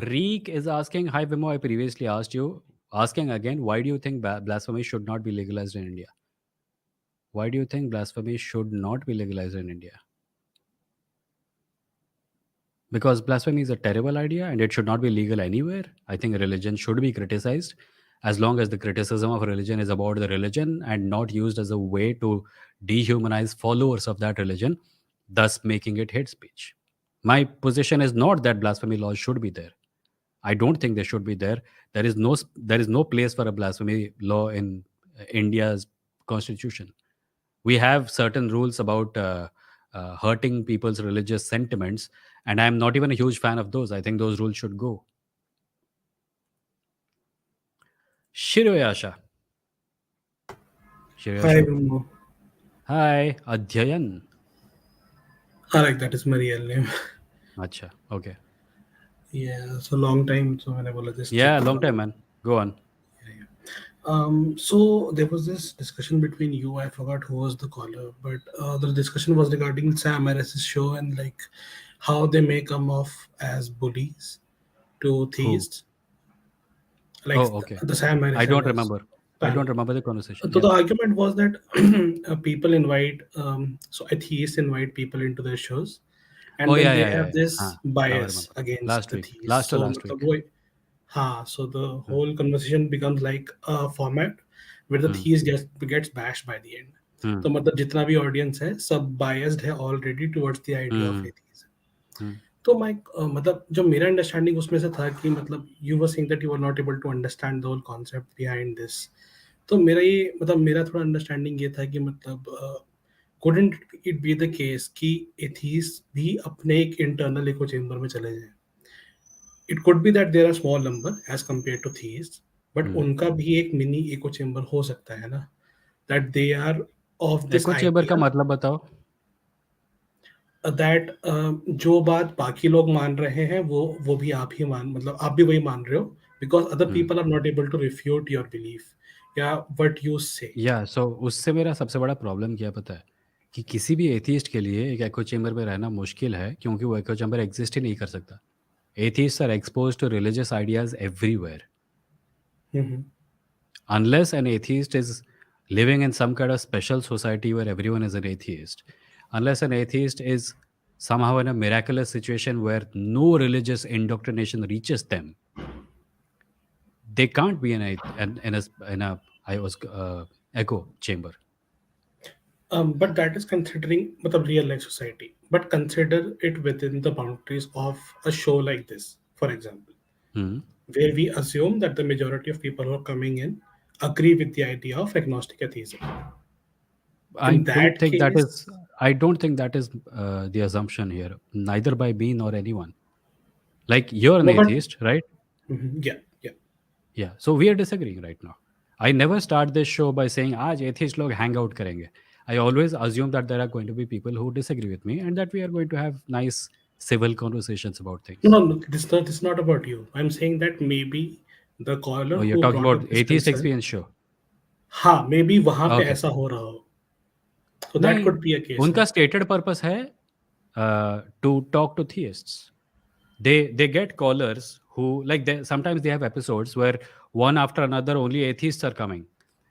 Reek is asking, hi Vimoh, I previously asked you, asking again, why do you think blasphemy should not be legalized in India? Why do you think blasphemy should not be legalized in India? because blasphemy is a terrible idea and it should not be legal anywhere. I think religion should be criticized as long as the criticism of religion is about the religion and not used as a way to dehumanize followers of that religion, thus making it hate speech. My position is not that blasphemy laws should be there. I don't think they should be there. There is no place for a blasphemy law in India's constitution. We have certain rules about hurting people's religious sentiments, and I'm not even a huge fan of those. I think those rules should go. Shiroyasha. Hi, Vimoh. Hi, Adhyayan. I like that is my real name. Acha, okay. Yeah, so long time. So when I was just Long time, man. Go on. So there was this discussion between you. I forgot who was the caller, but the discussion was regarding Sam Harris's show and like how they may come off as bullies to theists. Like okay. the Sam Harris. I don't remember. I don't remember the conversation. So the argument was that people invite, so atheists invite people into their shows, and then they have this bias against last the week. theists. Last week. So the whole conversation becomes like a format where the theist gets bashed by the end. तो मतलब जितना भी audience है सब biased है already towards the idea of atheism. तो my मतलब जो मेरा understanding उसमें से था कि मतलब you were saying that you were not able to understand the whole concept behind this. तो मेरा थोड़ा understanding ये था कि मतलब couldn't it be the case कि atheists भी अपने एक internal echo chamber में चले जाएं? It could be that there are small number as compared to theists, but उनका भी एक mini echo chamber हो सकता है ना, that they are of this echo chamber का मतलब बताओ. That जो बात बाकी लोग मान रहे हैं वो भी आप ही मतलब आप भी वही मान रहे हो, because other people are not able to refute your belief या what you say. Yeah, so उससे मेरा सबसे बड़ा प्रॉब्लम क्या पता है कि किसी भी एथिस्ट के लिए एक echo chamber में रहना मुश्किल है क्योंकि वो echo chamber एग्जिस्ट ही नहीं कर सकता. Atheists are exposed to religious ideas everywhere. Unless an atheist is living in some kind of special society where everyone is an atheist, unless an atheist is somehow in a miraculous situation where no religious indoctrination reaches them, they can't be in a echo chamber. But that is considering real life society. But consider it within the boundaries of a show like this, for example, where we assume that the majority of people who are coming in agree with the idea of agnostic atheism. I don't think that is the assumption here, neither by me nor anyone. Like you're an atheist, right? Yeah. So we are disagreeing right now. I never start this show by saying, "Aaj atheist log hang out karenge." I always assume that there are going to be people who disagree with me and that we are going to have nice civil conversations about things. No, this is not about you. I'm saying that maybe the caller you're talking about atheist experience show. हाँ, maybe वहाँ पे ऐसा हो रहा हो. So that could be a case. उनका stated purpose है to talk to theists. They get callers who sometimes they have episodes where one after another only atheists are coming.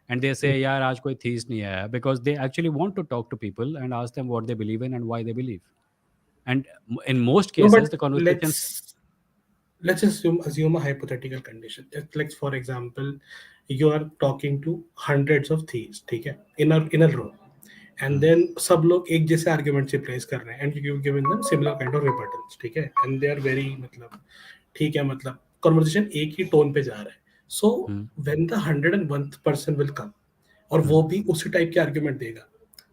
And they say, यार आज कोई theist नहीं आया, because they actually want to talk to people and ask them what they believe in and why they believe. And in most cases, the conversations. Let's assume a hypothetical condition. Like for example, you are talking to hundreds of theists, ठीक है, in a row, and then सब लोग एक जैसे argument से place कर रहे हैं, and you giving them similar kind of rebuttals, ठीक है, and they are very मतलब ठीक है मतलब conversation एक ही tone पे जा रहा है. So when the 101th person will come और वो भी उसी टाइप के आर्ग्यूमेंट देगा,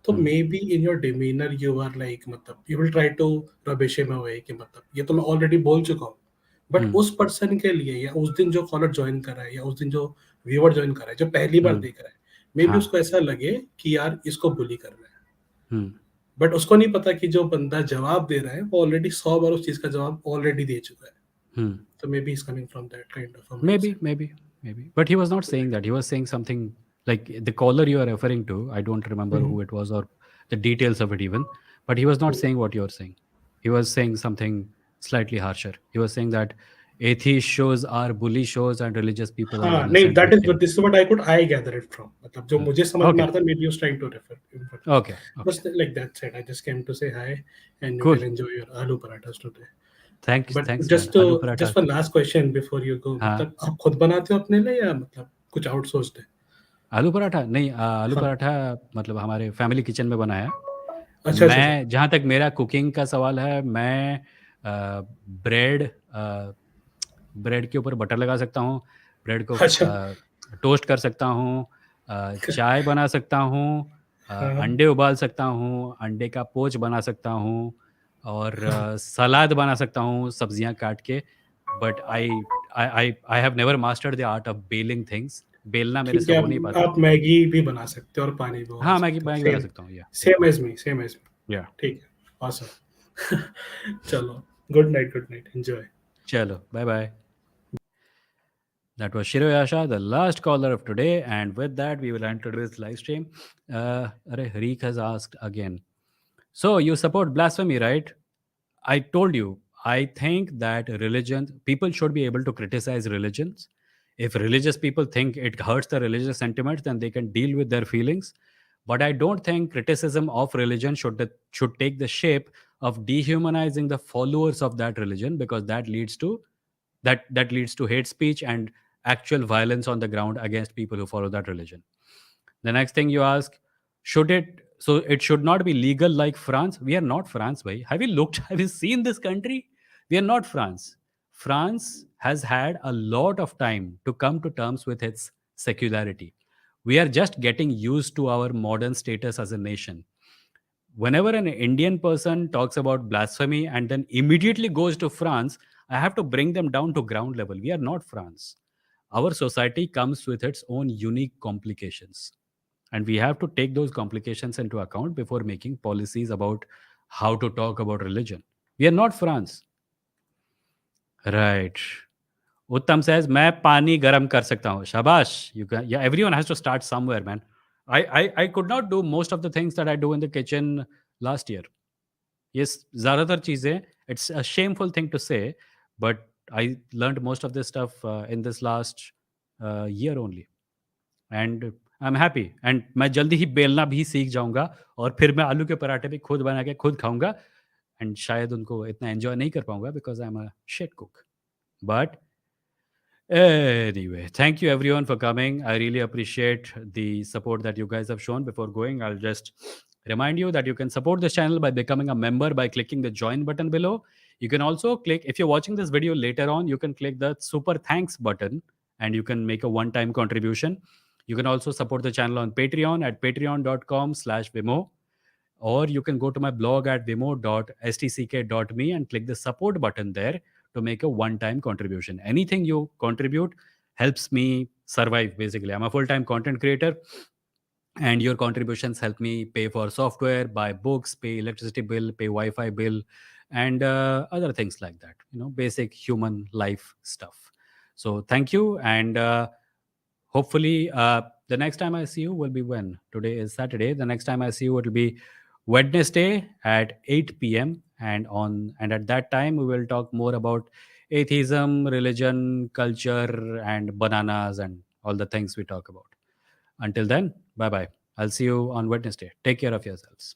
तो maybe in your demeanor you are like मतलब you will try to rubbish him away कि मतलब ये तो मैं ऑलरेडी बोल चुका हूँ, बट उस पर्सन के लिए या उस दिन जो कॉलर ज्वाइन कर रहा है या उस दिन जो व्यूअर ज्वाइन कर रहा है जो पहली बार देख रहा है, maybe उसको ऐसा लगे कि यार इसको बुली कर रहा है, बट उसको नहीं पता कि जो बंदा जवाब दे रहा है वो ऑलरेडी 100 बार उस चीज का जवाब ऑलरेडी दे चुका है. So maybe he's coming from that kind of maybe. But he was not saying that. He was saying something like the caller you are referring to. I don't remember who it was or the details of it even. But he was not saying what you are saying. He was saying something slightly harsher. He was saying that atheist shows are bully shows and religious people are innocent. This is what I gather it from. मतलब जो मुझे समझ में आता, maybe he was trying to refer. Okay. Just like that said, I just came to say hi and you will enjoy your aloo parathas today. Thanks, but thanks, man. Just aloo paratha. Just for last question before you go, हाँ. मतलब आप खुद बनाते हो अपने लिए या मतलब कुछ आउटसोर्स्ड है? आलू पराठा नहीं, आलू हाँ. पराठा मतलब हमारे फैमिली किचन में बनाया. अच्छा अच्छा अच्छा. मैं जहाँ तक मेरा कुकिंग का सवाल है, मैं ब्रेड ब्रेड के ऊपर बटर लगा सकता हूँ, ब्रेड को अच्छा. टोस्ट कर सकता हूँ, चाय बना सकता हूँ, हाँ. अंडे उबाल सकता हूँ, अंडे का पोच बना सकता हूँ, और हाँ. सलाद बना सकता हूँ सब्जियां काट के. But I have never mastered the art of belling things. बेलना मेरे ठीक से है, हो नहीं पाता. आप मैगी भी बना सकते हो और पानी भी उबाल हाँ, मैगी सकते हो. मैगी बना सेम सकता हूँ. या same as me, same as me. या ठीक है, awesome. चलो, गुड नाइट, एंजॉय. चलो, bye bye. That was Shiroyasha, the last caller of today. And with that, we will end today's live stream. Reek has asked again. So, you support blasphemy, right? I told you, I think that people should be able to criticize religions. If religious people think it hurts the religious sentiments, then they can deal with their feelings. But I don't think criticism of religion should take the shape of dehumanizing the followers of that religion, because that leads to hate speech and actual violence on the ground against people who follow that religion. The next thing you ask, it should not be legal like France? We are not France, bhai. Have you looked? Have you seen this country? We are not France. France has had a lot of time to come to terms with its secularity. We are just getting used to our modern status as a nation. Whenever an Indian person talks about blasphemy and then immediately goes to France, I have to bring them down to ground level. We are not France. Our society comes with its own unique complications. And we have to take those complications into account before making policies about how to talk about religion. We are not France. Right. Uttam says, मैं पानी गर्म कर सकता हूँ. Shabash. Yeah, everyone has to start somewhere, man. I could not do most of the things that I do in the kitchen last year. Yes, ज़्यादातर चीज़ें, it's a shameful thing to say, but I learned most of this stuff in this last year only. And I am happy, and मैं जल्दी ही बेलना भी सीख जाऊंगा, और फिर मैं आलू के पराठे भी खुद बना के खुद खाऊंगा. एंड शायद उनको इतना एंजॉय नहीं कर पाऊंगा because I am a shit cook. But anyway, thank you everyone for coming. I really appreciate the support that you guys have shown. Before going, I'll just remind you that you can support this channel by becoming a member by clicking the join button below. You can also click, if you're watching this video later on, you can click the super thanks button and you can make a one-time contribution. You can also support the channel on Patreon at patreon.com/Vimoh, or you can go to my blog at vimoh.stck.me and click the support button there to make a one-time contribution. Anything you contribute helps me survive, basically. I'm a full-time content creator, and your contributions help me pay for software, buy books, pay electricity bill, pay Wi-Fi bill, and other things like that. Basic human life stuff. So thank you, and hopefully the next time I see you will be when? Today is Saturday. The next time I see you, it will be Wednesday at 8 p.m. And at that time we will talk more about atheism, religion, culture, and bananas and all the things we talk about. Until then, bye bye. I'll see you on Wednesday. Take care of yourselves.